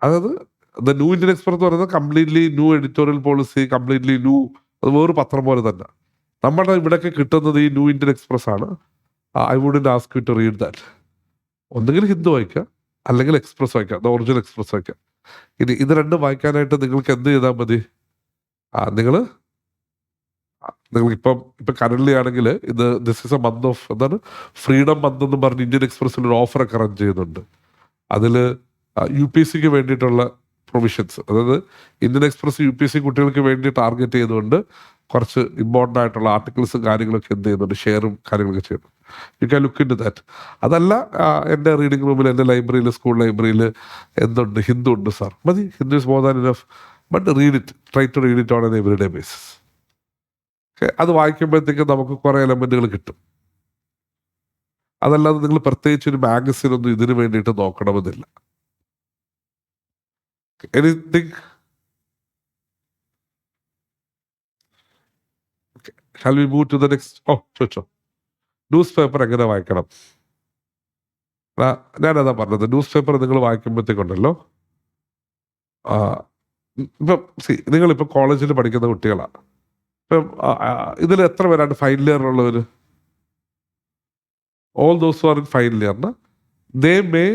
അതായത് ദ ന്യൂ ഇന്ത്യൻ എക്സ്പ്രസ് എന്ന് പറയുന്നത് completely new editorial policy, completely new, അത് വേറൊരു പത്രം പോലെ തന്നെ. നമ്മുടെ ഇവിടെയൊക്കെ കിട്ടുന്നത് ഈ ന്യൂ ഇന്ത്യൻ എക്സ്പ്രസ് ആണ്. I wouldn't ask you to read that. ഒന്നുകിൽ ഹിന്ദു വായിക്കുക, അല്ലെങ്കിൽ എക്സ്പ്രസ് വായിക്കുക, ദ ഒറിജിനൽ എക്സ്പ്രസ് വായിക്കുക. ഇനി ഇത് രണ്ടും വായിക്കാനായിട്ട് നിങ്ങൾക്ക് എന്ത് ചെയ്താൽ മതി? നിങ്ങൾക്ക് ഇപ്പം കറന്റ് ആണെങ്കിൽ this is A month of എന്താണ് ഫ്രീഡം മന്ത് എന്ന് പറഞ്ഞ് ഇന്ത്യൻ എക്സ്പ്രസിൽ ഒരു ഓഫറൊക്കെ റൺ ചെയ്യുന്നുണ്ട്. അതിൽ UPSC വേണ്ടിയിട്ടുള്ള പ്രൊവിഷൻസ്, അതായത് ഇന്ത്യൻ എക്സ്പ്രസ് UPSC കുട്ടികൾക്ക് വേണ്ടി ടാർഗറ്റ് ചെയ്തുകൊണ്ട് കുറച്ച് ഇമ്പോർട്ടൻ്റ് ആയിട്ടുള്ള ആർട്ടിക്കിൾസും കാര്യങ്ങളൊക്കെ എന്ത് ചെയ്യുന്നുണ്ട്, ഷെയറും കാര്യങ്ങളൊക്കെ ചെയ്യുന്നു. You can look into that. അതല്ല എൻ്റെ റീഡിംഗ് റൂമിൽ, എൻ്റെ ലൈബ്രറിയിൽ, സ്കൂൾ ലൈബ്രറിയിൽ എന്തുണ്ട്? ഹിന്ദു ഉണ്ട് സാർ, മതി. Hindu is more than enough. But read it, try to read it on an every day basis. അത് വായിക്കുമ്പോഴത്തേക്കും നമുക്ക് കുറേ എലമെന്റുകൾ കിട്ടും. അതല്ലാതെ നിങ്ങൾ പ്രത്യേകിച്ച് ഒരു മാഗസിൻ ഒന്നും ഇതിനു വേണ്ടിയിട്ട് നോക്കണമെന്നില്ല. Anything? Shall we move to the next? ചോദിച്ചോ, ന്യൂസ് പേപ്പർ എങ്ങനെ വായിക്കണം? ഞാനതാ പറഞ്ഞത്. ന്യൂസ് പേപ്പർ നിങ്ങൾ വായിക്കുമ്പോഴത്തേക്കുണ്ടല്ലോ, ഇപ്പം നിങ്ങളിപ്പോൾ കോളേജിൽ പഠിക്കുന്ന കുട്ടികളാണ്. ഇപ്പം ഇതിൽ എത്ര പേരാണ് ഫൈനൽ ഇയർ ഉള്ളവർ? All those are in final year, they may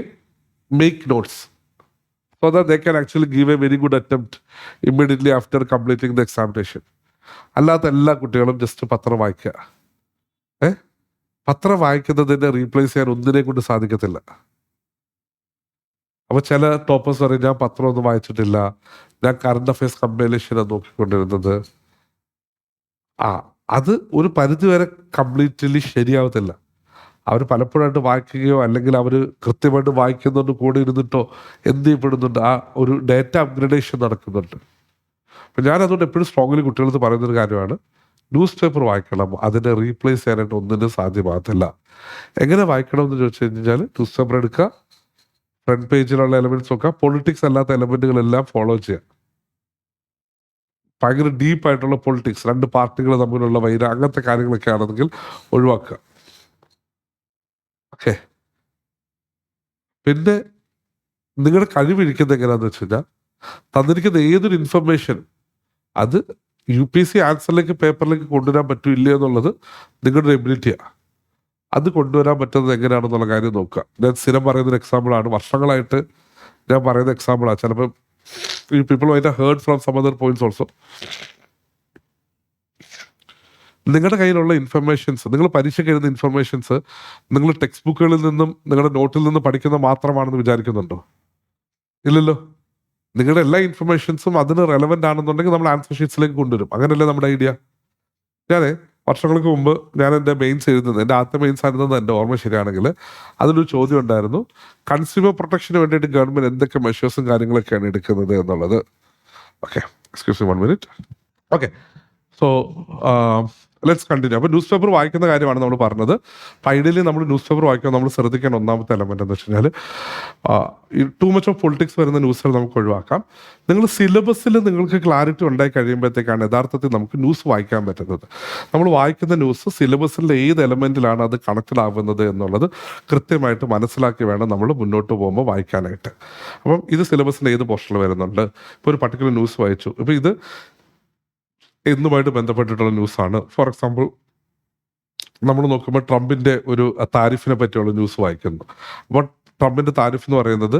make notes so that they can actually give a very good attempt immediately after completing the examination. അല്ലാത്ത എല്ലാ കുട്ടികളും ജസ്റ്റ് പത്രം വായിക്കുക. പത്രം വായിക്കുന്നതിനെ റീപ്ലേസ് ചെയ്യാൻ ഒന്നിനെ കൊണ്ട് സാധിക്കത്തില്ല. അപ്പൊ ചില ടോപ്പേഴ്സ് പറയും, ഞാൻ പത്രം ഒന്നും വായിച്ചിട്ടില്ല, ഞാൻ കറണ്ട് അഫയേഴ്സ് കമ്പൈലേഷനാണ് നോക്കിക്കൊണ്ടിരുന്നത്. അത് ഒരു പരിധി വരെ കംപ്ലീറ്റ്ലി ശരിയാവത്തില്ല. അവർ പലപ്പോഴായിട്ട് വായിക്കുകയോ അല്ലെങ്കിൽ അവർ കൃത്യമായിട്ട് വായിക്കുന്നുണ്ട്, കൂടെ ഇരുന്നിട്ടോ എന്ത് ചെയ്യപ്പെടുന്നുണ്ട്, ആ ഒരു ഡേറ്റ അപ്ഗ്രഡേഷൻ നടക്കുന്നുണ്ട്. അപ്പം ഞാൻ അതുകൊണ്ട് എപ്പോഴും സ്ട്രോങ്ലി കുട്ടികൾക്ക് പറയുന്നൊരു കാര്യമാണ്, ന്യൂസ് പേപ്പർ വായിക്കണം. അതിനെ റീപ്ലേസ് ചെയ്യാനായിട്ട് ഒന്നിനും സാധ്യമാകത്തില്ല. എങ്ങനെ വായിക്കണം എന്ന് ചോദിച്ചു കഴിഞ്ഞാൽ, ന്യൂസ് പേപ്പർ എടുക്കുക, ഫ്രണ്ട് പേജിലുള്ള എലമെന്റ്സ് നോക്കുക, പൊളിറ്റിക്സ് അല്ലാത്ത എലമെന്റുകളെല്ലാം ഫോളോ ചെയ്യുക. ഭയങ്കര ഡീപ്പായിട്ടുള്ള പൊളിറ്റിക്സ്, രണ്ട് പാർട്ടികൾ തമ്മിലുള്ള വൈരം, അങ്ങനത്തെ കാര്യങ്ങളൊക്കെ ആണെങ്കിൽ ഒഴിവാക്കുക. ഓക്കെ. പിന്നെ നിങ്ങളുടെ കഴിവിരിക്കുന്നത് എങ്ങനെയാണെന്ന് വെച്ച് കഴിഞ്ഞാൽ, തന്നിരിക്കുന്ന ഏതൊരു ഇൻഫർമേഷൻ അത് UPSC ആൻസറിലേക്ക്, പേപ്പറിലേക്ക് കൊണ്ടുവരാൻ പറ്റില്ല എന്നുള്ളത് നിങ്ങളുടെ എബിലിറ്റിയാണ്. അത് കൊണ്ടുവരാൻ പറ്റുന്നത് എങ്ങനെയാണെന്നുള്ള കാര്യം നോക്കുക. ഞാൻ സ്ഥിരം പറയുന്നൊരു എക്സാമ്പിളാണ്, വർഷങ്ങളായിട്ട് ഞാൻ പറയുന്ന എക്സാമ്പിളാണ്. ചിലപ്പോൾ ഈ people might have heard from some other points also. നിങ്ങളുടെ കയ്യിലുള്ള ഇൻഫർമേഷൻസ്, നിങ്ങൾ പരീക്ഷയ്ക്ക് എഴുതുന്ന ഇൻഫർമേഷൻസ് നിങ്ങൾ ടെക്സ്റ്റ് ബുക്കുകളിൽ നിന്നും നിങ്ങളുടെ നോട്ടിൽ നിന്നും പഠിക്കുന്ന മാത്രമാണെന്ന് വിചാരിക്കുന്നുണ്ടോ? ഇല്ലല്ലോ. നിങ്ങളുടെ എല്ലാ ഇൻഫർമേഷൻസും അതിന് റെലവെന്റ് ആണെന്നുണ്ടെങ്കിൽ നമ്മൾ ആൻസർ ഷീറ്റ്സിലേക്ക് കൊണ്ടുവരും. അങ്ങനെയല്ലേ നമ്മുടെ ഐഡിയ? ഞാൻ വർഷങ്ങൾക്ക് മുമ്പ് ഞാൻ എൻ്റെ മെയിൻസ് എഴുതുന്നത്, എൻ്റെ ആദ്യത്തെ മെയിൻസ് ആയിരുന്നത് എൻ്റെ ഓർമ്മ ശരിയാണെങ്കിൽ, അതിലൊരു ചോദ്യം ഉണ്ടായിരുന്നു, കൺസ്യൂമർ പ്രൊട്ടക്ഷന് വേണ്ടിയിട്ട് ഗവൺമെന്റ് എന്തൊക്കെ മെഷേഴ്സും കാര്യങ്ങളൊക്കെയാണ് എടുക്കുന്നത് എന്നുള്ളത്. Okay, excuse me 1 minute. Okay, so let's continue. അപ്പോൾ ന്യൂസ് പേപ്പർ വായിക്കുന്ന കാര്യമാണ് നമ്മൾ പറഞ്ഞത്. ഐഡിയലി നമ്മൾ ന്യൂസ് പേപ്പർ വായിക്കുമ്പോൾ നമ്മൾ ശ്രദ്ധിക്കേണ്ട ഒന്നാമത്തെ എലമെന്റ് എന്ന് വെച്ച് കഴിഞ്ഞാൽ, ടു മച്ച് ഓഫ് പൊളിറ്റിക്സ് വരുന്ന ന്യൂസുകൾ നമുക്ക് ഒഴിവാക്കാം. നിങ്ങൾ സിലബസിൽ നിങ്ങൾക്ക് ക്ലാരിറ്റി ഉണ്ടായി കഴിയുമ്പോഴത്തേക്കാണ് യഥാർത്ഥത്തിൽ നമുക്ക് ന്യൂസ് വായിക്കാൻ പറ്റുന്നത്. നമ്മൾ വായിക്കുന്ന ന്യൂസ് സിലബസിലെ ഏത് എലമെന്റിലാണ് അത് കണക്റ്റഡ് ആവുന്നത് എന്നുള്ളത് കൃത്യമായിട്ട് മനസ്സിലാക്കി വേണം നമ്മൾ മുന്നോട്ട് പോകുമ്പോൾ വായിക്കാനായിട്ട്. അപ്പം ഇത് സിലബസിൻ്റെ ഏത് പോർഷനിൽ വരുന്നുണ്ട്. ഇപ്പോൾ ഒരു പർട്ടിക്കുലർ ന്യൂസ് വായിച്ചു, ഇപ്പോൾ ഇത് എന്നുമായിട്ട് ബന്ധപ്പെട്ടിട്ടുള്ള ന്യൂസാണ്. ഫോർ എക്സാമ്പിൾ, നമ്മൾ നോക്കുമ്പോൾ ട്രംപിൻ്റെ ഒരു താരിഫിനെ പറ്റിയുള്ള ന്യൂസ് വായിക്കുന്നു. അപ്പോൾ ട്രംപിൻ്റെ താരിഫ് എന്ന് പറയുന്നത്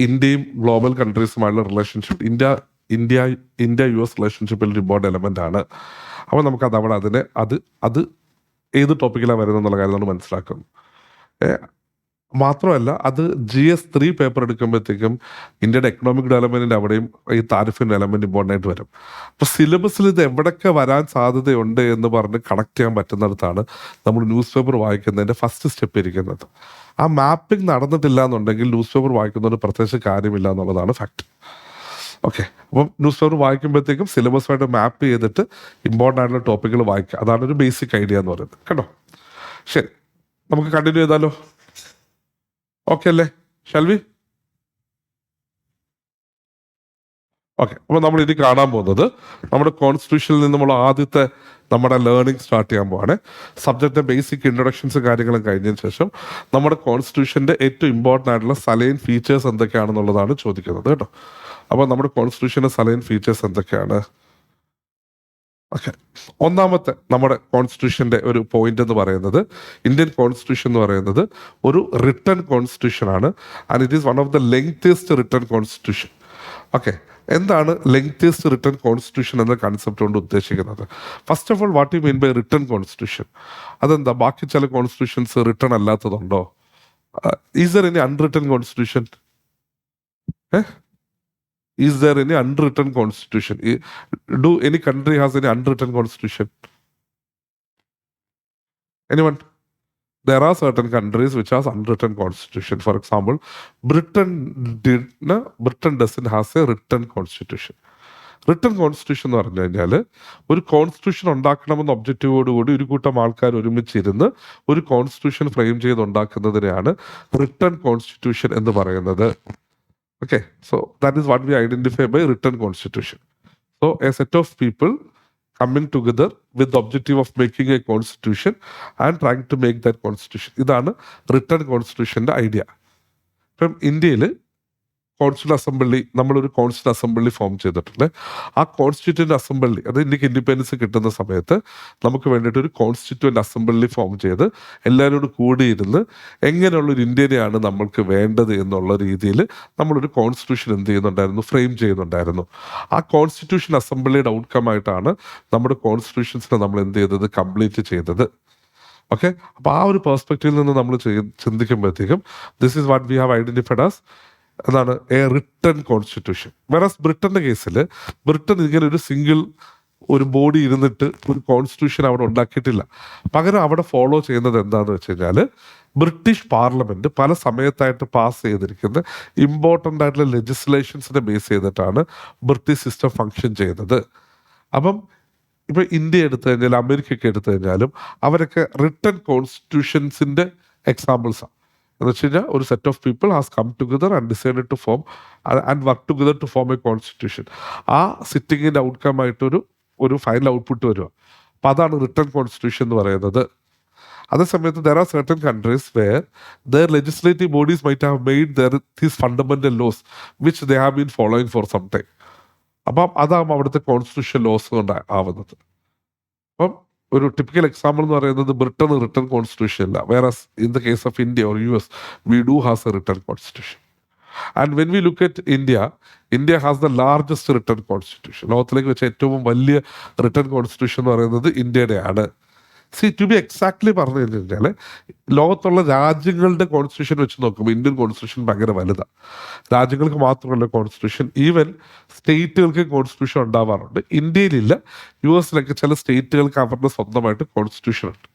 ഇന്ത്യയും ഗ്ലോബൽ കൺട്രീസുമായുള്ള റിലേഷൻഷിപ്പ്, ഇന്ത്യ US റിലേഷൻഷിപ്പിൽ ഒരു ഇമ്പോർട്ടൻ്റ് എലമെൻ്റ് ആണ്. അപ്പോൾ നമുക്കത് അവിടെ അത് ഏത് ടോപ്പിക്കിലാണ് വരുന്നത് എന്നുള്ള കാര്യം നമ്മൾ മനസ്സിലാക്കുന്നു. മാത്രമല്ല, അത് GS3 പേപ്പർ എടുക്കുമ്പോഴത്തേക്കും ഇന്ത്യയുടെ എക്കണോമിക് ഡെവലപ്മെന്റിന്റെ അവിടെയും ഈ താരിഫിന്റെ എലമെന്റ് ഇമ്പോർട്ടൻ്റ് ആയിട്ട് വരും. അപ്പോൾ സിലബസിൽ ഇത് എവിടെയൊക്കെ വരാൻ സാധ്യതയുണ്ട് എന്ന് പറഞ്ഞ് കണക്ട് ചെയ്യാൻ പറ്റുന്നിടത്താണ് നമ്മൾ ന്യൂസ് പേപ്പർ വായിക്കുന്നതിന്റെ ഫസ്റ്റ് സ്റ്റെപ്പ് ഇരിക്കുന്നത്. ആ മാപ്പിംഗ് നടന്നിട്ടില്ല എന്നുണ്ടെങ്കിൽ ന്യൂസ് പേപ്പർ വായിക്കുന്നതിന് പ്രത്യേകിച്ച് കാര്യമില്ല എന്നുള്ളതാണ് ഫാക്ട്. ഓക്കെ, അപ്പം ന്യൂസ് പേപ്പർ വായിക്കുമ്പോഴത്തേക്കും സിലബസുമായിട്ട് മാപ്പ് ചെയ്തിട്ട് ഇമ്പോർട്ടൻ്റ് ആയിട്ടുള്ള ടോപ്പിക്കുകൾ വായിക്കുക. അതാണ് ഒരു ബേസിക് ഐഡിയ എന്ന് പറയുന്നത്. കേട്ടോ, ശരി, നമുക്ക് കണ്ടിന്യൂ ചെയ്താലോ? ഓക്കെ അല്ലേ? Shall we? ഓക്കെ, അപ്പോൾ നമ്മൾ ഇനി കാണാൻ പോകുന്നത് നമ്മുടെ കോൺസ്റ്റിറ്റ്യൂഷനിൽ നിന്നുമുള്ള ആദ്യത്തെ നമ്മുടെ ലേണിംഗ് സ്റ്റാർട്ട് ചെയ്യാൻ പോവാണ്. സബ്ജക്റ്റിന്റെ ബേസിക് ഇൻട്രൊഡക്ഷൻസ് കാര്യങ്ങളും കഴിഞ്ഞതിന് ശേഷം നമ്മുടെ കോൺസ്റ്റിറ്റ്യൂഷന്റെ ഏറ്റവും ഇമ്പോർട്ടൻ്റ് ആയിട്ടുള്ള സലൈൻ ഫീച്ചേഴ്സ് എന്തൊക്കെയാണെന്നുള്ളതാണ് ചോദിക്കുന്നത്. കേട്ടോ, അപ്പോൾ നമ്മുടെ കോൺസ്റ്റിറ്റ്യൂഷൻ്റെ സലൈൻ ഫീച്ചേഴ്സ് എന്തൊക്കെയാണ്? ഓക്കെ, ഒന്നാമത്തെ നമ്മുടെ കോൺസ്റ്റിറ്റ്യൂഷൻ്റെ ഒരു പോയിന്റ് എന്ന് പറയുന്നത്, ഇന്ത്യൻ കോൺസ്റ്റിറ്റ്യൂഷൻ എന്ന് പറയുന്നത് ഒരു റിട്ടൺ കോൺസ്റ്റിറ്റ്യൂഷൻ ആണ്. And it is one of the lengthiest written constitution. Okay, എന്താണ് ലെങ്തിയസ്റ്റ് റിട്ടൺ കോൺസ്റ്റിറ്റ്യൂഷൻ എന്ന കൺസെപ്റ്റ് കൊണ്ട് ഉദ്ദേശിക്കുന്നത്? First of all, what you mean by written constitution? അതെന്താ? ബാക്കി ചില കോൺസ്റ്റിറ്റ്യൂഷൻസ് റിട്ടൺ അല്ലാത്തതുണ്ടോ? Is there any unwritten constitution? Is there any unwritten constitution? Do any country has any unwritten constitution? Anyone? There are certain countries which has unwritten constitution. For example, Britain doesn't has a written constitution. Written constitution എന്ന് പറഞ്ഞു കഴിഞ്ഞാൽ ഒരു കോൺസ്റ്റിറ്റ്യൂഷൻ ഉണ്ടാക്കണമെന്ന ഒബ്ജക്റ്റീവോടുകൂടി ഒരു കൂട്ടം ആൾക്കാർ ഒരുമിച്ചിരുന്ന് ഒരു കോൺസ്റ്റിറ്റ്യൂഷൻ ഫ്രെയിം ചെയ്ത് ഉണ്ടാക്കുന്നതിനെയാണ് റിട്ടൺ കോൺസ്റ്റിറ്റ്യൂഷൻ എന്ന് പറയുന്നത്. Okay, so that is what we identify by written constitution. So a set of people coming together with the objective of making a constitution and trying to make that constitution. ഇതാണ് written constitutionന്റെ ഐഡിയ. ഇപ്പം ഇന്ത്യയിൽ കോൺസ്റ്റിറ്റ്യൂന്റ് അസംബ്ലി, നമ്മളൊരു കോൺസ്റ്റിറ്റ്യൂന്റ് അസംബ്ലി ഫോം ചെയ്തിട്ടുണ്ട്. ആ കോൺസ്റ്റിറ്റ്യൂന്റ് അസംബ്ലി, അത് ഇന്ത്യക്ക് ഇൻഡിപെൻഡൻസ് കിട്ടുന്ന സമയത്ത് നമുക്ക് വേണ്ടിയിട്ട് ഒരു കോൺസ്റ്റിറ്റ്യൂന്റ് അസംബ്ലി ഫോം ചെയ്ത് എല്ലാവരോട് കൂടിയിരുന്ന് എങ്ങനെയുള്ളൊരു ഇന്ത്യനെയാണ് നമ്മൾക്ക് വേണ്ടത് എന്നുള്ള രീതിയിൽ നമ്മളൊരു കോൺസ്റ്റിറ്റ്യൂഷൻ എന്ത് ചെയ്യുന്നുണ്ടായിരുന്നു? ഫ്രെയിം ചെയ്യുന്നുണ്ടായിരുന്നു. ആ കോൺസ്റ്റിറ്റ്യൂഷൻ അസംബ്ലിയുടെ ഔട്ട്കം ആയിട്ടാണ് നമ്മുടെ കോൺസ്റ്റിറ്റ്യൂഷൻസിനെ നമ്മൾ എന്ത് ചെയ്തത്? കംപ്ലീറ്റ് ചെയ്തത്. ഓക്കെ, അപ്പോൾ ആ ഒരു പെർസ്പെക്റ്റീവിൽ നിന്ന് നമ്മൾ ചിന്തിക്കുമ്പോഴത്തേക്കും this is what we have identified as എന്താണ്? A written constitution. വേറസ് ബ്രിട്ടന്റെ കേസിൽ ബ്രിട്ടൻ ഇങ്ങനെ ഒരു സിംഗിൾ ഒരു ബോഡി ഇരുന്നിട്ട് ഒരു കോൺസ്റ്റിറ്റ്യൂഷൻ അവിടെ ഉണ്ടാക്കിയിട്ടില്ല. പകരം അവിടെ ഫോളോ ചെയ്യുന്നത് എന്താണെന്ന് വെച്ച് കഴിഞ്ഞാൽ ബ്രിട്ടീഷ് പാർലമെന്റ് പല സമയത്തായിട്ട് പാസ് ചെയ്തിരിക്കുന്ന ഇമ്പോർട്ടൻ്റ് ആയിട്ടുള്ള ലെജിസ്ലേഷൻസിനെ ബേസ് ചെയ്തിട്ടാണ് ബ്രിട്ടീഷ് സിസ്റ്റം ഫങ്ഷൻ ചെയ്യുന്നത്. അപ്പം ഇപ്പം ഇന്ത്യ എടുത്തു കഴിഞ്ഞാൽ അമേരിക്കയൊക്കെ എടുത്തു കഴിഞ്ഞാലും അവരൊക്കെ റിട്ടൺ കോൺസ്റ്റിറ്റ്യൂഷൻസിൻ്റെ എക്സാമ്പിൾസാണ്. എന്ന് വെച്ച് കഴിഞ്ഞാൽ ഒരു set of people has come together and decided to form and work together to form a constitution. ആ സിറ്റിങ്ങിൻ്റെ ഔട്ട്കം ആയിട്ടൊരു ഫൈനൽ ഔട്ട്പുട്ട് വരിക. അപ്പം അതാണ് റിട്ടൺ കോൺസ്റ്റിറ്റ്യൂഷൻ എന്ന് പറയുന്നത്. അതേസമയത്ത് there are certain countries where there legislative bodies might have made these fundamental laws which they have been following for some time. അപ്പം അതാകുമ്പോൾ അവിടുത്തെ കോൺസ്റ്റിറ്റ്യൂഷൻ ലോസ് കൊണ്ട് ആവുന്നത്. അപ്പം ഒരു ടിപ്പിക്കൽ എക്സാമ്പിൾ എന്ന് പറയുന്നത് ബ്രിട്ടൻ റിട്ടൺ കോൺസ്റ്റിറ്റ്യൂഷൻ ഇല്ല. Whereas in the case of India or US, we do has A written constitution. And when we look at India has the largest written constitution. ലോകത്തിലേക്ക് വെച്ച ഏറ്റവും വലിയ റിട്ടൺ കോൺസ്റ്റിറ്റ്യൂഷൻ എന്ന് പറയുന്നത് ഇന്ത്യയുടെയാണ്. ടു ബി എക്സാക്ട്ലി പറഞ്ഞു കഴിഞ്ഞാൽ ലോകത്തുള്ള രാജ്യങ്ങളുടെ കോൺസ്റ്റിറ്റ്യൂഷൻ വെച്ച് നോക്കുമ്പോൾ ഇന്ത്യൻ കോൺസ്റ്റിറ്റ്യൂഷൻ ഭയങ്കര വലുതാണ്. രാജ്യങ്ങൾക്ക് മാത്രമല്ല കോൺസ്റ്റിറ്റ്യൂഷൻ, ഈവൻ സ്റ്റേറ്റുകൾക്ക് കോൺസ്റ്റിറ്റ്യൂഷൻ ഉണ്ടാവാറുണ്ട്. ഇന്ത്യയിലില്ല. US ചില സ്റ്റേറ്റുകൾക്ക് അവരുടെ സ്വന്തമായിട്ട് കോൺസ്റ്റിറ്റ്യൂഷൻ ഉണ്ട്.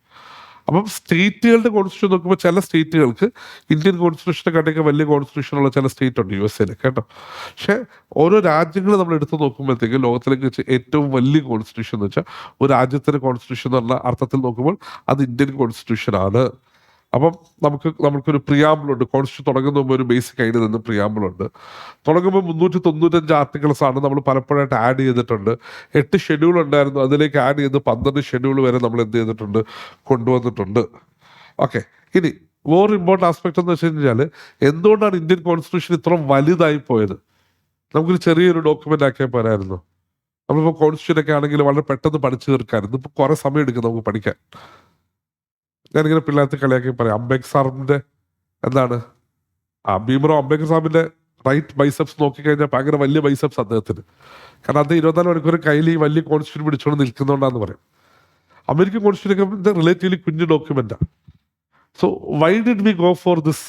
അപ്പം സ്റ്റേറ്റുകളുടെ കോൺസ്റ്റിറ്റ്യൂഷൻ നോക്കുമ്പോൾ ചില സ്റ്റേറ്റുകൾക്ക് ഇന്ത്യൻ കോൺസ്റ്റിറ്റ്യൂഷനെ കാട്ടിയൊക്കെ വലിയ കോൺസ്റ്റിറ്റ്യൂഷൻ ഉള്ള ചില സ്റ്റേറ്റ് ഉണ്ട് USA കേട്ടോ. പക്ഷേ ഓരോ രാജ്യങ്ങൾ നമ്മൾ എടുത്ത് നോക്കുമ്പോഴത്തേക്കും ലോകത്തിലേക്ക് വെച്ച് ഏറ്റവും വലിയ കോൺസ്റ്റിറ്റ്യൂഷൻ എന്ന് വെച്ചാൽ ഒരു രാജ്യത്തിൻ്റെ കോൺസ്റ്റിറ്റ്യൂഷൻ എന്നുള്ള അർത്ഥത്തിൽ നോക്കുമ്പോൾ അത് ഇന്ത്യൻ കോൺസ്റ്റിറ്റ്യൂഷൻ ആണ്. അപ്പം നമുക്കൊരു പ്രിയാമ്പിളുണ്ട്. കോൺസ്റ്റിറ്റ്യൂഷൻ തുടങ്ങുന്ന മുമ്പ് ഒരു ബേസിക് ഐഡിയ നിന്ന് പ്രിയാമ്പിളുണ്ട്. തുടങ്ങുമ്പോൾ 395 ആർട്ടിക്കിൾസ് ആണ് നമ്മൾ പലപ്പോഴായിട്ട് ആഡ് ചെയ്തിട്ടുണ്ട്. 8 ഷെഡ്യൂൾ ഉണ്ടായിരുന്നു, അതിലേക്ക് ആഡ് ചെയ്ത് 12 ഷെഡ്യൂൾ വരെ നമ്മൾ എന്ത് ചെയ്തിട്ടുണ്ട്? കൊണ്ടുവന്നിട്ടുണ്ട്. ഓക്കെ, ഇനി വേറെ ഇമ്പോർട്ടൻ്റ് ആസ്പെക്ട് എന്ന് വെച്ച് കഴിഞ്ഞാൽ എന്തുകൊണ്ടാണ് ഇന്ത്യൻ കോൺസ്റ്റിറ്റ്യൂഷൻ ഇത്ര വലുതായി പോയത്? നമുക്കൊരു ചെറിയൊരു ഡോക്യുമെന്റ് ആക്കിയാൽ പോരായിരുന്നു? നമ്മളിപ്പോൾ കോൺസ്റ്റിറ്റ്യൂഷൻ ഒക്കെ ആണെങ്കിൽ വളരെ പെട്ടെന്ന് പഠിച്ചു തീർക്കാമായിരുന്നു. ഇപ്പോൾ കുറേ സമയം എടുക്കും നമുക്ക് പഠിക്കാൻ. ഞാനിങ്ങനെ പിള്ളേർക്ക് കളിയാക്കി പറയാം, അംബേദ്കർ സാറിൻ്റെ എന്താണ് ഭീമറാവ് അംബേദ്കർ സാഹിബിന്റെ റൈറ്റ് ബൈസെപ്സ് നോക്കിക്കഴിഞ്ഞാൽ ഭയങ്കര വലിയ ബൈസെപ്സ് അദ്ദേഹത്തിന്. കാരണം അത് 24 മണിക്കൂർ കയ്യിൽ ഈ വലിയ കോൺസ്റ്റിറ്റ്യൂഷൻ പിടിച്ചുകൊണ്ട് നിൽക്കുന്നുണ്ടാന്ന് പറയും. അമേരിക്കൻ കോൺസ്റ്റിറ്റ്യൂഷൻ റിലേറ്റീവ്ലി കുഞ്ഞു ഡോക്യുമെന്റാണ്. So why did we go for this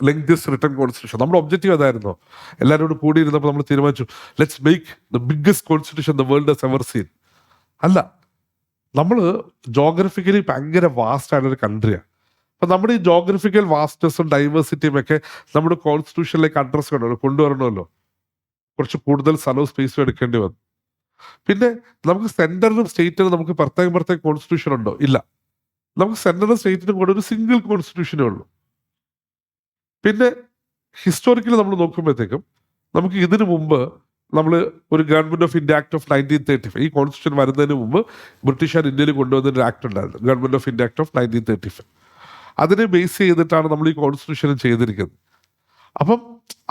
lengthiest written constitution? നമ്മുടെ ഒബ്ജക്റ്റീവ് അതായിരുന്നോ? എല്ലാവരോടും കൂടിയിരുന്നപ്പോൾ നമ്മൾ തീരുമാനിച്ചു let's make the biggest constitution the world has ever seen. അല്ല, നമ്മൾ ജോഗ്രഫിക്കലി ഭയങ്കര വാസ്റ്റ് ആയിട്ടൊരു കൺട്രിയാണ്. അപ്പം നമ്മുടെ ഈ ജോഗ്രഫിക്കൽ വാസ്റ്റ്നെസ്സും ഡൈവേഴ്സിറ്റിയും ഒക്കെ നമ്മുടെ കോൺസ്റ്റിറ്റ്യൂഷനിലേക്ക് അഡ്രസ് കൊണ്ടുവരണമല്ലോ. കുറച്ച് കൂടുതൽ സ്ഥലവും സ്പേസും എടുക്കേണ്ടി വന്നു. പിന്നെ നമുക്ക് സെൻട്രലും സ്റ്റേറ്റിനും നമുക്ക് പ്രത്യേക കോൺസ്റ്റിറ്റ്യൂഷൻ ഉണ്ടോ? ഇല്ല. നമുക്ക് സെൻട്രലും സ്റ്റേറ്റിനും കൂടെ ഒരു സിംഗിൾ കോൺസ്റ്റിറ്റ്യൂഷനേ ഉള്ളൂ. പിന്നെ ഹിസ്റ്റോറിക്കലി നമ്മൾ നോക്കുമ്പോഴത്തേക്കും നമുക്ക് ഇതിനു മുമ്പ് നമ്മൾ ഒരു government of India act of 1935, ഈ കോൺസ്റ്റിറ്റ്യൂഷൻ വരുന്നതിന് മുമ്പ് ബ്രിട്ടീഷുകാർ ഇന്ത്യയിൽ കൊണ്ടുവന്നൊരു ആക്ട് ഉണ്ടായിരുന്നു, government of India act of 1935. അതിനെ ബേസ് ചെയ്തിട്ടാണ് നമ്മൾ ഈ കോൺസ്റ്റിറ്റ്യൂഷൻ ചെയ്തിരിക്കുന്നത്. അപ്പം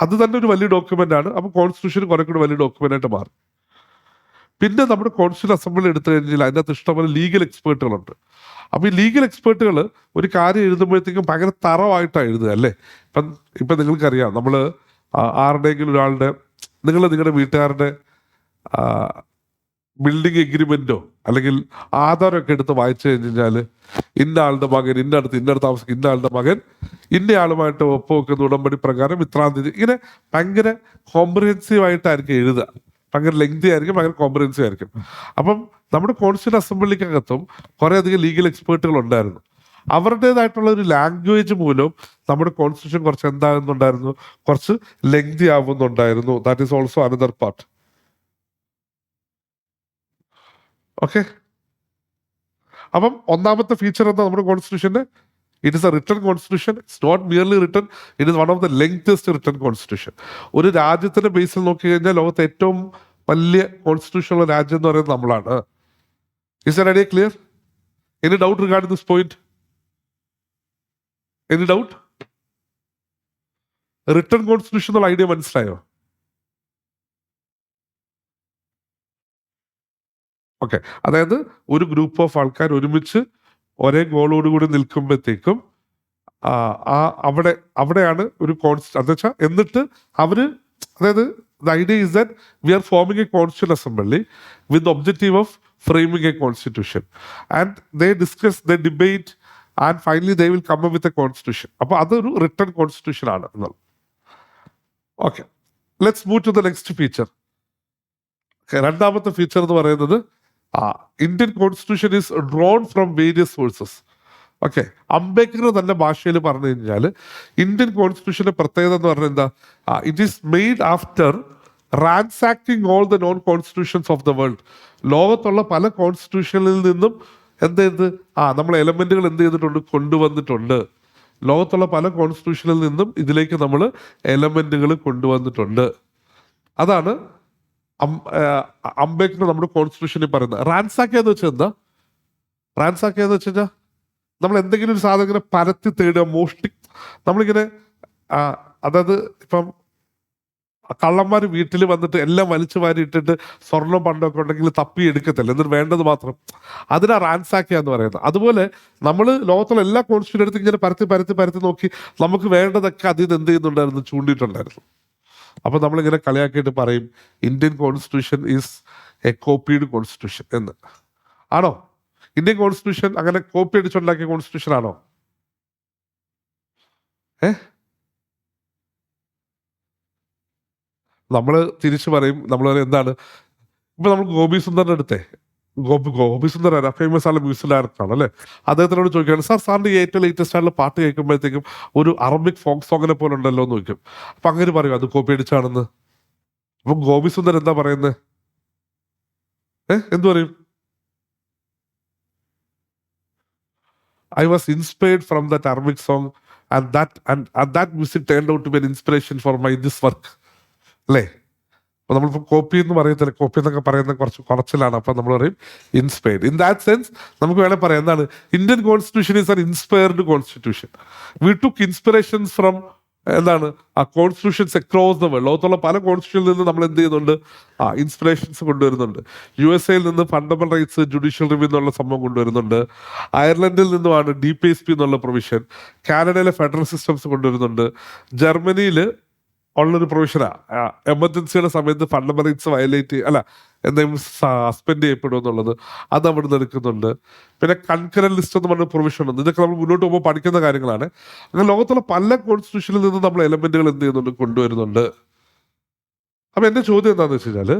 അത് തന്നെ ഒരു വലിയ ഡോക്യുമെന്റ് ആണ്. അപ്പം കോൺസ്റ്റിറ്റ്യൂഷൻ കുറെ കൂടി വലിയ ഡോക്യുമെന്റ് ആയിട്ട് മാറും. പിന്നെ നമ്മുടെ കോൺസ്റ്റിറ്റ്യൂഷൻ അസംബ്ലി എടുത്തു കഴിഞ്ഞാൽ അതിനകത്ത് ഇഷ്ടംപോലെ ലീഗൽ എക്സ്പേർട്ടുകളുണ്ട്. അപ്പൊ ഈ ലീഗൽ എക്സ്പേർട്ടുകൾ ഒരു കാര്യം എഴുതുമ്പോഴത്തേക്കും ഭയങ്കര തറവായിട്ടാണ് എഴുതുക അല്ലേ. ഇപ്പം നിങ്ങൾക്കറിയാം, നമ്മൾ ആരുടെയെങ്കിലും ഒരാളുടെ, നിങ്ങളുടെ വീട്ടുകാരുടെ ബിൽഡിംഗ് എഗ്രിമെന്റോ അല്ലെങ്കിൽ ആധാരമൊക്കെ എടുത്ത് വായിച്ചു കഴിഞ്ഞാൽ ഇന്ന ആളുടെ മകൻ ഇന്നടുത്ത് താമസിക്കും, ഇന്ന ആളുടെ മകൻ ഇന്നയാളുമായിട്ട് ഒപ്പുവെക്കുന്ന ഉടമ്പടി പ്രകാരം ഇത്രാം തീയതി, ഇങ്ങനെ ഭയങ്കര കോംപ്രിഹെൻസീവ് ആയിട്ടായിരിക്കും എഴുതുക. ഭയങ്കര ലെങ്തി ആയിരിക്കും, ഭയങ്കര കോംപ്രിഹെൻസീവ് ആയിരിക്കും. അപ്പം നമ്മുടെ കോൺസ്റ്റിറ്റ്യൂഷൻ അസംബ്ലിക്കകത്തും കുറെ അധികം ലീഗൽ എക്സ്പേർട്ടുകൾ ഉണ്ടായിരുന്നു. അവരുടേതായിട്ടുള്ള ഒരു ലാംഗ്വേജ് മൂലം നമ്മുടെ കോൺസ്റ്റിറ്റ്യൂഷൻ കുറച്ച് എന്താകുന്നുണ്ടായിരുന്നു, കുറച്ച് ലെങ്തി ആവുന്നുണ്ടായിരുന്നു. That is also another part. Okay, അപ്പം ഒന്നാമത്തെ ഫീച്ചർ എന്താ നമ്മുടെ കോൺസ്റ്റിറ്റ്യൂഷന്റെ? It is a written constitution. It's not merely written, it is one of the lengthiest written constitution. ഒരു രാജ്യത്തിന്റെ ബേസിൽ നോക്കി കഴിഞ്ഞാൽ ലോകത്തെ ഏറ്റവും വലിയ കോൺസ്റ്റിറ്റ്യൂഷൻ ഉള്ള രാജ്യം എന്ന് പറയുന്നത് നമ്മളാണ്. Is that idea clear? Any doubt regarding this point? Any doubt? Written constitution എന്നുള്ള ഐഡിയ മനസ്സിലായോ? ഓക്കെ, അതായത് ഒരു ഗ്രൂപ്പ് ഓഫ് ആൾക്കാർ ഒരുമിച്ച് ഒരേ ഗോളോടുകൂടി നിൽക്കുമ്പോഴത്തേക്കും അവിടെയാണ് ഒരു എന്ന് വെച്ചാൽ, എന്നിട്ട് അവര്, അതായത് the idea is that we are forming a constitutional assembly with the objective of framing a constitution, and they discuss, they debate, and finally they will come up with a constitution. അപ്പോൾ അതൊരു റിട്ടൺ കോൺസ്റ്റിറ്റ്യൂഷൻ ആണ് എന്നുള്ളത്. Okay, let's move to the next feature. രണ്ടാമത്തെ ഫീച്ചർ എന്ന് പറയുന്നത് Indian constitution is drawn from various sources. Okay, Ambedkar തന്നെ ഭാഷയിൽ പറഞ്ഞു കഴിഞ്ഞാൽ ഇന്ത്യൻ കോൺസ്റ്റിറ്റ്യൂഷന്റെ പ്രത്യേകത എന്ന് പറഞ്ഞാൽ എന്താ? It is made after ransacking all the known constitutions of the world. ലോകത്തുള്ള പല കോൺസ്റ്റിറ്റ്യൂഷനിൽ നിന്നും എന്ത് ചെയ്ത് നമ്മൾ എലമെന്റുകൾ എന്ത് ചെയ്തിട്ടുണ്ട്, കൊണ്ടുവന്നിട്ടുണ്ട്. ലോകത്തുള്ള പല കോൺസ്റ്റിറ്റ്യൂഷനിൽ നിന്നും ഇതിലേക്ക് നമ്മൾ എലമെന്റുകൾ കൊണ്ടുവന്നിട്ടുണ്ട്. അതാണ് അംബേദ്കർ നമ്മുടെ കോൺസ്റ്റിറ്റ്യൂഷനിൽ പറയുന്നത്. റാൻസാക്കിയെന്ന് വെച്ചാൽ എന്താ? റാൻസാക്കിയെന്ന് വെച്ച് കഴിഞ്ഞാൽ നമ്മൾ എന്തെങ്കിലും ഒരു സാധനം ഇങ്ങനെ പരത്തി തേടുക, നമ്മളിങ്ങനെ, അതായത് ഇപ്പം കള്ളന്മാർ വീട്ടിൽ വന്നിട്ട് എല്ലാം വലിച്ചു വാരി ഇട്ടിട്ട് സ്വർണ്ണം പണ്ടൊക്കെ ഉണ്ടെങ്കിൽ തപ്പി എടുക്കത്തില്ല, എന്നിട്ട് വേണ്ടത് മാത്രം, അതിനാ റാൻസാക്കിയ എന്ന് പറയുന്നത്. അതുപോലെ നമ്മൾ ലോകത്തുള്ള എല്ലാ കോൺസ്റ്റിറ്റ്യൂഷൻ എടുത്ത് ഇങ്ങനെ പരത്തി നോക്കി നമുക്ക് വേണ്ടതൊക്കെ അതിൽ നിന്ന് എന്ത് ചെയ്യുന്നുണ്ടായിരുന്നു, ചൂണ്ടിയിട്ടുണ്ടായിരുന്നു. അപ്പൊ നമ്മളിങ്ങനെ കളിയാക്കിയിട്ട് പറയും Indian constitution is A copied constitution എന്ന്. ആണോ? ഇന്ത്യൻ കോൺസ്റ്റിറ്റ്യൂഷൻ അങ്ങനെ കോപ്പി അടിച്ചുണ്ടാക്കിയ കോൺസ്റ്റിറ്റ്യൂഷൻ ആണോ? നമ്മൾ തിരിച്ചു പറയും, നമ്മൾ പറയും എന്താണ്, ഇപ്പൊ നമ്മൾ ഗോപി സുന്ദറിന്റെ അടുത്തേ, ഗോപി സുന്ദർ ഫേമസ് ആയ മ്യൂസിക് ഡയറക്ടറാണ് അല്ലേ. അദ്ദേഹത്തിനോട് ചോദിക്കുകയാണ്, സാറിന്റെ ഏറ്റവും ലേറ്റസ്റ്റ് ആയിട്ടുള്ള പാട്ട് കേൾക്കുമ്പോഴത്തേക്കും ഒരു അറബിക് ഫോക്ക് സോങ്ങിനെ പോലെ ഉണ്ടല്ലോ എന്ന് ചോദിക്കും. അപ്പൊ അങ്ങനെ പറയും അത് കോപ്പി അടിച്ചാണെന്ന്. അപ്പൊ ഗോപി സുന്ദർ എന്താ പറയുന്നത്? എന്തു പറയും? I was inspired from that Arabic song, and that music turned out to be an inspiration for this work. അല്ലേ? അപ്പൊ നമ്മളിപ്പോ കോപ്പി എന്ന് പറയത്തില്ല, കോപ്പി എന്നൊക്കെ പറയുന്നത് കുറച്ചിലാണ്. അപ്പൊ നമ്മൾ പറയും ഇൻസ്പയർഡ്. ഇൻ ദാറ്റ് സെൻസ് നമുക്ക് വേണേൽ പറയാം എന്താണ്, Indian constitution is an inspired constitution. We took inspirations from എന്താണ് കോൺസ്റ്റിറ്റ്യൂഷൻസ് അക്രോസ് ദ വേൾഡ്. ലോകത്തുള്ള പല കോൺസ്റ്റിറ്റ്യൂഷനിൽ നിന്ന് നമ്മൾ എന്ത് ചെയ്യുന്നുണ്ട്, ഇൻസ്പിറേഷൻസ് കൊണ്ടുവരുന്നുണ്ട്. USA നിന്ന് ഫണ്ടമെന്റൽ റൈറ്റ്സ് ജുഡീഷ്യൽ റിവ്യൂ എന്നുള്ള സംഭവം കൊണ്ടുവരുന്നുണ്ട്. അയർലൻഡിൽ നിന്നുമാണ് DPSP എന്നുള്ള പ്രൊവിഷൻ. കാനഡയിലെ ഫെഡറൽ സിസ്റ്റംസ് കൊണ്ടുവരുന്നുണ്ട്. ജർമ്മനിയിൽ ഉള്ളൊരു പ്രൊവിഷനാ എമർജൻസിയുടെ സമയത്ത് ഫണ്ടമെന്റൽ റൈറ്റ്സ് വയലേറ്റ് എന്തെങ്കിലും സസ്പെൻഡ് ചെയ്യപ്പെടും എന്നുള്ളത്, അത് അവിടെ നിന്ന് എടുക്കുന്നുണ്ട്. പിന്നെ കൺകറന്റ് ലിസ്റ്റ് എന്ന് പറഞ്ഞ പ്രൊവിഷൻ ഉണ്ട്. ഇതൊക്കെ നമ്മൾ മുന്നോട്ട് പോകുമ്പോൾ പഠിക്കുന്ന കാര്യങ്ങളാണ്. അങ്ങനെ ലോകത്തുള്ള പല കോൺസ്റ്റിറ്റ്യൂഷനിൽ നിന്ന് നമ്മൾ എലമെന്റുകൾ എന്ത് ചെയ്യുന്നുണ്ട്, കൊണ്ടുവരുന്നുണ്ട്. അപ്പൊ എന്റെ ചോദ്യം എന്താണെന്ന് വെച്ച് കഴിഞ്ഞാല്,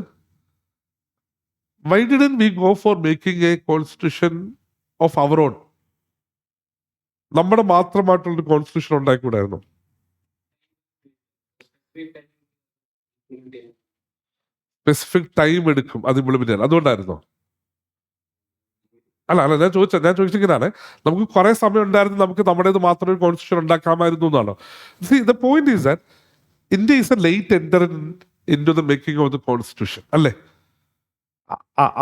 why didn't we go for making a constitution of our own? നമ്മുടെ മാത്രമായിട്ടുള്ളൊരു കോൺസ്റ്റിറ്റ്യൂഷൻ ഉണ്ടാക്കിക്കൂടായിരുന്നു? സ്പെസിഫിക് ടൈം എടുക്കും അത് ഇംപ്ലിമെന്റ് ചെയ്യാൻ, അതുകൊണ്ടായിരുന്നോ? അല്ല ഞാൻ ചോദിച്ചിങ്ങനെയാണ്, നമുക്ക് കുറെ സമയം ഉണ്ടായിരുന്നു, നമുക്ക് നമ്മുടേത് മാത്രം ഒരു കോൺസ്റ്റിറ്റ്യൂഷൻ ഉണ്ടാക്കാമായിരുന്നു എന്നാണോ? The point is that India is a late enter into the making of the constitution അല്ലേ.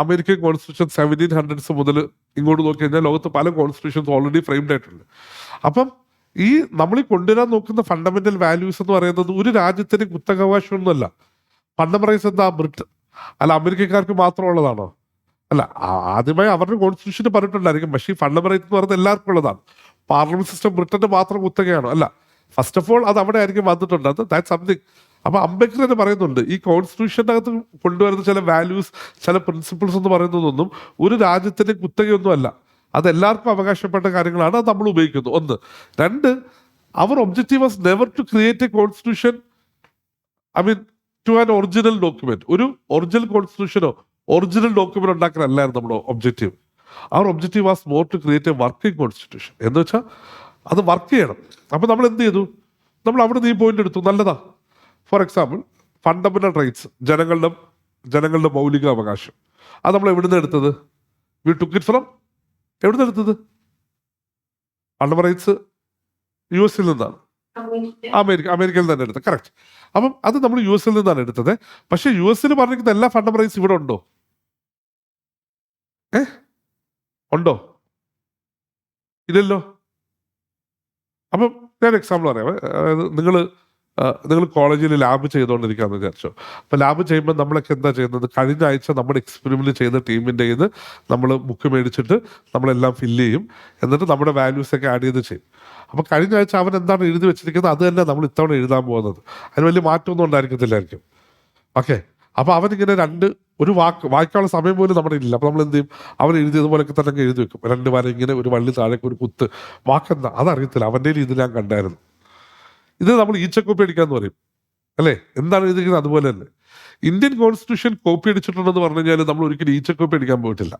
അമേരിക്കൻ കോൺസ്റ്റിറ്റ്യൂഷൻ 1700s മുതൽ ഇങ്ങോട്ട് നോക്കി കഴിഞ്ഞാൽ ലോകത്ത് പല കോൺസ്റ്റിറ്റ്യൂഷൻസ് ഓൾറെഡി ഫ്രെയിംഡ് ആയിട്ടുണ്ട്. അപ്പം ഈ നമ്മൾ ഈ കൊണ്ടുവരാൻ നോക്കുന്ന ഫണ്ടമെന്റൽ വാല്യൂസ് എന്ന് പറയുന്നത് ഒരു രാജ്യത്തിന് കുത്തകാവകാശമൊന്നുമല്ല. ഫണ്ടമെന്റൽസ് എന്താ ബ്രിട്ടൻ അല്ല അമേരിക്കക്കാർക്ക് മാത്രമുള്ളതാണോ? അല്ല, ആദ്യമായി അവരുടെ കോൺസ്റ്റിറ്റ്യൂഷന് പറഞ്ഞിട്ടുണ്ടായിരിക്കും, പക്ഷേ ഈ ഫണ്ടമെന്റൽ എന്ന് പറയുന്നത് എല്ലാവർക്കും ഉള്ളതാണ്. പാർലമെന്റ് സിസ്റ്റം ബ്രിട്ടന്റെ മാത്രം കുത്തകയാണോ? അല്ല. ഫസ്റ്റ് ഓഫ് ഓൾ അത് അവിടെ ആയിരിക്കും വന്നിട്ടുണ്ട്, അത് ദാറ്റ് സംതിങ്. അപ്പൊ അംബേദ്കർ തന്നെ പറയുന്നുണ്ട്, ഈ കോൺസ്റ്റിറ്റ്യൂഷൻ്റെ അകത്ത് കൊണ്ടുവരുന്ന ചില വാല്യൂസ്, ചില പ്രിൻസിപ്പിൾസ് എന്ന് പറയുന്നതൊന്നും ഒരു രാജ്യത്തിന്റെ കുത്തകയൊന്നും അല്ല, അത് എല്ലാവർക്കും അവകാശപ്പെട്ട കാര്യങ്ങളാണ്, അത് നമ്മൾ ഉപയോഗിക്കുന്നു. ഒന്ന്. രണ്ട്, our objective was never to create a constitution, I mean to an original document. ഒരു ഒറിജിനൽ കോൺസ്റ്റിറ്റ്യൂഷനോ ഒറിജിനൽ ഡോക്യുമെന്റ് ഉണ്ടാക്കാനല്ലായിരുന്നു നമ്മുടെ objective. Our objective was more to create a working constitution. എന്ന് വെച്ചാൽ അത് വർക്ക് ചെയ്യണം. അപ്പൊ നമ്മൾ എന്ത് ചെയ്തു? നമ്മൾ അവിടെ നിന്ന് ഈ പോയിന്റ് എടുത്തു, നല്ലതാ. ഫോർ എക്സാമ്പിൾ, ഫണ്ടമെന്റൽ റൈറ്റ്സ്, ജനങ്ങളുടെ മൗലിക അവകാശം, അത് നമ്മൾ എവിടുന്ന് എടുത്തത്? വി ടുക്ക് ഇറ്റ് ഫ്രം, എവിടുന്ന് എടുത്തത്? ഫണ്ടമെന്റൽ റൈറ്റ്സ് US-ൽ നിന്നാണ്, അമേരിക്കയിൽ തന്നെ എടുത്തത്. കറക്റ്റ്. അപ്പം അത് നമ്മൾ US-ൽ നിന്നാണ് എടുത്തത്. പക്ഷെ US-ൽ പറഞ്ഞിരിക്കുന്ന എല്ലാ ഫണ്ടമെന്റൽ റൈറ്റ്സ് ഇവിടെ ഉണ്ടോ? ഉണ്ടോ? ഇല്ലല്ലോ. അപ്പം ഞാൻ എക്സാമ്പിൾ പറയാം. അതായത് നിങ്ങൾ കോളേജിൽ ലാബ് ചെയ്തുകൊണ്ടിരിക്കാന്ന് വിചാരിച്ചോ. അപ്പൊ ലാബ് ചെയ്യുമ്പോൾ നമ്മളൊക്കെ എന്താ ചെയ്യുന്നത്? കഴിഞ്ഞ ആഴ്ച നമ്മുടെ എക്സ്പെരിമെന്റ് ചെയ്ത ടീമിൻ്റെ ഇത് നമ്മൾ ബുക്ക് മേടിച്ചിട്ട് നമ്മളെല്ലാം ഫില്ല് ചെയ്യും, എന്നിട്ട് നമ്മുടെ വാല്യൂസ് ഒക്കെ ആഡ് ചെയ്ത് ചെയ്യും. അപ്പൊ കഴിഞ്ഞ ആഴ്ച അവൻ എന്താണ് എഴുതി വെച്ചിരിക്കുന്നത് അത് തന്നെ നമ്മൾ ഇത്തവണ എഴുതാൻ പോകുന്നത്. അതിന് വലിയ മാറ്റമൊന്നും ഉണ്ടായിരിക്കത്തില്ലായിരിക്കും. ഓക്കെ. അപ്പൊ അവനിങ്ങനെ ഒരു വായിക്കാനുള്ള സമയം പോലും നമ്മുടെ ഇല്ല. അപ്പൊ നമ്മൾ എന്ത് ചെയ്യും? അവൻ എഴുതിയതുപോലൊക്കെ തന്നെ എഴുതി വെക്കും. 2 വര ഇങ്ങനെ, ഒരു വള്ളി താഴേക്ക്, ഒരു കുത്ത്, വാക്കെന്താ അതറിയത്തില്ല. അവൻ്റെ ഇത് ഞാൻ കണ്ടായിരുന്നു. ഇത് നമ്മൾ ഈച്ചക്കോപ്പി അടിക്കാന്ന് പറയും അല്ലേ? എന്താണ് എഴുതിയിരിക്കുന്നത് അതുപോലെ തന്നെ. ഇന്ത്യൻ കോൺസ്റ്റിറ്റ്യൂഷൻ കോപ്പി അടിച്ചിട്ടുണ്ടെന്ന് പറഞ്ഞു കഴിഞ്ഞാൽ നമ്മൾ ഒരിക്കലും ഈച്ചക്കോപ്പി അടിക്കാൻ പോയിട്ടില്ല.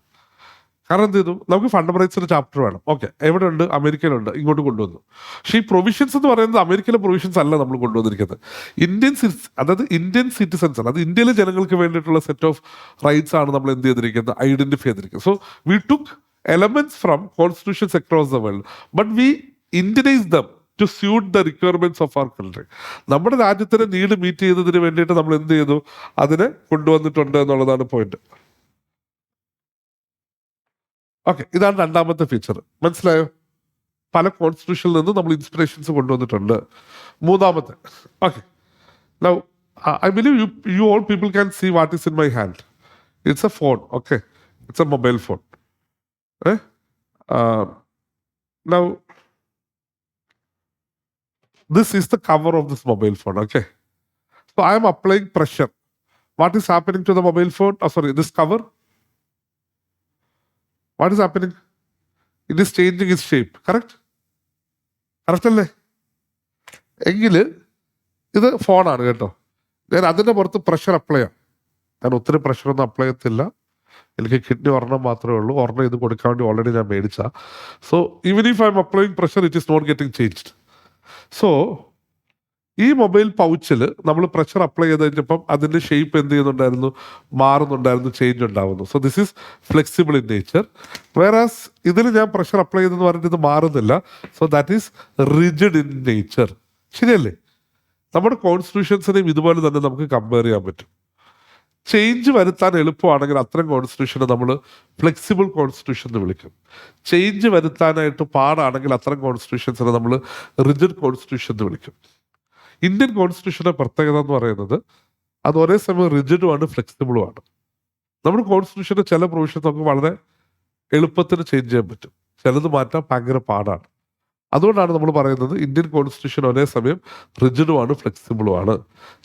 കാരണം എന്ത് ചെയ്തു? നമുക്ക് ഫണ്ടമെന്റൽ റൈറ്റ്സിന്റെ ചാപ്റ്റർ വേണം. ഓക്കെ, എവിടെ ഉണ്ട്? അമേരിക്കയിലുണ്ട്, ഇങ്ങോട്ട് കൊണ്ടുവന്നു. പക്ഷേ ഈ പ്രൊവിഷൻസ് എന്ന് പറയുന്നത് അമേരിക്കയിലെ പ്രൊവിഷൻസ് അല്ല നമ്മൾ കൊണ്ടുവന്നിരിക്കുന്നത്. അതായത് ഇന്ത്യൻ സിറ്റിസൺസ് ആണ്, അത് ഇന്ത്യയിലെ ജനങ്ങൾക്ക് വേണ്ടിയിട്ടുള്ള സെറ്റ് ഓഫ് റൈറ്റ്സ് ആണ് നമ്മൾ എന്ത് ചെയ്തിരിക്കുന്നത്? ഐഡന്റിഫൈ ചെയ്തിരിക്കുന്നത്. So we took elements from constitutions across the world, but we Indianise them to suit the requirements of our country. നമ്മുടെ രാജ്യത്തിന് നീഡ് മീറ്റ് ചെയ്തതിന് വേണ്ടിയിട്ട് നമ്മൾ എന്ത് ചെയ്തു? അതിനെ കൊണ്ടുവന്നിട്ടുണ്ട് എന്നുള്ളതാണ് പോയിന്റ്. ഓക്കെ, ഇതാണ് രണ്ടാമത്തെ ഫീച്ചർ. മനസ്സിലായോ? പല കോൺസ്റ്റിറ്റ്യൂഷനിൽ നിന്ന് നമ്മൾ ഇൻസ്പിറേഷൻസ് കൊണ്ടുവന്നിട്ടുണ്ട്. മൂന്നാമത്തെ, okay, now I believe you all people can see what is in my hand. It's a phone, okay? It's a mobile phone. Now this is the cover of this mobile phone, okay? So I am applying pressure. What is happening to the mobile phone? This cover. What is happening? It is changing its shape. Correct? അല്ലേ? എങ്കിൽ ഇത് ഫോണാണ് കേട്ടോ. ഞാൻ അതിൻ്റെ പുറത്ത് പ്രഷർ അപ്ലൈ ചെയ്യാം. ഞാൻ ഒത്തിരി പ്രഷറൊന്നും അപ്ലൈ ചെയ്യത്തില്ല. എനിക്ക് കിഡ്നി ഒരെണ്ണം മാത്രമേ ഉള്ളൂ. ഒരെണ്ണം ഇത് കൊടുക്കാൻ വേണ്ടി ഓൾറെഡി ഞാൻ മേടിച്ച. So even if I am applying pressure, it is not getting changed. So ഈ മൊബൈൽ പൗച്ചിൽ നമ്മൾ പ്രഷർ അപ്ലൈ ചെയ്ത് കഴിഞ്ഞപ്പം അതിൻ്റെ ഷേപ്പ് എന്ത് ചെയ്യുന്നുണ്ടായിരുന്നു? മാറുന്നുണ്ടായിരുന്നു, ചേഞ്ച് ഉണ്ടാവുന്നു. So this is flexible in nature. Whereas ഇതിൽ ഞാൻ പ്രഷർ അപ്ലൈ ചെയ്തെന്ന് പറഞ്ഞിട്ട് ഇത് മാറുന്നില്ല. So that is rigid in nature. ശരിയല്ലേ? നമ്മുടെ കോൺസ്റ്റിറ്റ്യൂഷൻസിനെയും ഇതുപോലെ തന്നെ നമുക്ക് കമ്പയർ ചെയ്യാൻ പറ്റും. ചേഞ്ച് വരുത്താൻ എളുപ്പമാണെങ്കിൽ അത്തരം കോൺസ്റ്റിറ്റ്യൂഷനെ നമ്മൾ ഫ്ലെക്സിബിൾ കോൺസ്റ്റിറ്റ്യൂഷൻ എന്ന് വിളിക്കും. ചേഞ്ച് വരുത്താനായിട്ട് പാടാണെങ്കിൽ അത്തരം കോൺസ്റ്റിറ്റ്യൂഷൻസിനെ നമ്മൾ റിജിഡ് കോൺസ്റ്റിറ്റ്യൂഷൻ എന്ന് വിളിക്കും. ഇന്ത്യൻ കോൺസ്റ്റിറ്റ്യൂഷന്റെ പ്രത്യേകത എന്ന് പറയുന്നത് അത് ഒരേ സമയം റിജിഡുമാണ്, ഫ്ലെക്സിബിളുമാണ്. നമ്മുടെ കോൺസ്റ്റിറ്റ്യൂഷന്റെ ചില പ്രൊവിഷൻസ് നമുക്ക് വളരെ എളുപ്പത്തിന് ചേഞ്ച് ചെയ്യാൻ പറ്റും, ചിലത് മാറ്റാൻ ഭയങ്കര പാടാണ്. അതുകൊണ്ടാണ് നമ്മൾ പറയുന്നത് ഇന്ത്യൻ കോൺസ്റ്റിറ്റ്യൂഷൻ ഒരേ സമയം റിജിഡുമാണ്, ഫ്ലെക്സിബിളുമാണ്.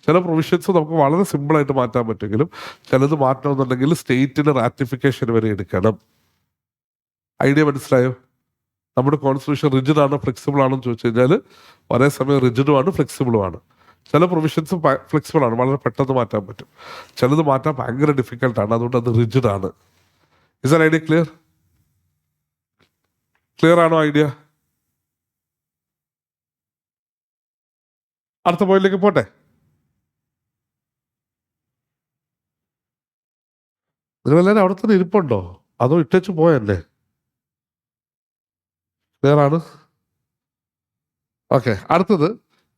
ചില പ്രൊവിഷൻസ് നമുക്ക് വളരെ സിമ്പിളായിട്ട് മാറ്റാൻ പറ്റുമെങ്കിലും ചിലത് മാറ്റണമെന്നുണ്ടെങ്കിൽ സ്റ്റേറ്റിന് റാറ്റിഫിക്കേഷൻ വരെ എടുക്കണം. ഐഡിയ മനസ്സിലായോ? നമ്മുടെ കോൺസ്റ്റിറ്റ്യൂഷൻ റിജിഡാണോ ഫ്ലെക്സിബിൾ ആണോ എന്ന് ചോദിച്ചു കഴിഞ്ഞാൽ ഒരേ സമയം റിജിഡുമാണ്, ഫ്ലെക്സിബിളുമാണ്. ചില പ്രൊവിഷൻസ് ഫ്ലെക്സിബിൾ ആണ്, വളരെ പെട്ടെന്ന് മാറ്റാൻ പറ്റും. ചിലത് മാറ്റാൻ ഭയങ്കര ഡിഫിക്കൽട്ടാണ്, അതുകൊണ്ട് അത് റിജിഡാണ്. Is an idea clear? Clear ആണോ ഐഡിയ? അടുത്ത പോയിന്റിലേക്ക് പോട്ടെ. നിങ്ങളെല്ലാവരും അവിടെ തന്നെ ഇരിപ്പുണ്ടോ അതോ ഇട്ടേച്ച് പോയല്ലേ? ക്ലിയർ ആണ്? ഓക്കെ, അടുത്തത്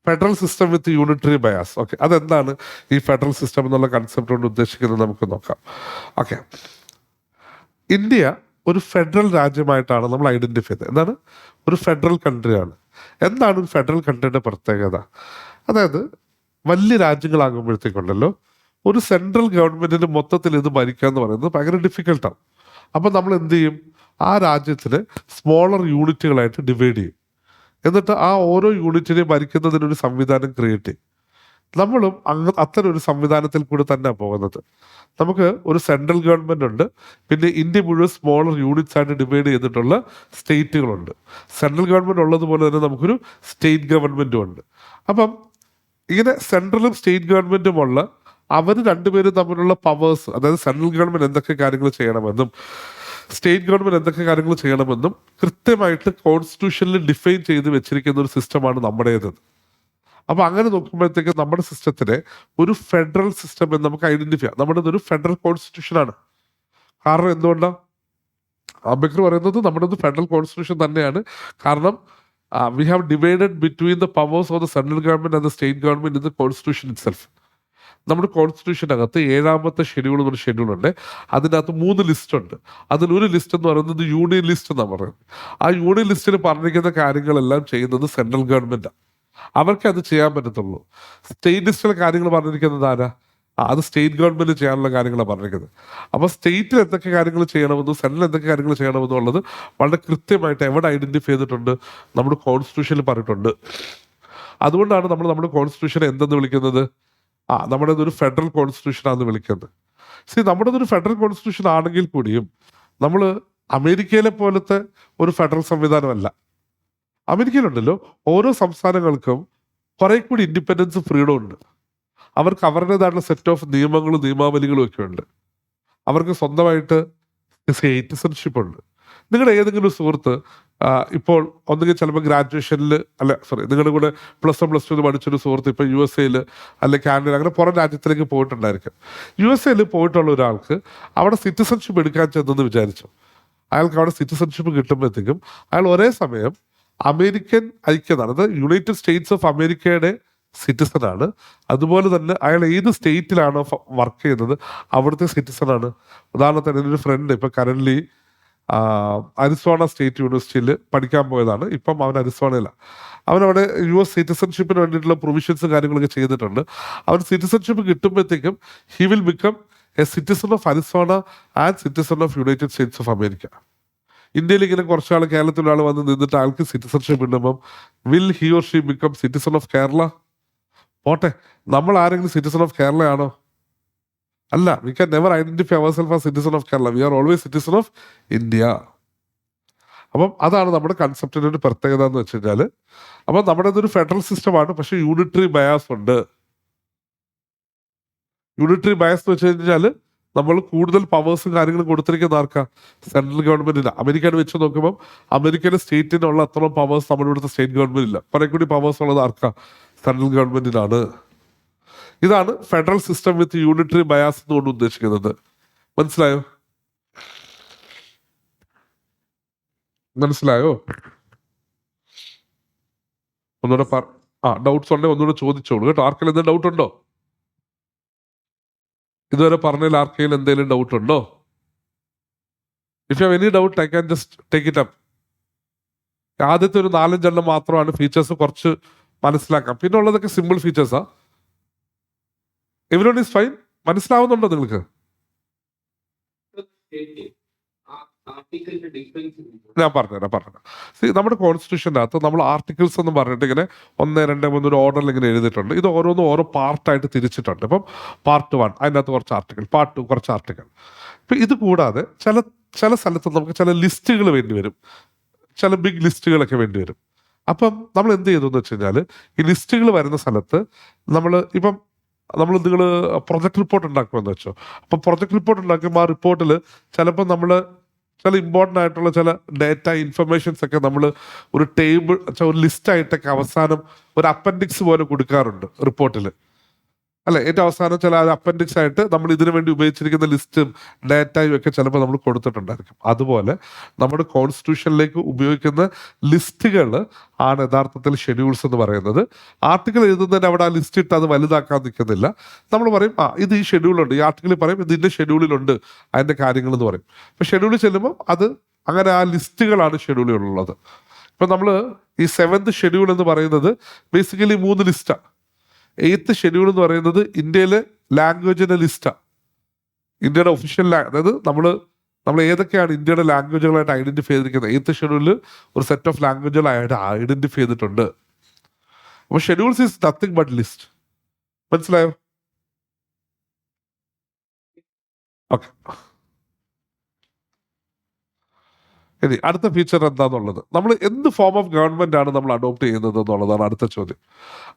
ഫെഡറൽ സിസ്റ്റം വിത്ത് യൂണിറ്ററി ബയാസ്. ഓക്കെ, അതെന്താണ് ഈ ഫെഡറൽ സിസ്റ്റം എന്നുള്ള കൺസെപ്റ്റ് കൊണ്ട് ഉദ്ദേശിക്കുന്നത് നമുക്ക് നോക്കാം. ഓക്കെ, ഇന്ത്യ ഒരു ഫെഡറൽ രാജ്യമായിട്ടാണ് നമ്മൾ ഐഡന്റിഫൈ ചെയ്തത്. എന്താണ്? ഒരു ഫെഡറൽ കൺട്രിയാണ്. എന്താണ് ഒരു ഫെഡറൽ കൺട്രിയുടെ പ്രത്യേകത? അതായത് വലിയ രാജ്യങ്ങളാകുമ്പോഴത്തേക്കുണ്ടല്ലോ ഒരു സെൻട്രൽ ഗവൺമെന്റിന് മൊത്തത്തിൽ ഇത് ഭരിക്കുക എന്ന് പറയുന്നത് ഭയങ്കര ഡിഫിക്കൽട്ടാണ്. അപ്പം നമ്മൾ എന്ത് ചെയ്യും? ആ രാജ്യത്തിന് സ്മോളർ യൂണിറ്റുകളായിട്ട് ഡിവൈഡ് ചെയ്യും. എന്നിട്ട് ആ ഓരോ യൂണിറ്റിനെയും ഭരിക്കുന്നതിനൊരു സംവിധാനം ക്രിയേറ്റ് ചെയ്യും. നമ്മളും അത്തരം ഒരു സംവിധാനത്തിൽ കൂടി തന്നെയാണ് പോകുന്നത്. നമുക്ക് ഒരു സെൻട്രൽ ഗവൺമെന്റ് ഉണ്ട്, പിന്നെ ഇന്ത്യ മുഴുവൻ സ്മോളർ യൂണിറ്റ്സ് ആയിട്ട് ഡിവൈഡ് ചെയ്തിട്ടുള്ള സ്റ്റേറ്റുകളുണ്ട്. സെൻട്രൽ ഗവൺമെന്റ് ഉള്ളതുപോലെ തന്നെ നമുക്കൊരു സ്റ്റേറ്റ് ഗവൺമെന്റും ഉണ്ട്. അപ്പം ഇങ്ങനെ സെൻട്രലും സ്റ്റേറ്റ് ഗവൺമെന്റുമുള്ള അവർ രണ്ടുപേരും തമ്മിലുള്ള പവേഴ്സ്, അതായത് സെൻട്രൽ ഗവൺമെന്റ് എന്തൊക്കെ കാര്യങ്ങൾ ചെയ്യണമെന്നും സ്റ്റേറ്റ് ഗവൺമെന്റ് എന്തൊക്കെ കാര്യങ്ങൾ ചെയ്യണമെന്നും കൃത്യമായിട്ട് കോൺസ്റ്റിറ്റ്യൂഷനിൽ ഡിഫൈൻ ചെയ്ത് വെച്ചിരിക്കുന്ന ഒരു സിസ്റ്റമാണ് നമ്മുടേത്. അപ്പൊ അങ്ങനെ നോക്കുമ്പോഴത്തേക്ക് നമ്മുടെ സിസ്റ്റത്തിനെ ഒരു ഫെഡറൽ സിസ്റ്റം എന്ന് നമുക്ക് ഐഡന്റിഫൈ ചെയ്യാം. നമ്മുടെ ഒരു ഫെഡറൽ കോൺസ്റ്റിറ്റ്യൂഷൻ ആണ്. കാരണം എന്തുകൊണ്ടാണ്? അംബേദ്കർ പറയുന്നത് നമ്മുടെ ഒരു ഫെഡറൽ കോൺസ്റ്റിറ്റ്യൂഷൻ തന്നെയാണ്. കാരണം we have divided between the powers of the central government and the state government in the constitution itself. നമ്മുടെ കോൺസ്റ്റിറ്റ്യൂഷനകത്ത് 7ാമത്തെ ഷെഡ്യൂൾ എന്നൊരു ഷെഡ്യൂളുണ്ട്. അതിനകത്ത് 3 ലിസ്റ്റ് ഉണ്ട്. അതിലൊരു ലിസ്റ്റ് എന്ന് പറയുന്നത് യൂണിയൻ ലിസ്റ്റ് എന്നാണ് പറയുന്നത്. ആ യൂണിയൻ ലിസ്റ്റിൽ പറഞ്ഞിരിക്കുന്ന കാര്യങ്ങളെല്ലാം ചെയ്യുന്നത് സെൻട്രൽ ഗവൺമെന്റാണ്. അവർക്ക് അത് ചെയ്യാൻ പറ്റത്തുള്ളൂ. സ്റ്റേറ്റ് ലിസ്റ്റിലെ കാര്യങ്ങൾ പറഞ്ഞിരിക്കുന്നത് ആരാ? അത് സ്റ്റേറ്റ് ഗവൺമെന്റ് ചെയ്യാനുള്ള കാര്യങ്ങളാണ് പറഞ്ഞിരിക്കുന്നത്. അപ്പോൾ സ്റ്റേറ്റിൽ എന്തൊക്കെ കാര്യങ്ങൾ ചെയ്യണമെന്നും സെൻട്രൽ എന്തൊക്കെ കാര്യങ്ങൾ ചെയ്യണമെന്നും ഉള്ളത് വളരെ കൃത്യമായിട്ട് എവിടെ ഐഡന്റിഫൈ ചെയ്തിട്ടുണ്ട്? നമ്മുടെ കോൺസ്റ്റിറ്റ്യൂഷനിൽ പറഞ്ഞിട്ടുണ്ട്. അതുകൊണ്ടാണ് നമ്മൾ നമ്മുടെ കോൺസ്റ്റിറ്റ്യൂഷനെ എന്തെന്ന് വിളിക്കുന്നത്? നമ്മുടെ ഒരു ഫെഡറൽ കോൺസ്റ്റിറ്റ്യൂഷൻ ആണെന്ന് വിളിക്കുന്നത്. നമ്മുടെ ഒരു ഫെഡറൽ കോൺസ്റ്റിറ്റ്യൂഷൻ ആണെങ്കിൽ കൂടിയും നമ്മൾ അമേരിക്കയിലെ പോലത്തെ ഒരു ഫെഡറൽ സംവിധാനമല്ല. അമേരിക്കയിലുണ്ടല്ലോ ഓരോ സംസ്ഥാനങ്ങൾക്കും കുറെ കൂടി ഇൻഡിപെൻഡൻസ് ഫ്രീഡം ഉണ്ട്. അവർക്ക് അവരുടേതായിട്ടുള്ള സെറ്റ് ഓഫ് നിയമങ്ങളും നിയമാവലികളും ഒക്കെ ഉണ്ട്. അവർക്ക് സ്വന്തമായിട്ട് സിറ്റിസൺഷിപ്പ് ഉണ്ട്. നിങ്ങളുടെ ഏതെങ്കിലും സുഹൃത്ത് ഇപ്പോൾ ഒന്നുകിൽ ചിലപ്പോൾ ഗ്രാജുവേഷനിൽ നിങ്ങളുടെ കൂടെ +1 +2 പഠിച്ചൊരു സുഹൃത്ത് ഇപ്പോൾ USA അല്ലെങ്കിൽ കാനഡയിൽ അങ്ങനെ പുറം രാജ്യത്തിലേക്ക് പോയിട്ടുണ്ടായിരിക്കും. USA പോയിട്ടുള്ള ഒരാൾക്ക് അവിടെ സിറ്റിസൺഷിപ്പ് എടുക്കാൻ ചെന്നെന്ന് വിചാരിച്ചു. അയാൾക്ക് അവിടെ സിറ്റിസൺഷിപ്പ് കിട്ടുമ്പോഴത്തേക്കും അയാൾ ഒരേ സമയം അമേരിക്കൻ ഐക്യനാണ്, അത് യുണൈറ്റഡ് സ്റ്റേറ്റ്സ് ഓഫ് അമേരിക്കയുടെ സിറ്റിസണാണ്. അതുപോലെ തന്നെ അയാൾ ഏത് സ്റ്റേറ്റിലാണോ വർക്ക് ചെയ്യുന്നത് അവിടുത്തെ സിറ്റിസണാണ്. ഉദാഹരണത്തിന് എൻ്റെ ഒരു ഫ്രണ്ട് ഇപ്പം കറൻ്റ്ലി അരിസോണ സ്റ്റേറ്റ് യൂണിവേഴ്സിറ്റിയിൽ പഠിക്കാൻ പോയതാണ്. ഇപ്പം അവൻ അരിസോണയിലാണ്. അവനവിടെ US സിറ്റിസൺഷിപ്പിന് വേണ്ടിയിട്ടുള്ള പ്രൊവിഷൻസും കാര്യങ്ങളൊക്കെ ചെയ്തിട്ടുണ്ട്. അവൻ സിറ്റിസൺഷിപ്പ് കിട്ടുമ്പോഴത്തേക്കും he will become a citizen of Arizona and citizen of United States of America. ഇന്ത്യയിൽ ഇങ്ങനെ കുറച്ചാൾ കേരളത്തിലൊരാൾ വന്ന് നിന്നിട്ട് ആൾക്ക് സിറ്റിസൺഷിപ്പ് കിട്ടുമ്പം will he or she become citizen of Kerala? പോട്ടെ, നമ്മൾ ആരെങ്കിലും സിറ്റിസൺ ഓഫ് കേരള ആണോ? അല്ല. We can never identify our self as citizen of Kerala. We are always citizen of India. അപ്പം അതാണ് നമ്മുടെ കൺസെപ്റ്റിന്റെ ഒരു പ്രത്യേകത എന്ന് വെച്ച് കഴിഞ്ഞാൽ, അപ്പം നമ്മുടെ ഇതൊരു ഫെഡറൽ സിസ്റ്റമാണ്, പക്ഷെ യൂണിറ്ററി ബയാസ് ഉണ്ട്. യൂണിറ്ററി ബയാസ് എന്ന് വെച്ച് കഴിഞ്ഞാൽ നമ്മൾ കൂടുതൽ പവേഴ്സും കാര്യങ്ങളും കൊടുത്തിരിക്കുന്ന ആർക്കാ? സെൻട്രൽ ഗവൺമെന്റിന്. അമേരിക്കയിൽ വെച്ച് നോക്കുമ്പോൾ അമേരിക്കയിലെ സ്റ്റേറ്റിനുള്ള അത്ര പവേഴ്സ് നമ്മുടെ ഇവിടുത്തെ സ്റ്റേറ്റ് ഗവൺമെന്റ് ഇല്ല. കുറെ കൂടി പവേഴ്സ് ഉള്ളത് ആർക്കാ? സെൻട്രൽ ഗവൺമെന്റിനാണ്. ഇതാണ് ഫെഡറൽ സിസ്റ്റം വിത്ത് യൂണിറ്ററി ബയാസ് എന്നുകൊണ്ട് ഉദ്ദേശിക്കുന്നത്. മനസ്സിലായോ? ഒന്നുകൂടെ ഡൗട്ട്സ് ഉണ്ടെങ്കിൽ ഒന്നുകൂടെ ചോദിച്ചോളൂ കേട്ടോ. ആർക്കെങ്കിലും എന്തെങ്കിലും ഡൗട്ട് ഉണ്ടോ? ഇതുവരെ പറഞ്ഞതിൽ ആർക്കെങ്കിലും എന്തെങ്കിലും ഡൗട്ട് ഉണ്ടോ? If you have any doubt I can just take it up. ആദ്യത്തെ ഒരു 4-5 എണ്ണം മാത്രമാണ് ഫീച്ചേഴ്സ് കുറച്ച് മനസ്സിലാക്കാം. പിന്നെ ഉള്ളതൊക്കെ സിമ്പിൾ ഫീച്ചേഴ്സാ. Everyone is fine. മനസ്സിലാവുന്നുണ്ടോ നിങ്ങൾക്ക്? ഞാൻ പറഞ്ഞുതരാം. നമ്മുടെ കോൺസ്റ്റിറ്റ്യൂഷനകത്ത് നമ്മൾ ആർട്ടിക്കിൾസ് എന്ന് പറഞ്ഞിട്ട് ഇങ്ങനെ 1, 2, 3 ഒരു ഓർഡറിൽ ഇങ്ങനെ എഴുതിയിട്ടുണ്ട്. ഇത് ഓരോന്നും ഓരോ പാർട്ടായിട്ട് തിരിച്ചിട്ടുണ്ട്. ഇപ്പം പാർട്ട് 1 അതിനകത്ത് കുറച്ച് ആർട്ടിക്കിൾ, പാർട്ട് 2 കുറച്ച് ആർട്ടിക്കിൾ. ഇപ്പം ഇത് കൂടാതെ ചില സ്ഥലത്ത് നമുക്ക് ചില ലിസ്റ്റുകൾ വേണ്ടി വരും, ചില ബിഗ് ലിസ്റ്റുകളൊക്കെ വേണ്ടി വരും. അപ്പം നമ്മൾ എന്ത് ചെയ്തു എന്ന് വെച്ച് കഴിഞ്ഞാൽ, ഈ ലിസ്റ്റുകൾ വരുന്ന സ്ഥലത്ത് നിങ്ങൾ പ്രൊജക്ട് റിപ്പോർട്ട് ഉണ്ടാക്കുമെന്ന് വെച്ചോ. അപ്പം പ്രൊജക്ട് റിപ്പോർട്ട് ഉണ്ടാക്കുമ്പോൾ ആ റിപ്പോർട്ടിൽ ചിലപ്പോൾ നമ്മൾ ചില ഇമ്പോർട്ടൻ്റ് ആയിട്ടുള്ള ചില ഡേറ്റ ഇൻഫർമേഷൻസ് ഒക്കെ നമ്മൾ ഒരു ടേബിൾ, ഒരു ലിസ്റ്റായിട്ടൊക്കെ അവസാനം ഒരു അപ്പൻഡിക്സ് പോലെ കൊടുക്കാറുണ്ട് റിപ്പോർട്ടിൽ, അല്ലെ? ഏറ്റവും അവസാനം ചില അപ്പൻഡിക്സ് ആയിട്ട് നമ്മൾ ഇതിനു വേണ്ടി ഉപയോഗിച്ചിരിക്കുന്ന ലിസ്റ്റും ഡേറ്റയും ഒക്കെ ചിലപ്പോൾ നമ്മൾ കൊടുത്തിട്ടുണ്ടായിരിക്കും. അതുപോലെ നമ്മുടെ കോൺസ്റ്റിറ്റ്യൂഷനിലേക്ക് ഉപയോഗിക്കുന്ന ലിസ്റ്റുകൾ ആണ് യഥാർത്ഥത്തിൽ ഷെഡ്യൂൾസ് എന്ന് പറയുന്നത്. ആർട്ടിക്കിൾ എഴുതുന്നതിന് അവിടെ ആ ലിസ്റ്റ് ഇട്ട് അത് വലുതാക്കാൻ നിൽക്കുന്നില്ല. നമ്മൾ പറയും ഇത് ഈ ഷെഡ്യൂളുണ്ട്, ഈ ആർട്ടിക്കിളിൽ പറയും ഇതിൻ്റെ ഷെഡ്യൂളിലുണ്ട് അതിൻ്റെ കാര്യങ്ങൾ എന്ന് പറയും. അപ്പോൾ ഷെഡ്യൂളിൽ ചെല്ലുമ്പോൾ അത് അങ്ങനെ ആ ലിസ്റ്റുകളാണ് ഷെഡ്യൂളിലുള്ളത്. ഇപ്പം നമ്മൾ ഈ 7th ഷെഡ്യൂൾ എന്ന് പറയുന്നത് ബേസിക്കലി 3 ലിസ്റ്റാണ്. 8th ഷെഡ്യൂൾ എന്ന് പറയുന്നത് ഇന്ത്യയിലെ ലാംഗ്വേജിന്റെ ലിസ്റ്റാണ്. ഇന്ത്യയുടെ ഒഫീഷ്യൽ അതായത് നമ്മൾ ഏതൊക്കെയാണ് ഇന്ത്യയുടെ ലാംഗ്വേജുകളായിട്ട് ഐഡന്റിഫൈ ചെയ്തിരിക്കുന്നത്. 8th ഷെഡ്യൂളിൽ ഒരു സെറ്റ് ഓഫ് ലാംഗ്വേജുകളായിട്ട് ഐഡന്റിഫൈ ചെയ്തിട്ടുണ്ട്. അപ്പോൾ schedules is nothing but list. മനസ്സിലായോ? ഓക്കെ. ഇനി അടുത്ത ഫീച്ചർ എന്താണെന്നുള്ളത്, നമ്മൾ എന്ത് ഫോം ഓഫ് ഗവൺമെന്റ് ആണ് നമ്മൾ അഡോപ്റ്റ് ചെയ്യുന്നത് എന്നുള്ളതാണ് അടുത്ത ചോദ്യം.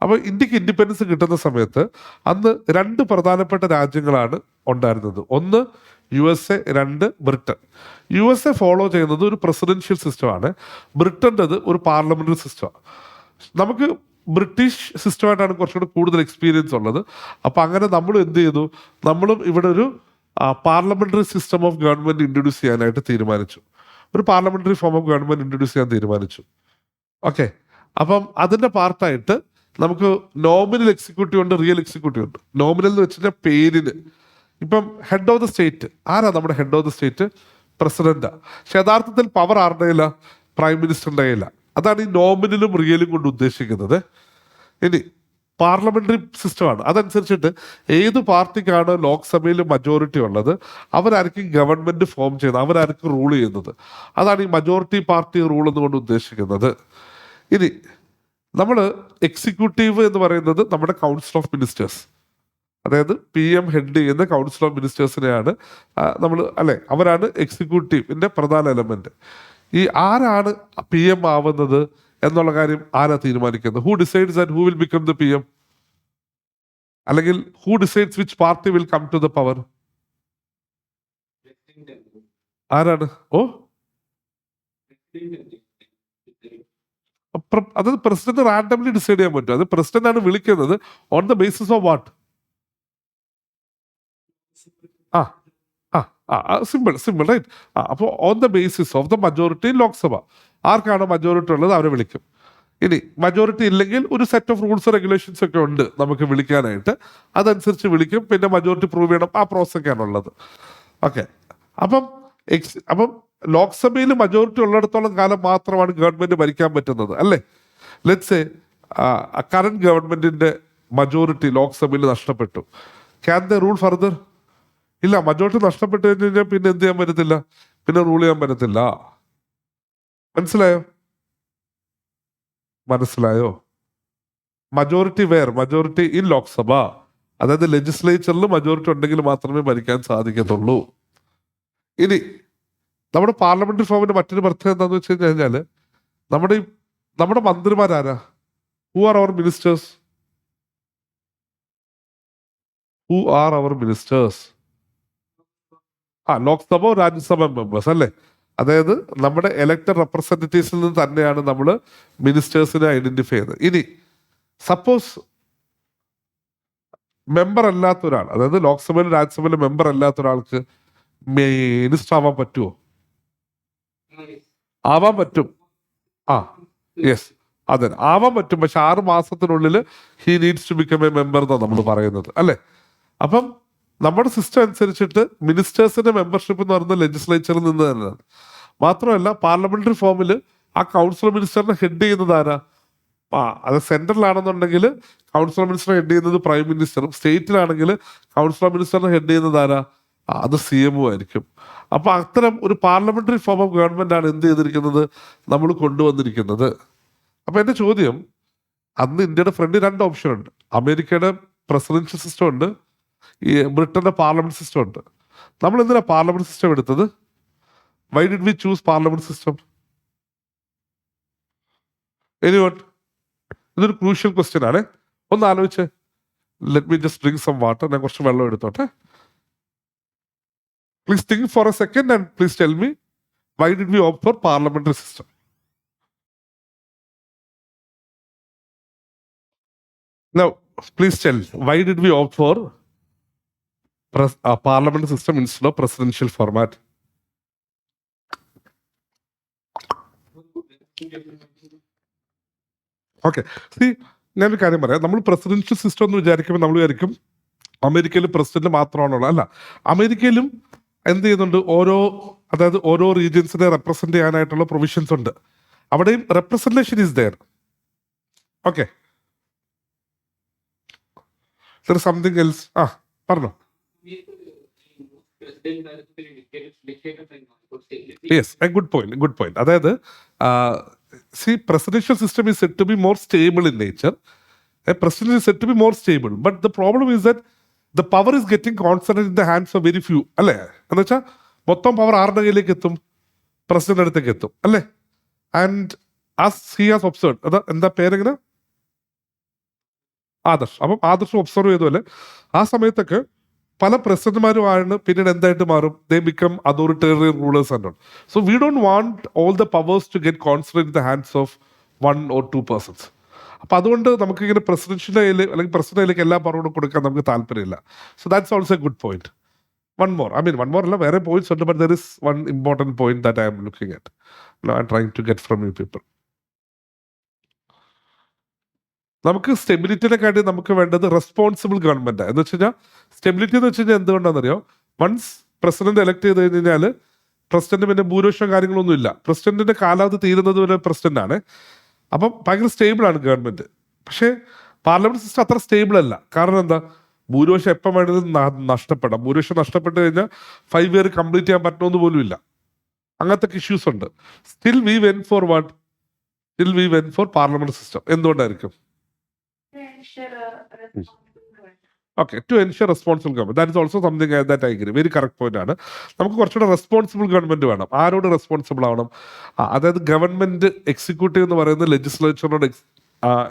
അപ്പോൾ ഇന്ത്യക്ക് ഇൻഡിപെൻഡൻസ് കിട്ടുന്ന സമയത്ത് അന്ന് 2 പ്രധാനപ്പെട്ട രാജ്യങ്ങളാണ് ഉണ്ടായിരുന്നത്. ഒന്ന് USA, 2 ബ്രിട്ടൻ. USA ഫോളോ ചെയ്യുന്നത് ഒരു പ്രസിഡൻഷ്യൽ സിസ്റ്റമാണ്. ബ്രിട്ടൻ്റെത് ഒരു പാർലമെന്ററി സിസ്റ്റമാണ്. നമുക്ക് ബ്രിട്ടീഷ് സിസ്റ്റമായിട്ടാണ് കുറച്ചുകൂടി കൂടുതൽ എക്സ്പീരിയൻസ് ഉള്ളത്. അപ്പം അങ്ങനെ നമ്മൾ എന്ത് ചെയ്തു, നമ്മളും ഇവിടെ ഒരു parliamentary system of government introduce ചെയ്യാനായിട്ട് തീരുമാനിച്ചു. ഒരു parliamentary form of government introduce ചെയ്യാൻ തീരുമാനിച്ചു. ഓക്കെ. അപ്പം അതിന്റെ പാർട്ടായിട്ട് നമുക്ക് നോമിനൽ എക്സിക്യൂട്ടീവ് ഉണ്ട്, റിയൽ എക്സിക്യൂട്ടീവ് ഉണ്ട്. നോമിനൽ എന്ന് വെച്ചിട്ടുണ്ടെങ്കിൽ പേരിന്. ഇപ്പം ഹെഡ് ഓഫ് ദ സ്റ്റേറ്റ് ആരാ? നമ്മുടെ ഹെഡ് ഓഫ് ദ സ്റ്റേറ്റ് പ്രസിഡന്റാ. പക്ഷെ യഥാർത്ഥത്തിൽ പവർ ആരുടെ കയ്യില? പ്രൈം മിനിസ്റ്ററിന്റെ കയ്യില. അതാണ് ഈ നോമിനലും റിയലും കൊണ്ട് ഉദ്ദേശിക്കുന്നത്. ഇനി പാർലമെന്ററി സിസ്റ്റമാണ്. അതനുസരിച്ചിട്ട് ഏത് പാർട്ടിക്കാണ് ലോക്സഭയിൽ മജോറിറ്റി ഉള്ളത് അവരായിരിക്കും ഗവൺമെന്റ് ഫോം ചെയ്യുന്നത്, അവരായിരിക്കും റൂൾ ചെയ്യുന്നത്. അതാണ് ഈ മജോറിറ്റി പാർട്ടി റൂൾ എന്നുകൊണ്ട് ഉദ്ദേശിക്കുന്നത്. ഇനി നമ്മൾ എക്സിക്യൂട്ടീവ് എന്ന് പറയുന്നത് നമ്മുടെ കൗൺസിൽ ഓഫ് മിനിസ്റ്റേഴ്സ്, അതായത് PM ഹെഡ് ചെയ്യുന്ന കൗൺസിൽ ഓഫ് മിനിസ്റ്റേഴ്സിനെയാണ് നമ്മൾ അവരാണ് എക്സിക്യൂട്ടീവിന്റെ പ്രധാന എലമെന്റ്. ഈ ആരാണ് PM ആവുന്നത് എന്നുള്ള കാര്യം ആരാ തീരുമാനിക്കുന്നത്? Who decides and who will become the PM? അല്ലെങ്കിൽ who decides which party will come to the power? ആരാണ്? അതായത് പ്രസിഡന്റ് റാൻഡംലി ഡിസൈഡ് ചെയ്യാൻ പറ്റും. അത് പ്രസിഡന്റ് ആണ് വിളിക്കുന്നത്. On the basis of what? Simple right. അപ്പോൾ on the basis of the majority Lok Sabha, ആർക്കാണ് മജോറിറ്റി ഉള്ളത് അവരെ വിളിക്കും. ഇനി മജോറിറ്റി ഇല്ലെങ്കിൽ ഒരു സെറ്റ് ഓഫ് റൂൾസ് റെഗുലേഷൻസ് ഒക്കെ ഉണ്ട് നമുക്ക് വിളിക്കാനായിട്ട്, അതനുസരിച്ച് വിളിക്കും. പിന്നെ മജോറിറ്റി പ്രൂവ് ചെയ്യണം, ആ പ്രോസസ് ഒക്കെയാണ് ഉള്ളത്. ഓക്കെ. അപ്പം ലോക്സഭയിൽ മജോറിറ്റി ഉള്ളിടത്തോളം കാലം മാത്രമാണ് ഗവൺമെന്റ് ഭരിക്കാൻ പറ്റുന്നത്, അല്ലേ? ലെറ്റ്സ് കറന്റ് ഗവൺമെന്റിന്റെ മജോറിറ്റി ലോക്സഭയിൽ നഷ്ടപ്പെട്ടു. Can the rule further? ഇല്ല. മജോറിറ്റി നഷ്ടപ്പെട്ടു കഴിഞ്ഞാൽ പിന്നെ എന്ത് ചെയ്യാൻ പറ്റത്തില്ല, പിന്നെ റൂൾ ചെയ്യാൻ പറ്റത്തില്ല. മനസ്സിലായോ? മജോറിറ്റി മജോറിറ്റി ഇൻ ലോക്സഭ, അതായത് ലെജിസ്ലേച്ചറിൽ മജോറിറ്റി ഉണ്ടെങ്കിൽ മാത്രമേ ഭരിക്കാൻ സാധിക്കത്തുള്ളൂ. ഇനി നമ്മുടെ പാർലമെന്ററി ഫോമിന്റെ മറ്റൊരു പ്രത്യേകത എന്താന്ന് വെച്ച് കഴിഞ്ഞാല് നമ്മുടെ മന്ത്രിമാരാരാ? Who are our ministers? Lok Sabha, Rajya Sabha members, അല്ലേ? അതായത് നമ്മുടെ എലക്ടഡ് റെപ്രസെന്റേറ്റീവ്സിൽ നിന്ന് തന്നെയാണ് നമ്മൾ മിനിസ്റ്റേഴ്സിനെ ഐഡന്റിഫൈ ചെയ്യുന്നത്. ഇനി സപ്പോസ് മെമ്പർ അല്ലാത്ത ഒരാൾ, അതായത് ലോക്സഭയിലും രാജ്യസഭയിലും മെമ്പർ അല്ലാത്ത ഒരാൾക്ക് മിനിസ്റ്റർ ആവാൻ പറ്റുമോ? ആവാൻ പറ്റും. യെസ്, അതെ, ആവാൻ പറ്റും. പക്ഷെ 6 മാസത്തിനുള്ളിൽ he needs to become a member എന്നാണ് നമ്മൾ പറയുന്നത്, അല്ലേ? അപ്പം നമ്മുടെ സിസ്റ്റം അനുസരിച്ചിട്ട് മിനിസ്റ്റേഴ്സിന്റെ മെമ്പർഷിപ്പ് എന്ന് പറയുന്നത് ലെജിസ്ലേച്ചറിൽ നിന്ന് തന്നെയാണ്. മാത്രമല്ല പാർലമെന്ററി ഫോമിൽ ആ കൗൺസിൽ മിനിസ്റ്ററിനെ ഹെഡ് ചെയ്യുന്നത് ആരാ? അത് സെൻട്രലാണെന്നുണ്ടെങ്കിൽ കൗൺസിൽ മിനിസ്റ്റർ ഹെഡ് ചെയ്യുന്നത് പ്രൈം മിനിസ്റ്ററും, സ്റ്റേറ്റിലാണെങ്കിൽ കൗൺസിൽ മിനിസ്റ്ററിനെ ഹെഡ് ചെയ്യുന്നത് ആരാ? അത് CM ആയിരിക്കും. അപ്പൊ അത്തരം ഒരു പാർലമെന്ററി ഫോം ഓഫ് ഗവൺമെന്റ് ആണ് എന്ത് ചെയ്തിരിക്കുന്നത്, നമ്മൾ കൊണ്ടുവന്നിരിക്കുന്നത്. അപ്പൊ എന്റെ ചോദ്യം, അന്ന് ഇന്ത്യയുടെ ഫ്രണ്ട് 2 ഓപ്ഷൻ ഉണ്ട്. അമേരിക്കയുടെ പ്രസിഡൻഷ്യൽ സിസ്റ്റം ഉണ്ട്, ഈ ബ്രിട്ടന്റെ പാർലമെന്റ് സിസ്റ്റം ഉണ്ട്. നമ്മൾ എന്തിനാ പാർലമെന്റ് സിസ്റ്റം എടുത്തത്? Why did we choose parliament system? Anyone? ഇതൊരു ക്രൂഷ്യൽ ക്വസ്റ്റ്യൻ ആണ്. ഒന്ന് ആലോചിച്ച്. Let me just drink some water. ഞാൻ കുറച്ച് വെള്ളം എടുത്തോട്ടെ. Please think for a second and please tell me, why did we opt for parliamentary system? Now, please tell, why did we opt for parliamentary system instead of presidential format? Okay. See, ഞാനൊരു കാര്യം പറയാം. നമ്മൾ പ്രസിഡൻഷ്യൽ സിസ്റ്റം എന്ന് വിചാരിക്കുമ്പോൾ നമ്മൾ വിചാരിക്കും അമേരിക്കയിൽ പ്രസിഡന്റ് മാത്രമാണുള്ളത്. അല്ല, അമേരിക്കയിലും എന്ത് ചെയ്യുന്നുണ്ട്, ഓരോ റീജിയൻസിനെ റെപ്രസെന്റ് ചെയ്യാനായിട്ടുള്ള പ്രൊവിഷൻസ് ഉണ്ട്. അവിടെയും representation is there. Okay, something else. ആ, പറഞ്ഞോ. Yes, a good point. അതായത് presidential system is said to be more stable in nature. A president is said to be more stable, but the problem is that the power is getting concentrated in the hands of very few. അല്ലേ? എന്ന് വെച്ചാൽ മൊത്തം പവർ ആരുടെ കയ്യിലേക്ക് എത്തും? പ്രസിഡന്റ് അടുത്തേക്ക് എത്തും, അല്ലേ? And as he has observe, അത് എന്താ പേരെങ്ങനെ, ആദർശ്. അപ്പം ആദർശ് ഒബ്സർവ് ചെയ്തപോലെ ആ സമയത്തൊക്കെ പല പ്രസിഡന്റുമാരുമാണ് പിന്നീട് എന്തായിട്ട് മാറും? They become authoritarian rulers and all. So we don't want all the powers to get concentrate in the hands of 1 or 2 persons. അപ്പം അതുകൊണ്ട് നമുക്ക് ഇങ്ങനെ പ്രസിഡൻഷ്യൻ്റെ കയ്യിൽ അല്ലെങ്കിൽ പ്രസിഡന്റിലേക്ക് എല്ലാ പവറും കൊടുക്കാൻ നമുക്ക് താല്പര്യമില്ല. So that's also a good point. One more അല്ല, വേറെ പോയിന്റ്സ് ഉണ്ട്, but there is one important point that I am looking at, I am trying to get from you people. നമുക്ക് സ്റ്റെബിലിറ്റിനെക്കാട്ടി നമുക്ക് വേണ്ടത് റെസ്പോൺസിബിൾ ഗവൺമെന്റ് എന്ന് വെച്ച് കഴിഞ്ഞാൽ, സ്റ്റെബിലിറ്റി എന്ന് വെച്ച് കഴിഞ്ഞാൽ എന്തുകൊണ്ടാണെന്നറിയോ? വൺസ് പ്രസിഡന്റ് എലക്ട് ചെയ്ത് കഴിഞ്ഞാൽ പ്രസിഡന്റ് പിന്നെ ഭൂരിപക്ഷം കാര്യങ്ങളൊന്നും ഇല്ല. പ്രസിഡന്റിന്റെ കാലാവധി തീരുന്നത് വരെ പ്രസിഡന്റ് ആണ്. അപ്പം ഭയങ്കര സ്റ്റേബിൾ ആണ് ഗവൺമെന്റ്. പക്ഷേ പാർലമെന്റ് സിസ്റ്റം അത്ര സ്റ്റേബിൾ അല്ല. കാരണം എന്താ? ഭൂരിപക്ഷം എപ്പം വേണമെങ്കിലും നഷ്ടപ്പെടാം. ഭൂരിപക്ഷം നഷ്ടപ്പെട്ട് കഴിഞ്ഞാൽ 5 year കംപ്ലീറ്റ് ചെയ്യാൻ പറ്റണമെന്ന് പോലും ഇല്ല. അങ്ങനത്തെ ഇഷ്യൂസ് ഉണ്ട്. Still we went for parliament system. എന്തുകൊണ്ടായിരിക്കും? Okay, to ensure responsible government. That is also something that I agree. Very correct point ആണ്. നമുക്ക് കുറച്ചുകൂടെ റെസ്പോൺസിബിൾ ഗവൺമെന്റ് വേണം. ആരോട് റെസ്പോൺസിബിൾ ആവണം? അതായത് ഗവൺമെന്റ് എക്സിക്യൂട്ടീവ് എന്ന് പറയുന്നത് ലെജിസ്ലേച്ചറിനോട്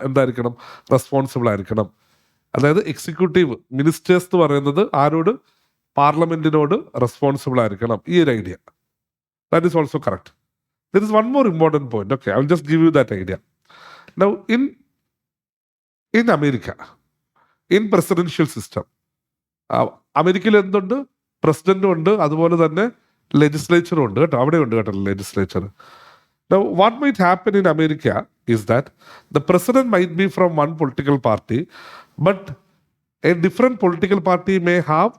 എന്തായിരിക്കണം? റെസ്പോൺസിബിൾ ആയിരിക്കണം. അതായത് എക്സിക്യൂട്ടീവ് മിനിസ്റ്റേഴ്സ് എന്ന് പറയുന്നത് ആരോട്? പാർലമെന്റിനോട് റെസ്പോൺസിബിൾ ആയിരിക്കണം. ഈ ഒരു idea, that is also correct. There is one more important point. Okay, I will just give you that idea. Now in America, in presidential system, അമേരിക്കയിൽ എന്തുണ്ട്? പ്രസിഡന്റും ഉണ്ട്, അതുപോലെ തന്നെ ലെജിസ്ലേച്ചറും ഉണ്ട് കേട്ടോ. അവിടെ ഉണ്ട് കേട്ടോ legislature. Now, what might happen in America is that the president might be from one political party, but a different political party may have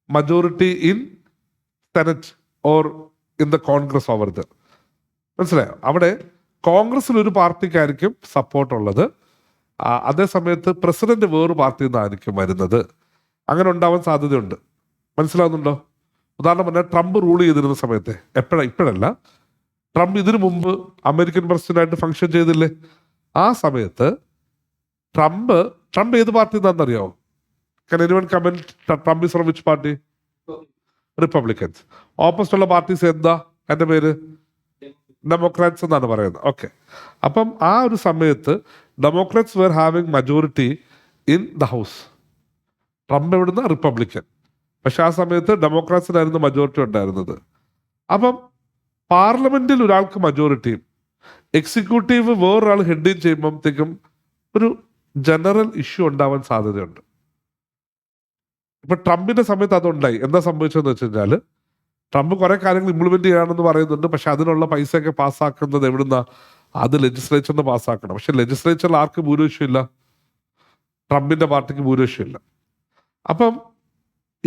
majority in Senate or in the Congress over there. മനസ്സിലായോ? അവിടെ കോൺഗ്രസിൽ ഒരു പാർട്ടിക്കായിരിക്കും സപ്പോർട്ട് ഉള്ളത്, അതേ സമയത്ത് പ്രസിഡന്റ് വേറൊരു പാർട്ടിയിൽ നിന്നായിരിക്കും വരുന്നത്. അങ്ങനെ ഉണ്ടാവാൻ സാധ്യതയുണ്ട്. മനസ്സിലാവുന്നുണ്ടോ? ഉദാഹരണം പറഞ്ഞാൽ ട്രംപ് റൂൾ ചെയ്തിരുന്ന സമയത്തെ, ഇപ്പോഴല്ല, ട്രംപ് ഇതിനു മുമ്പ് അമേരിക്കൻ പ്രസിഡന്റായിട്ട് ഫംഗ്ഷൻ ചെയ്തില്ലേ? ആ സമയത്ത് ട്രംപ് ഏത് പാർട്ടി എന്താണെന്നറിയാമോ? Can anyone comment Trump is from which party? Republicans. Opposite ഉള്ള പാർട്ടീസ് എന്താ? എൻ്റെ പേര് ഡെമോക്രാറ്റ്സ് എന്നാണ് പറയുന്നത്. ഓക്കെ, അപ്പം ആ ഒരു സമയത്ത് Democrats were having majority in the house. Trump എവിടുന്ന? റിപ്പബ്ലിക്കൻ. പക്ഷെ ആ സമയത്ത് ഡെമോക്രാറ്റ്സിനായിരുന്നു മജോറിറ്റി ഉണ്ടായിരുന്നത്. അപ്പം പാർലമെന്റിൽ ഒരാൾക്ക് മജോറിറ്റിയും എക്സിക്യൂട്ടീവ് വേറൊരാൾ ഹെഡ് ചെയ്യുമ്പോഴത്തേക്കും ഒരു ജനറൽ ഇഷ്യൂ ഉണ്ടാവാൻ സാധ്യതയുണ്ട്. ഇപ്പൊ ട്രംപിന്റെ സമയത്ത് അതുണ്ടായി. എന്താ സംഭവിച്ചതെന്ന് വെച്ച് കഴിഞ്ഞാൽ, ട്രംപ് കുറെ കാര്യങ്ങൾ ഇംപ്ലിമെന്റ് ചെയ്യാണെന്ന് പറയുന്നുണ്ട്. പക്ഷെ അതിനുള്ള പൈസയൊക്കെ പാസ്സാക്കുന്നത് എവിടുന്ന? അത് ലെജിസ്ലേച്ചറിന് പാസ്സാക്കണം. പക്ഷെ ലെജിസ്ലേച്ചറിൽ ആർക്ക് ഭൂരിപക്ഷമില്ല? ട്രംപിന്റെ പാർട്ടിക്ക് ഭൂരിപക്ഷമില്ല. അപ്പം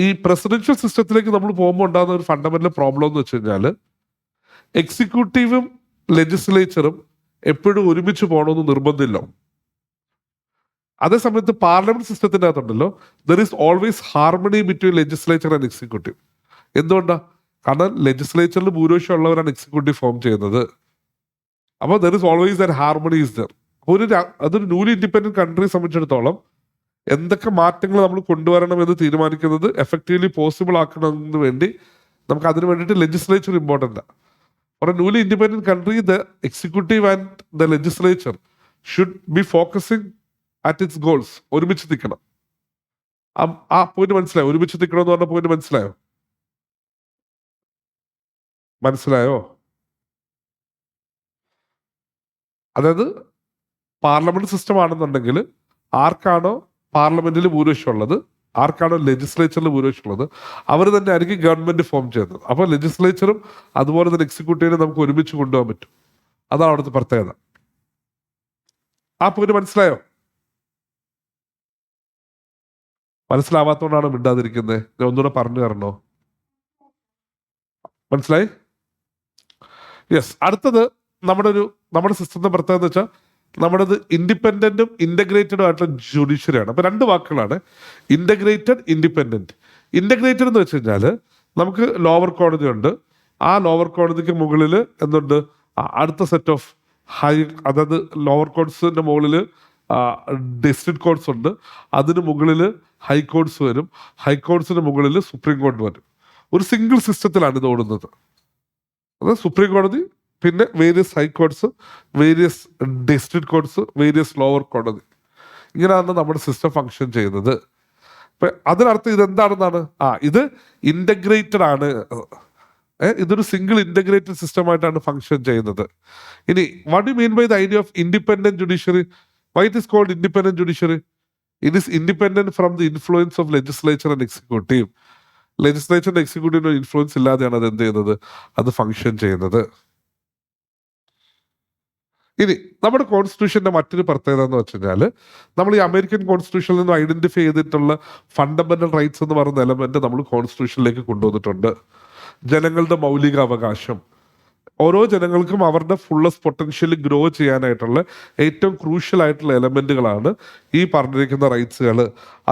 ഈ പ്രസിഡൻഷ്യൽ സിസ്റ്റത്തിലേക്ക് നമ്മൾ പോകുമ്പോൾ ഉണ്ടാകുന്ന ഒരു ഫണ്ടമെന്റൽ പ്രോബ്ലം എന്ന് വെച്ച് കഴിഞ്ഞാൽ, എക്സിക്യൂട്ടീവും ലെജിസ്ലേച്ചറും എപ്പോഴും ഒരുമിച്ച് പോകണമെന്ന് നിർബന്ധമില്ല. അതേസമയത്ത് പാർലമെന്റ് സിസ്റ്റത്തിൻ്റെ അകത്തുണ്ടല്ലോ, there is always harmony between legislature and executive. എന്തുകൊണ്ടാണ്? കാരണം ലെജിസ്ലേച്ചറിൽ ഭൂരിപക്ഷം ഉള്ളവരാണ് എക്സിക്യൂട്ടീവ് ഫോം ചെയ്യുന്നത്. അപ്പോൾ there is always that harmony is there. അതൊരു ന്യൂലി ഇൻഡിപെൻഡന്റ് കൺട്രിയെ സംബന്ധിച്ചിടത്തോളം എന്തൊക്കെ മാറ്റങ്ങൾ നമ്മൾ കൊണ്ടുവരണം എന്ന് തീരുമാനിക്കുന്നത് എഫക്റ്റീവ്ലി പോസിബിൾ ആക്കണമെന്ന് വേണ്ടി നമുക്ക് അതിന് വേണ്ടിയിട്ട് legislature important. For a newly independent country, the executive and the legislature should be focusing at its goals. ഒരുമിച്ച് നിൽക്കണം. ആ പോയിന്റ് മനസ്സിലായോ? ഒരുമിച്ച് നിൽക്കണം എന്ന് പറഞ്ഞ പോയിന്റ് മനസ്സിലായോ? അതായത് പാർലമെന്റ് സിസ്റ്റം ആണെന്നുണ്ടെങ്കിൽ ആർക്കാണോ പാർലമെന്റിൽ ഭൂരിപക്ഷം ഉള്ളത്, ആർക്കാണോ ലെജിസ്ലേച്ചറിൽ ഭൂരിപക്ഷം ഉള്ളത്, അവർ തന്നെ ആയിരിക്കും ഗവൺമെന്റ് ഫോം ചെയ്യുന്നത്. അപ്പോൾ ലെജിസ്ലേച്ചറും അതുപോലെ തന്നെ എക്സിക്യൂട്ടീവിനെ നമുക്ക് ഒരുമിച്ച് കൊണ്ടുപോകാൻ പറ്റും. അതാണ് അവിടുത്തെ പ്രത്യേകത. ആ പോയിന്റ് മനസ്സിലായോ? മനസ്സിലാവാത്തോണ്ടാണ് മിണ്ടാതിരിക്കുന്നത്. ഞാൻ ഒന്നുകൂടെ പറഞ്ഞു തരണോ? മനസ്സിലായി? യെസ്. അടുത്തത് നമ്മുടെ ഒരു നമ്മുടെ സിസ്റ്റത്തിന്റെ പ്രത്യേകത എന്ന് വെച്ചാൽ നമ്മുടേത് ഇൻഡിപെൻഡന്റും ഇന്റഗ്രേറ്റഡും ആയിട്ടുള്ള ജുഡീഷ്യറിയാണ്. അപ്പൊ രണ്ട് വാക്കുകളാണ്, ഇന്റഗ്രേറ്റഡ്, ഇൻഡിപെൻഡന്റ്. ഇന്റഗ്രേറ്റഡ് എന്ന് വെച്ച് കഴിഞ്ഞാൽ നമുക്ക് ലോവർ കോടതി ഉണ്ട്, ആ ലോവർ കോടതിക്ക് മുകളിൽ എന്തുണ്ട്, അടുത്ത സെറ്റ് ഓഫ് ഹൈ, അതായത് ലോവർ കോർട്സിന്റെ മുകളിൽ ഡിസ്ട്രിക്ട് കോർട്സ് ഉണ്ട്, അതിന് മുകളിൽ ഹൈക്കോർട്സ് വരും, ഹൈക്കോർട്സിന് മുകളിൽ സുപ്രീം കോടതി വരും. ഒരു സിംഗിൾ സിസ്റ്റത്തിലാണ് ഇത് ഓടുന്നത്. അത് സുപ്രീം കോടതി, പിന്നെ various high courts, various district courts, various lower കോടതി. ഇങ്ങനെയാണ് നമ്മുടെ സിസ്റ്റം ഫങ്ഷൻ ചെയ്യുന്നത്. അപ്പൊ അതിനർത്ഥം ഇതെന്താണെന്നാണ്, ഇത് ഇന്റഗ്രേറ്റഡ് ആണ്, ഇതൊരു സിംഗിൾ ഇന്റഗ്രേറ്റഡ് സിസ്റ്റമായിട്ടാണ് ഫങ്ഷൻ ചെയ്യുന്നത്. ഇനി what you mean by the idea of independent judiciary? Why it is called independent judiciary? It is independent from the influence of legislature and executive. ലെജിസ്ലേച്ചറിന്റെ എക്സിക്യൂട്ടീവിന്റെ ഇൻഫ്ലുവൻസ് ഇല്ലാതെയാണ് അത് എന്ത് ചെയ്യുന്നത്, അത് ഫങ്ഷൻ ചെയ്യുന്നത്. ഇനി നമ്മുടെ കോൺസ്റ്റിറ്റ്യൂഷന്റെ മറ്റൊരു പ്രത്യേകത എന്ന് വെച്ച് കഴിഞ്ഞാൽ, നമ്മൾ ഈ അമേരിക്കൻ കോൺസ്റ്റിറ്റ്യൂഷനിൽ നിന്ന് ഐഡന്റിഫൈ ചെയ്തിട്ടുള്ള ഫണ്ടമെന്റൽ റൈറ്റ്സ് എന്ന് പറയുന്ന എലമെന്റ് നമ്മൾ കോൺസ്റ്റിറ്റ്യൂഷനിലേക്ക് കൊണ്ടുവന്നിട്ടുണ്ട്. ജനങ്ങളുടെ മൗലിക അവകാശം, ഓരോ ജനങ്ങൾക്കും അവരുടെ ഫുള്ളസ്റ്റ് പൊട്ടൻഷ്യൽ ഗ്രോ ചെയ്യാനായിട്ടുള്ള ഏറ്റവും ക്രൂഷ്യൽ ആയിട്ടുള്ള എലമെന്റുകളാണ് ഈ പറഞ്ഞിരിക്കുന്ന റൈറ്റ്സുകൾ.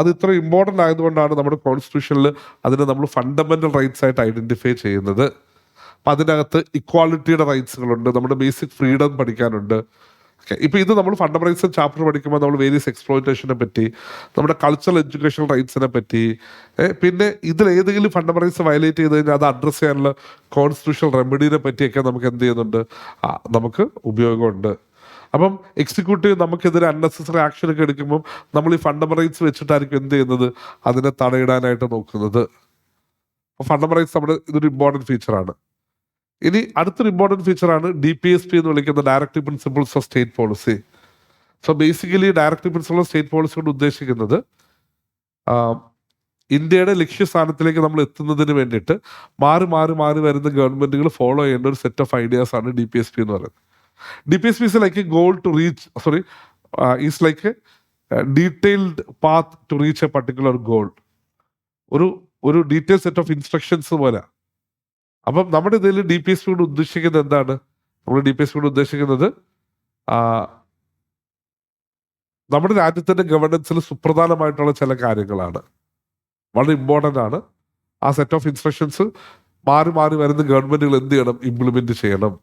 അത് ഇത്ര ഇമ്പോർട്ടൻ്റ് ആയതുകൊണ്ടാണ് നമ്മുടെ കോൺസ്റ്റിറ്റ്യൂഷനിൽ അതിനെ നമ്മൾ ഫണ്ടമെന്റൽ റൈറ്റ്സ് ആയിട്ട് ഐഡന്റിഫൈ ചെയ്യുന്നത്. അപ്പം അതിനകത്ത് ഇക്വാളിറ്റിയുടെ റൈറ്റ്സുകളുണ്ട്, നമ്മുടെ ബേസിക് ഫ്രീഡം പഠിക്കാനുണ്ട്. ഓക്കെ, ഇപ്പം ഇത് നമ്മൾ ഫണ്ടമെന്റൽ റൈറ്റ്സ് ചാപ്റ്റർ പഠിക്കുമ്പോൾ നമ്മൾ വേരിയസ് എക്സ്പ്ലോയിറ്റേഷനെ പറ്റി, നമ്മുടെ കൾച്ചറൽ എഡ്യൂക്കേഷണൽ റൈറ്റ്സിനെ പറ്റി, പിന്നെ ഇതിൽ ഏതെങ്കിലും ഫണ്ടമെന്റൽ റൈറ്റ്സ് വയലേറ്റ് ചെയ്ത് കഴിഞ്ഞാൽ അത് അഡ്രസ്സ് ചെയ്യാനുള്ള കോൺസ്റ്റിറ്റ്യൂഷണൽ റെമഡീനെ പറ്റിയൊക്കെ നമുക്ക് എന്ത് ചെയ്യുന്നുണ്ട്, നമുക്ക് ഉപയോഗമുണ്ട്. അപ്പം എക്സിക്യൂട്ടീവ് നമുക്കെതിരെ അൺനെസസറി ആക്ഷൻ ഒക്കെ എടുക്കുമ്പം നമ്മൾ ഈ ഫണ്ടമെന്റൽ റൈറ്റ്സ് വെച്ചിട്ടായിരിക്കും എന്ത് ചെയ്യുന്നത്, അതിനെ തടയിടാനായിട്ട് നോക്കുന്നത്. അപ്പോൾ ഫണ്ടമെന്റൽ റൈറ്റ്സ് നമ്മുടെ ഇതൊരു ഇമ്പോർട്ടൻറ്റ് ഫീച്ചറാണ്. ഇനി അടുത്തൊരു ഇമ്പോർട്ടൻറ്റ് ഫീച്ചറാണ് DPSP എന്ന് വിളിക്കുന്ന directive principles of state policy. So basically directive principle of state policy കൊണ്ട് ഉദ്ദേശിക്കുന്നത് ഇന്ത്യയുടെ ലക്ഷ്യസ്ഥാനത്തിലേക്ക് നമ്മൾ എത്തുന്നതിന് വേണ്ടിയിട്ട് മാറി മാറി മാറി വരുന്ന ഗവൺമെന്റുകൾ ഫോളോ ചെയ്യേണ്ട ഒരു സെറ്റ് ഓഫ് ഐഡിയാസ് ആണ് DPSP എന്ന് പറയുന്നത്. DPSP is like a goal to reach, is like a detailed path to reach a particular goal. ഒരു ഡീറ്റെയിൽ സെറ്റ് ഓഫ് ഇൻസ്ട്രക്ഷൻസ് പോലെ. അപ്പം നമ്മുടെ ഇതിൽ DPSP കൊണ്ട് ഉദ്ദേശിക്കുന്നത് എന്താണ്? നമ്മൾ DPSP കൊണ്ട് ഉദ്ദേശിക്കുന്നത് നമ്മുടെ രാജ്യത്തിന്റെ ഗവർണൻസിൽ സുപ്രധാനമായിട്ടുള്ള ചില കാര്യങ്ങളാണ്, വളരെ ഇമ്പോർട്ടൻ്റ് ആണ്. ആ സെറ്റ് ഓഫ് ഇൻസ്ട്രക്ഷൻസ് മാറി മാറി വരുന്ന ഗവൺമെന്റുകൾ എന്ത് ചെയ്യണം, ഇംപ്ലിമെന്റ് ചെയ്യണം.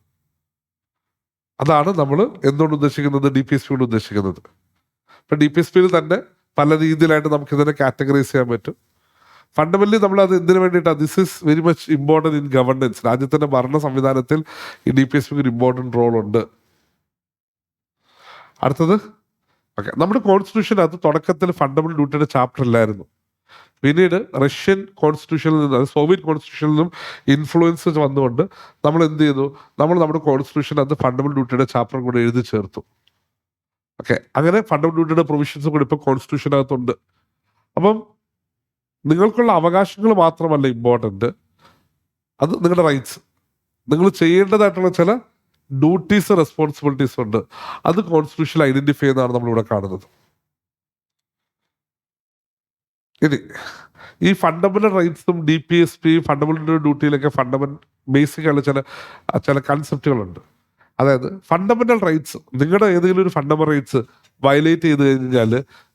അതാണ് നമ്മൾ എന്തുകൊണ്ട് ഉദ്ദേശിക്കുന്നത്, DPSP കൊണ്ട് ഉദ്ദേശിക്കുന്നത്. ഇപ്പം DPSPയിൽ തന്നെ പല രീതിയിലായിട്ട് നമുക്ക് ഇതിനെ കാറ്റഗറൈസ് ചെയ്യാൻ പറ്റും. ഫണ്ടമെന്റലി നമ്മൾ അത് എന്തിനു വേണ്ടിയിട്ടാണ്, this is very much important in governance. രാജ്യത്തിന്റെ ഭരണ സംവിധാനത്തിൽ ഈ DPSPക്ക് ഒരു ഇമ്പോർട്ടൻറ്റ് റോൾ ഉണ്ട്. അടുത്തത്, ഓക്കെ, നമ്മുടെ കോൺസ്റ്റിറ്റ്യൂഷനകത്ത് തുടക്കത്തിൽ ഫണ്ടമെന്റൽ ഡ്യൂട്ടിയുടെ ചാപ്റ്റർ ഇല്ലായിരുന്നു. പിന്നീട് റഷ്യൻ കോൺസ്റ്റിറ്റ്യൂഷനിൽ നിന്ന്, സോവിയറ്റ് കോൺസ്റ്റിറ്റ്യൂഷനിൽ നിന്നും ഇൻഫ്ലുവൻസ് വന്നുകൊണ്ട് നമ്മൾ എന്ത് ചെയ്തു, നമ്മൾ നമ്മുടെ കോൺസ്റ്റിറ്റ്യൂഷനകത്ത് ഫണ്ടമെന്റൽ ഡ്യൂട്ടിയുടെ ചാപ്റ്റർ കൂടെ എഴുതി ചേർത്തു. ഓക്കെ, അങ്ങനെ ഫണ്ടമെന്റൽ ഡ്യൂട്ടിയുടെ പ്രൊവിഷൻസ് കൂടി ഇപ്പോൾ കോൺസ്റ്റിറ്റ്യൂഷനകത്തുണ്ട്. അപ്പം നിങ്ങൾക്കുള്ള അവകാശങ്ങൾ മാത്രമല്ല ഇമ്പോർട്ടൻ്റ്, അത് നിങ്ങളുടെ റൈറ്റ്സ്, നിങ്ങൾ ചെയ്യേണ്ടതായിട്ടുള്ള ചില ഡ്യൂട്ടീസ്, റെസ്പോൺസിബിലിറ്റീസ് ഉണ്ട്. അത് കോൺസ്റ്റിറ്റ്യൂഷൻ ഐഡന്റിഫൈ ചെയ്യുന്നതാണ് നമ്മളിവിടെ കാണുന്നത്. ഇനി ഈ ഫണ്ടമെന്റൽ റൈറ്റ്സും DPSP ഫണ്ടമെന്റൽ ഡ്യൂട്ടിയിലൊക്കെ ബേസിക് ആയുള്ള ചില കൺസെപ്റ്റുകളുണ്ട്. അതായത് ഫണ്ടമെന്റൽ റൈറ്റ്സ്, നിങ്ങളുടെ ഏതെങ്കിലും ഒരു ഫണ്ടമെന്റൽ റൈറ്റ്സ് വയലേറ്റ് ചെയ്ത് കഴിഞ്ഞാൽ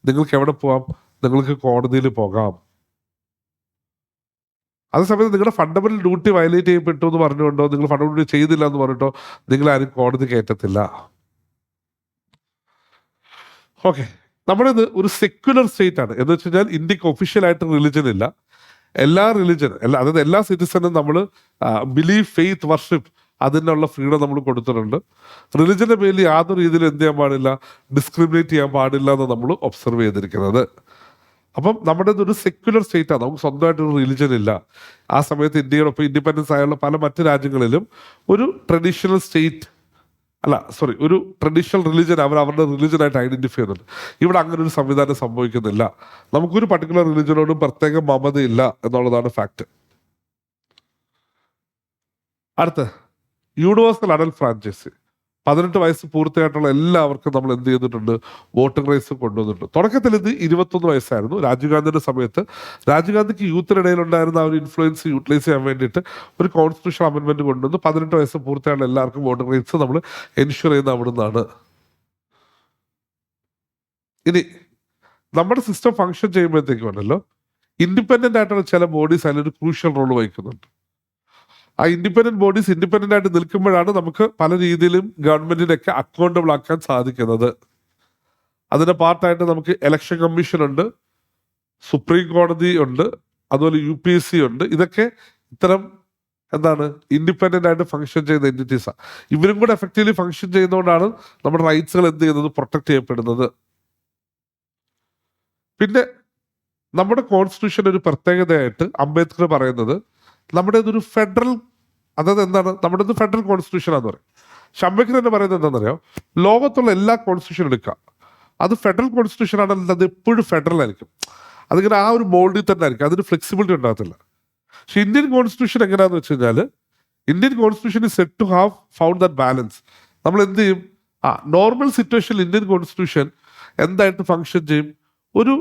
നിങ്ങൾക്ക് എവിടെ പോകാം, നിങ്ങൾക്ക് കോടതിയിൽ പോകാം. അതേസമയത്ത് നിങ്ങളുടെ ഫണ്ടമെന്റൽ ഡ്യൂട്ടി വയലേറ്റ് ചെയ്യപ്പെട്ടു എന്ന് പറഞ്ഞുകൊണ്ടോ, നിങ്ങൾ ഫണ്ടമെന്റൽ ഡ്യൂട്ടി ചെയ്തില്ല എന്ന് പറഞ്ഞിട്ടോ നിങ്ങളാരും കോടതി കയറ്റത്തില്ല. ഓക്കെ, നമ്മുടേത് ഒരു സെക്യുലർ സ്റ്റേറ്റ് ആണ്. എന്ന് വെച്ച് കഴിഞ്ഞാൽ ഇന്ത്യക്ക് ഒഫീഷ്യലായിട്ട് റിലിജൻ ഇല്ല. അതായത് എല്ലാ സിറ്റിസനും നമ്മൾ ബിലീഫ്, ഫെയ്ത്ത്, വർഷിപ്പ്, അതിനുള്ള ഫ്രീഡം നമ്മൾ കൊടുത്തിട്ടുണ്ട്. റിലിജന്റെ പേരിൽ യാതൊരു രീതിയിലും എന്ത് ചെയ്യാൻ പാടില്ല, ഡിസ്ക്രിമിനേറ്റ് ചെയ്യാൻ പാടില്ല എന്ന് നമ്മൾ ഒബ്സർവ് ചെയ്തിരിക്കുന്നത്. അപ്പം നമ്മുടെ ഒരു സെക്യുലർ സ്റ്റേറ്റ് ആണ്, നമുക്ക് സ്വന്തമായിട്ടൊരു റിലിജൻ ഇല്ല. ആ സമയത്ത് ഇന്ത്യയോടൊപ്പം ഇൻഡിപെൻഡൻസ് ആയുള്ള പല മറ്റ് രാജ്യങ്ങളിലും ഒരു ട്രഡീഷണൽ റിലിജൻ അവരുടെ റിലിജനായിട്ട് ഐഡന്റിഫൈ ചെയ്യുന്നുണ്ട്. ഇവിടെ അങ്ങനെ ഒരു സംവിധാനം സംഭവിക്കുന്നില്ല. നമുക്കൊരു പർട്ടിക്കുലർ റിലിജനോടും പ്രത്യേക മമതയില്ല എന്നുള്ളതാണ് ഫാക്ട്. അടുത്ത യൂണിവേഴ്സൽ അഡൽട്ട് ഫ്രാഞ്ചൈസി. 18 വയസ്സ് പൂർത്തിയായിട്ടുള്ള എല്ലാവർക്കും നമ്മൾ എന്ത് ചെയ്തിട്ടുണ്ട്, വോട്ടിംഗ് റൈറ്റ്സ് കൊണ്ടുവന്നിട്ടുണ്ട്. തുടക്കത്തിൽ ഇത് 21 വയസ്സായിരുന്നു. രാജീവ് ഗാന്ധിയുടെ സമയത്ത് രാജീവ് ഗാന്ധിക്ക് യൂത്തിനിടയിൽ ഉണ്ടായിരുന്ന ആ ഒരു ഇൻഫ്ലുവൻസ് യൂട്ടിലൈസ് ചെയ്യാൻ വേണ്ടിയിട്ട് ഒരു കോൺസ്റ്റിറ്റ്യൂഷൻ അമെന്റ്മെന്റ് കൊണ്ടുവന്ന് 18 വയസ്സ് പൂർത്തിയായുള്ള എല്ലാവർക്കും വോട്ടിംഗ് റൈറ്റ്സ് നമ്മൾ എൻഷുർ ചെയ്യുന്ന അവിടെ നിന്നാണ്. ഇനി നമ്മുടെ സിസ്റ്റം ഫങ്ഷൻ ചെയ്യുമ്പോഴത്തേക്കും ഉണ്ടല്ലോ, ഇൻഡിപെൻഡന്റ് ആയിട്ടുള്ള ചില ബോഡീസ് അതിലൊരു ക്രൂഷ്യൽ റോൾ വഹിക്കുന്നുണ്ട്. ആ ഇൻഡിപെൻഡന്റ് ബോഡീസ് ഇൻഡിപെൻഡന്റ് ആയിട്ട് നിൽക്കുമ്പോഴാണ് നമുക്ക് പല രീതിയിലും ഗവൺമെന്റിനൊക്കെ അക്കൗണ്ടബിൾ ആക്കാൻ സാധിക്കുന്നത്. അതിന്റെ പാർട്ടായിട്ട് നമുക്ക് ഇലക്ഷൻ കമ്മീഷൻ ഉണ്ട്, സുപ്രീം കോടതി ഉണ്ട്, അതുപോലെ UPSC ഉണ്ട്. ഇതൊക്കെ ഇത്തരം എന്താണ് ഇൻഡിപെൻഡന്റ് ആയിട്ട് ഫങ്ഷൻ ചെയ്യുന്ന എൻറ്റിറ്റീസാണ്. ഇവരും കൂടെ എഫക്റ്റീവ്ലി ഫങ്ഷൻ ചെയ്യുന്നതുകൊണ്ടാണ് നമ്മുടെ റൈറ്റ്സുകൾ എന്ത് ചെയ്യുന്നത്, പ്രൊട്ടക്ട് ചെയ്യപ്പെടുന്നത്. പിന്നെ നമ്മുടെ കോൺസ്റ്റിറ്റ്യൂഷൻ ഒരു പ്രത്യേകതയായിട്ട് അംബേദ്കർ പറയുന്നത്, നമ്മുടെ ഇതൊരു ഫെഡറൽ, അതായത് എന്താണ്, നമ്മുടെ ഇത് ഫെഡറൽ കോൺസ്റ്റിറ്റ്യൂഷൻ ആണെന്ന് പറയും. പക്ഷെ അംബേദ്കർ തന്നെ പറയുന്നത് എന്താണെന്നറിയോ, ലോകത്തുള്ള എല്ലാ കോൺസ്റ്റിറ്റ്യൂഷൻ എടുക്കുക, അത് ഫെഡറൽ കോൺസ്റ്റിറ്റ്യൂഷൻ ആണെങ്കിൽ അത് എപ്പോഴും ഫെഡറൽ ആയിരിക്കും. അതിങ്ങനെ ആ ഒരു മോൾഡിൽ തന്നെ ആയിരിക്കും, അതിന് ഫ്ലെക്സിബിലിറ്റി ഉണ്ടാകത്തില്ല. പക്ഷെ ഇന്ത്യൻ കോൺസ്റ്റിറ്റ്യൂഷൻ എങ്ങനെയാണെന്ന് വെച്ച് കഴിഞ്ഞാൽ, Indian constitution is set to have found that balance. നമ്മൾ എന്ത് ചെയ്യും, നോർമൽ സിറ്റുവേഷനിൽ ഇന്ത്യൻ കോൺസ്റ്റിറ്റ്യൂഷൻ എന്തായിട്ട് ഫങ്ഷൻ ചെയ്യും, ഒരു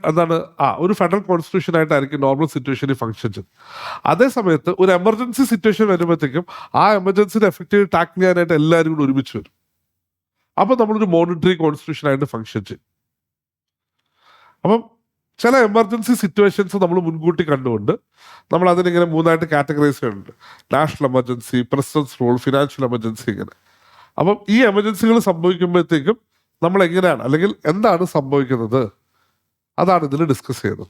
എന്താണ് ഒരു ഫെഡറൽ കോൺസ്റ്റിറ്റ്യൂഷൻ ആയിട്ടായിരിക്കും നോർമൽ സിറ്റുവേഷനിൽ ഫങ്ഷൻ ചെയ്യും. അതേ സമയത്ത് ഒരു എമർജൻസി സിറ്റുവേഷൻ വരുമ്പോഴത്തേക്കും ആ എമർജൻസിനെ എഫക്റ്റീവ് ടാക്കിൾ ചെയ്യാനായിട്ട് എല്ലാവരും കൂടി ഒരുമിച്ച് വരും. അപ്പൊ നമ്മളൊരു മോണിറ്ററി കോൺസ്റ്റിറ്റ്യൂഷൻ ആയിട്ട് ഫങ്ഷൻ ചെയ്യും. അപ്പം ചില എമർജൻസി സിറ്റുവേഷൻസ് നമ്മൾ മുൻകൂട്ടി കണ്ടുകൊണ്ട് നമ്മൾ അതിനിങ്ങനെ 3 കാറ്റഗറൈസ് ചെയ്യുന്നുണ്ട്. National emergency, precedence rule, financial emergency, ഇങ്ങനെ. അപ്പം ഈ എമർജൻസികൾ സംഭവിക്കുമ്പോഴത്തേക്കും നമ്മൾ എങ്ങനെയാണ്, അല്ലെങ്കിൽ എന്താണ് സംഭവിക്കുന്നത്, അതാണ് ഇതിൽ ഡിസ്കസ് ചെയ്യുന്നത്.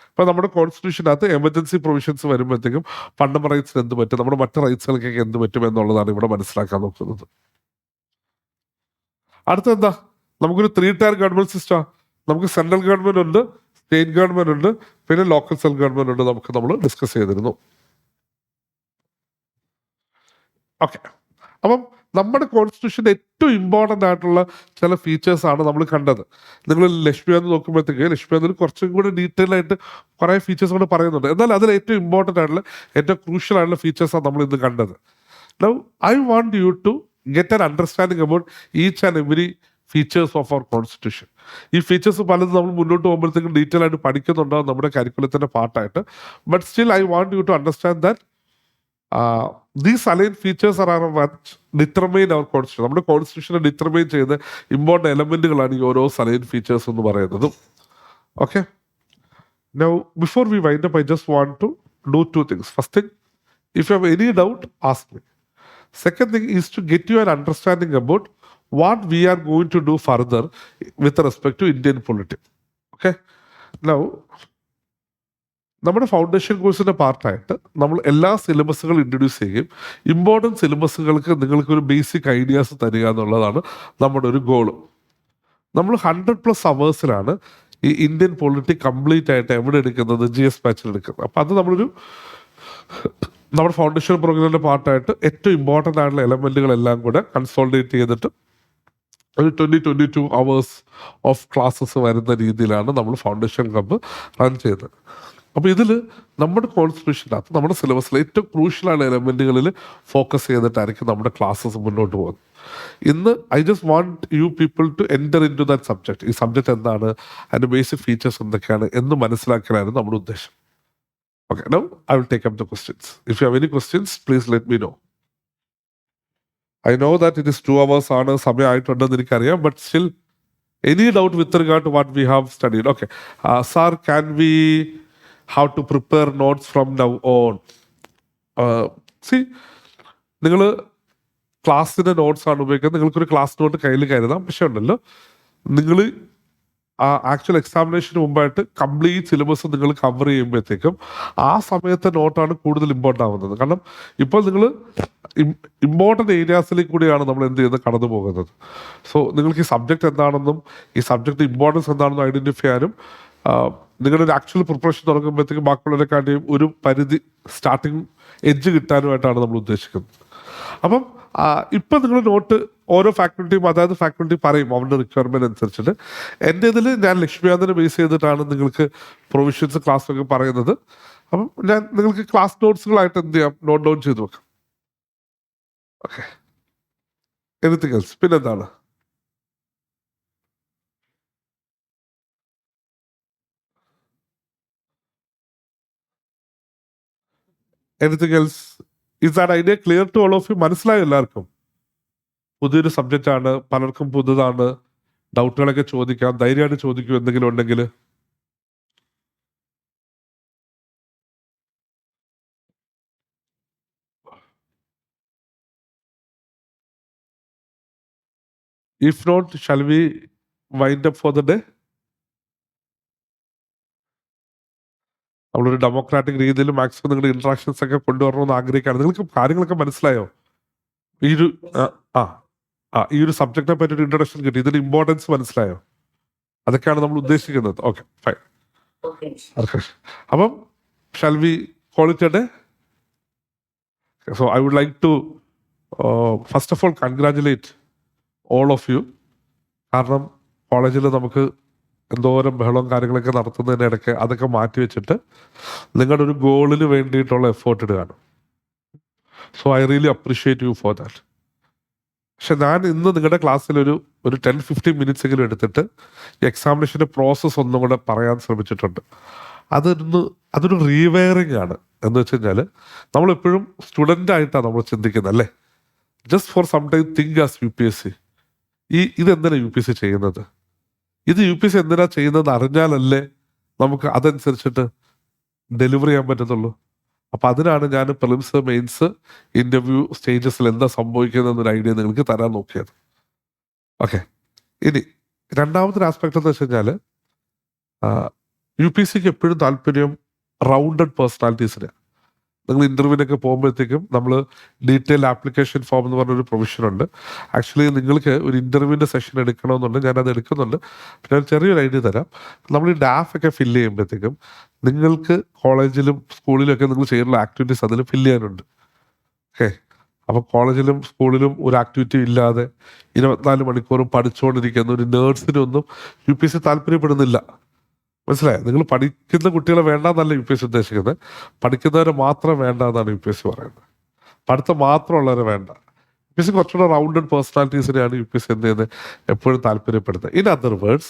ഇപ്പൊ നമ്മുടെ കോൺസ്റ്റിറ്റ്യൂഷനകത്ത് എമർജൻസി പ്രൊവിഷൻസ് വരുമ്പോഴത്തേക്കും ഫണ്ടമെന്റൽ റൈറ്റ്സിന് എന്ത് പറ്റും, നമ്മുടെ മറ്റു റൈറ്റ്സുകൾക്കൊക്കെ എന്ത് പറ്റും എന്നുള്ളതാണ് ഇവിടെ മനസ്സിലാക്കാൻ നോക്കുന്നത്. അടുത്ത എന്താ, നമുക്കൊരു 3 ടയർ ഗവൺമെന്റ് സിസ്റ്റം. നമുക്ക് സെൻട്രൽ ഗവൺമെന്റ് ഉണ്ട്, സ്റ്റേറ്റ് ഗവൺമെന്റ് ഉണ്ട്, പിന്നെ ലോക്കൽ സെൽഫ് ഗവൺമെന്റ് ഉണ്ട്. നമ്മൾ ഡിസ്കസ് ചെയ്തിരുന്നു. ഓക്കെ, അപ്പം നമ്മുടെ കോൺസ്റ്റിറ്റ്യൂഷന്റെ ഏറ്റവും ഇമ്പോർട്ടൻ്റ് ആയിട്ടുള്ള ചില ഫീച്ചേഴ്സ് ആണ് നമ്മൾ കണ്ടത്. നിങ്ങൾ ലക്ഷ്മികാന്ത് നോക്കുമ്പോഴത്തേക്ക് ലക്ഷ്മികാന്തിൽ കുറച്ചും കൂടി ഡീറ്റെയിൽ ആയിട്ട് കുറേ ഫീച്ചേഴ്സ് കൂടെ പറയുന്നുണ്ട്. എന്നാൽ അതിൽ ഏറ്റവും ഇമ്പോർട്ടൻ്റ് ആയിട്ടുള്ള ഏറ്റവും ക്രൂഷ്യൽ ആയിട്ടുള്ള ഫീച്ചേഴ്സാണ് നമ്മൾ ഇന്ന് കണ്ടത്. Now I want you to get an understanding about each and every features of our constitution. ഈ ഫീച്ചേഴ്സ് പലതും നമ്മൾ മുന്നോട്ട് പോകുമ്പോഴത്തേക്കും ഡീറ്റെയിൽ ആയിട്ട് പഠിക്കുന്നുണ്ടാവും നമ്മുടെ കരിക്കുലത്തിൻ്റെ പാർട്ടായിട്ട്. But still I want you to understand that these aligned features are what determine our constitution. നമ്മുടെ കോൺസ്റ്റിറ്റ്യൂഷനെ ഡിറ്റർമൈൻ ചെയ്യുന്ന ഇമ്പോർട്ടൻ്റ് എലമെന്റുകളാണ് ഈ ഓരോ സലൈൻ ഫീച്ചേഴ്സ് എന്ന് പറയുന്നത്. Okay, now before we wind up, I just want to do 2 things. First thing, if you have any doubt, ask me. Second thing is to get you an understanding about what we are going to do further with respect to Indian politics. Okay, now നമ്മുടെ ഫൗണ്ടേഷൻ കോഴ്സിൻ്റെ പാർട്ടായിട്ട് നമ്മൾ എല്ലാ സിലബസുകളും ഇൻട്രൊഡ്യൂസ് ചെയ്യുകയും ഇമ്പോർട്ടൻറ്റ് സിലബസുകൾക്ക് നിങ്ങൾക്കൊരു ബേസിക് ഐഡിയാസ് തരിക എന്നുള്ളതാണ് നമ്മുടെ ഒരു ഗോള്. നമ്മൾ 100+ അവേഴ്സിലാണ് ഈ ഇന്ത്യൻ പൊളിറ്റിക്സ് കംപ്ലീറ്റ് ആയിട്ട് എവിടെ എടുക്കുന്നത്, GS ബാച്ചിൽ എടുക്കുന്നത്. അപ്പം അത് നമ്മുടെ ഫൗണ്ടേഷൻ പ്രോഗ്രാമിൻ്റെ പാർട്ടായിട്ട് ഏറ്റവും ഇമ്പോർട്ടൻ്റ് ആയിട്ടുള്ള എലമെൻറ്റുകളെല്ലാം കൂടെ കൺസോൾഡേറ്റ് ചെയ്തിട്ട് ഒരു 22 അവേഴ്സ് ഓഫ് ക്ലാസ്സസ് വരുന്ന രീതിയിലാണ് നമ്മൾ ഫൗണ്ടേഷൻ ക്ലബ്ബ് റൺ ചെയ്തത്. അപ്പോൾ ഇതിൽ നമ്മുടെ കോൺസ്റ്റിറ്റ്യൂഷനകത്ത് നമ്മുടെ സിലബസിൽ ഏറ്റവും ക്രൂഷ്യലായ എലമെൻറ്റുകളിൽ ഫോക്കസ് ചെയ്തിട്ടായിരിക്കും നമ്മുടെ ക്ലാസ്സസ് മുന്നോട്ട് പോകുന്നത്. ഇന്ന് I just want you people to enter into that subject. ഈ സബ്ജക്റ്റ് എന്താണ്, അതിൻ്റെ ബേസിക് ഫീച്ചേഴ്സ് എന്തൊക്കെയാണ് എന്ന് മനസ്സിലാക്കലായിരുന്നു നമ്മുടെ ഉദ്ദേശം. Okay, now I will take up the questions. If you have any questions please let me know. I know that it is 2 hours ആണ് സമയമായിട്ടുണ്ടെന്ന് എനിക്കറിയാം. But still any doubt with regard to what we have studied? Okay sir, can we how to prepare notes from now on? See, നിങ്ങൾ ക്ലാസ്സിൻ്റെ നോട്ട്സ് ആണ് ഉപയോഗിക്കുന്നത്. നിങ്ങൾക്കൊരു ക്ലാസ് നോട്ട് കയ്യിൽ കരുതാം. പക്ഷെ ഉണ്ടല്ലോ, നിങ്ങൾ ആക്ച്വൽ എക്സാമിനേഷന് മുമ്പായിട്ട് കംപ്ലീറ്റ് സിലബസ് നിങ്ങൾ കവർ ചെയ്യുമ്പോഴത്തേക്കും ആ സമയത്തെ നോട്ടാണ് കൂടുതൽ ഇമ്പോർട്ടൻ്റ് ആവുന്നത്. കാരണം ഇപ്പോൾ നിങ്ങൾ ഇമ്പോർട്ടൻ്റ് ഏരിയാസിലേക്ക് കൂടിയാണ് നമ്മൾ എന്ത് ചെയ്യുന്നത്, കടന്നു പോകുന്നത്. സോ നിങ്ങൾക്ക് ഈ സബ്ജക്റ്റ് എന്താണെന്നും ഈ സബ്ജക്റ്റ് ഇമ്പോർട്ടൻസ് എന്താണെന്നും ഐഡൻറ്റിഫൈ ചെയ്യാനും നിങ്ങളുടെ ഒരു ആക്ച്വൽ പ്രിപ്പറേഷൻ തുടങ്ങുമ്പോഴത്തേക്കും ബാക്കിയുള്ളവരെക്കാട്ടിയും ഒരു പരിധി സ്റ്റാർട്ടിങ് എഡ്ജ് കിട്ടാനുമായിട്ടാണ് നമ്മൾ ഉദ്ദേശിക്കുന്നത്. അപ്പം ഇപ്പം നിങ്ങൾ നോട്ട് ഓരോ ഫാക്കൽറ്റിയും അതായത് ഫാക്കൽറ്റി പറയും അവരുടെ റിക്വയർമെൻറ്റ് അനുസരിച്ചിട്ട്. എൻ്റെ ഇതിൽ ഞാൻ ലക്ഷ്മികാന്തിനെ ബേസ് ചെയ്തിട്ടാണ് നിങ്ങൾക്ക് പ്രൊവിഷൻസ് ക്ലാസ്സൊക്കെ പറയുന്നത്. അപ്പം ഞാൻ നിങ്ങൾക്ക് ക്ലാസ് നോട്ട്സുകളായിട്ട് എന്ത് ചെയ്യാം, നോട്ട് ഡൗൺ ചെയ്ത് വെക്കാം. Okay, anything else? പിന്നെന്താണ്? Anything else? Is that idea clear to all of you? മനസ്സിലായോ എല്ലാവർക്കും? പുതിയൊരു സബ്ജക്റ്റ് ആണ്, പലർക്കും പുതുതാണ്, ഡൗട്ടുകളൊക്കെ ചോദിക്കാം, ധൈര്യമായിട്ട് ചോദിക്കൂ എന്തെങ്കിലും ഉണ്ടെങ്കിൽ. If not, shall we wind up for the day? നമ്മളൊരു ഡെമോക്രാറ്റിക് രീതിയിൽ മാക്സിമം നിങ്ങളുടെ ഇന്ററാക്ഷൻസ് ഒക്കെ കൊണ്ടുവരണമെന്ന് ആഗ്രഹിക്കുകയാണ്. നിങ്ങൾക്ക് കാര്യങ്ങളൊക്കെ മനസ്സിലായോ? ഈ ഒരു ആ ആ ഈ ഒരു സബ്ജക്റ്റിനെ പറ്റി ഒരു ഇൻട്രൊഡക്ഷൻ കിട്ടി, ഇതിന്റെ ഇമ്പോർട്ടൻസ് മനസ്സിലായോ? അതൊക്കെയാണ് നമ്മൾ ഉദ്ദേശിക്കുന്നത്. Okay, fine. അപ്പം shall we call it a day? So I would like to first of all congratulate all of you. കാരണം കോളേജിൽ നമുക്ക് എന്തോരം ബഹളവും കാര്യങ്ങളൊക്കെ നടത്തുന്നതിൻ്റെ ഇടയ്ക്ക് അതൊക്കെ മാറ്റി വെച്ചിട്ട് നിങ്ങളുടെ ഒരു ഗോളിന് വേണ്ടിയിട്ടുള്ള എഫേർട്ട് ഇടുകയാണ്. So I really appreciate you for that. പക്ഷെ ഞാൻ ഇന്ന് നിങ്ങളുടെ ക്ലാസ്സിൽ ഒരു 10-15 മിനിറ്റ്സ് എങ്കിലും എടുത്തിട്ട് എക്സാമിനേഷൻ്റെ പ്രോസസ്സ് ഒന്നും കൂടെ പറയാൻ ശ്രമിച്ചിട്ടുണ്ട്. അതൊരു റീവെയറിങ് ആണ്. എന്ന് വെച്ച് കഴിഞ്ഞാൽ നമ്മളെപ്പോഴും സ്റ്റുഡൻ്റ് ആയിട്ടാണ് നമ്മൾ ചിന്തിക്കുന്നത്, അല്ലേ? Just for some time think as UPSC. ഇതെന്തിനാണ് UPSC ചെയ്യുന്നത്? ഇത് UPSC എന്തിനാ ചെയ്യുന്നത് അറിഞ്ഞാലല്ലേ നമുക്ക് അതനുസരിച്ചിട്ട് ഡെലിവർ ചെയ്യാൻ പറ്റത്തുള്ളൂ. അപ്പം അതിനാണ് ഞാൻ പ്രിലിംസ്, മെയിൻസ്, ഇൻ്റർവ്യൂ സ്റ്റേജസിൽ എന്താ സംഭവിക്കുന്നതെന്നൊരു ഐഡിയ നിങ്ങൾക്ക് തരാൻ നോക്കിയത്. ഓക്കെ, ഇനി രണ്ടാമത്തെ ആസ്പെക്ട് എന്ന് വെച്ച് കഴിഞ്ഞാൽ UPSCക്ക് എപ്പോഴും താല്പര്യം റൗണ്ടഡ് പേഴ്സണാലിറ്റീസിന്. നിങ്ങൾ ഇൻ്റർവ്യൂവിനൊക്കെ പോകുമ്പോഴത്തേക്കും നമ്മൾ ഡീറ്റെയിൽ ആപ്ലിക്കേഷൻ ഫോം എന്ന് പറഞ്ഞൊരു പ്രൊവിഷൻ ഉണ്ട്. ആക്ച്വലി നിങ്ങൾക്ക് ഒരു ഇൻ്റർവ്യൂവിൻ്റെ സെഷൻ എടുക്കണമെന്നുണ്ട്, ഞാനത് എടുക്കുന്നുണ്ട്. പിന്നെ ഒരു ചെറിയൊരു ഐഡിയ തരാം. നമ്മൾ ഈ ഡാഫ് ഒക്കെ ഫില്ല് ചെയ്യുമ്പോഴത്തേക്കും നിങ്ങൾക്ക് കോളേജിലും സ്കൂളിലും ഒക്കെ നിങ്ങൾ ചെയ്യുന്ന ആക്ടിവിറ്റീസ് അതിൽ ഫില്ല് ചെയ്യാനുണ്ട്. ഓക്കെ, അപ്പോൾ കോളേജിലും സ്കൂളിലും ഒരു ആക്ടിവിറ്റി ഇല്ലാതെ 24 മണിക്കൂറും പഠിച്ചുകൊണ്ടിരിക്കുന്ന ഒരു നേഴ്സിനൊന്നും UPSC താല്പര്യപ്പെടുന്നില്ല. മനസ്സിലായോ? നിങ്ങൾ പഠിക്കുന്ന കുട്ടികളെ വേണ്ടെന്നല്ല UPSC ഉദ്ദേശിക്കുന്നത്, പഠിക്കുന്നവരെ മാത്രം വേണ്ട എന്നാണ് UPSC പറയുന്നത്. പഠിത്തം മാത്രമുള്ളവരെ വേണ്ട. UPSC കുറച്ചുകൂടെ റൗണ്ടഡ് പേഴ്സണാലിറ്റീസിനെയാണ് UPSC എന്ത് ചെയ്യുന്നത്, എപ്പോഴും താല്പര്യപ്പെടുന്നത്. In other words,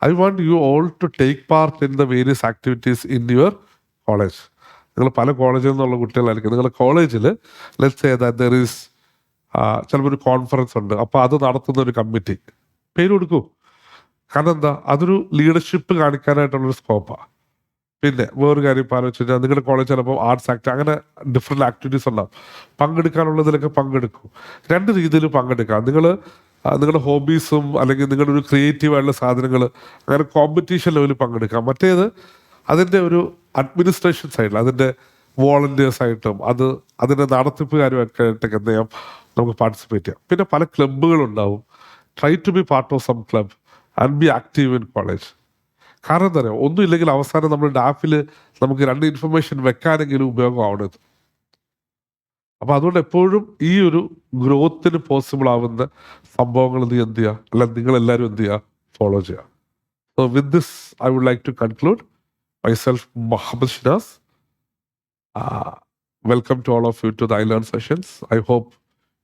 I want you all to take part in the various activities in your college. നിങ്ങൾ പല കോളേജിൽ നിന്നുള്ള കുട്ടികളായിരിക്കും. നിങ്ങളുടെ കോളേജിൽ let's say that there is ചിലപ്പോൾ ഒരു കോൺഫറൻസ് ഉണ്ട്, അപ്പോൾ അത് നടത്തുന്ന ഒരു കമ്മിറ്റി, പേര് കൊടുക്കൂ. കാരണം എന്താ, അതൊരു ലീഡർഷിപ്പ് കാണിക്കാനായിട്ടുള്ളൊരു സ്കോപ്പാണ്. പിന്നെ വേറൊരു കാര്യം ഇപ്പോൾ ആലോചിച്ച് കഴിഞ്ഞാൽ നിങ്ങളുടെ കോളേജ് ചിലപ്പോൾ ആർട്സ് ആക്ട്, അങ്ങനെ ഡിഫറെൻറ്റ് ആക്ടിവിറ്റീസ് ഉണ്ടാവും. പങ്കെടുക്കാനുള്ളതിലൊക്കെ പങ്കെടുക്കും. 2 രീതിയിൽ പങ്കെടുക്കാം. നിങ്ങളുടെ ഹോബീസും അല്ലെങ്കിൽ നിങ്ങളുടെ ഒരു ക്രിയേറ്റീവായിട്ടുള്ള സാധനങ്ങൾ അങ്ങനെ കോമ്പറ്റീഷൻ ലെവലിൽ പങ്കെടുക്കാം. മറ്റേത് അതിൻ്റെ ഒരു അഡ്മിനിസ്ട്രേഷൻ സൈഡിൽ, അതിൻ്റെ വോളണ്ടിയേഴ്സായിട്ടും അതിൻ്റെ നടത്തിപ്പുകാരുമായിട്ടൊക്കെ എന്ത് ചെയ്യാം, നമുക്ക് പാർട്ടിസിപ്പേറ്റ് ചെയ്യാം. പിന്നെ പല ക്ലബ്ബുകളുണ്ടാവും. Try to be part of some club and be active in college. കാരണം എന്താ പറയുക, ഒന്നും ഇല്ലെങ്കിൽ അവസാനം നമ്മൾ ഡാഫിൽ നമുക്ക് 2 ഇൻഫർമേഷൻ വെക്കാനെങ്കിലും ഉപയോഗമാവണത്. അപ്പം അതുകൊണ്ട് എപ്പോഴും ഈ ഒരു ഗ്രോത്തിന് പോസിബിൾ ആവുന്ന സംഭവങ്ങൾ നീ എന്ത് ചെയ്യുക, അല്ല നിങ്ങളെല്ലാവരും എന്ത് ചെയ്യുക, ഫോളോ ചെയ്യുക. So with this I would like to conclude myself, Mohammed Shinaz. Welcome to all of you to the iLearn sessions. I hope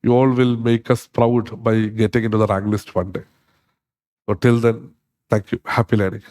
you all will make us proud by getting into the rank list one day. So till then, thank you. Happy learning.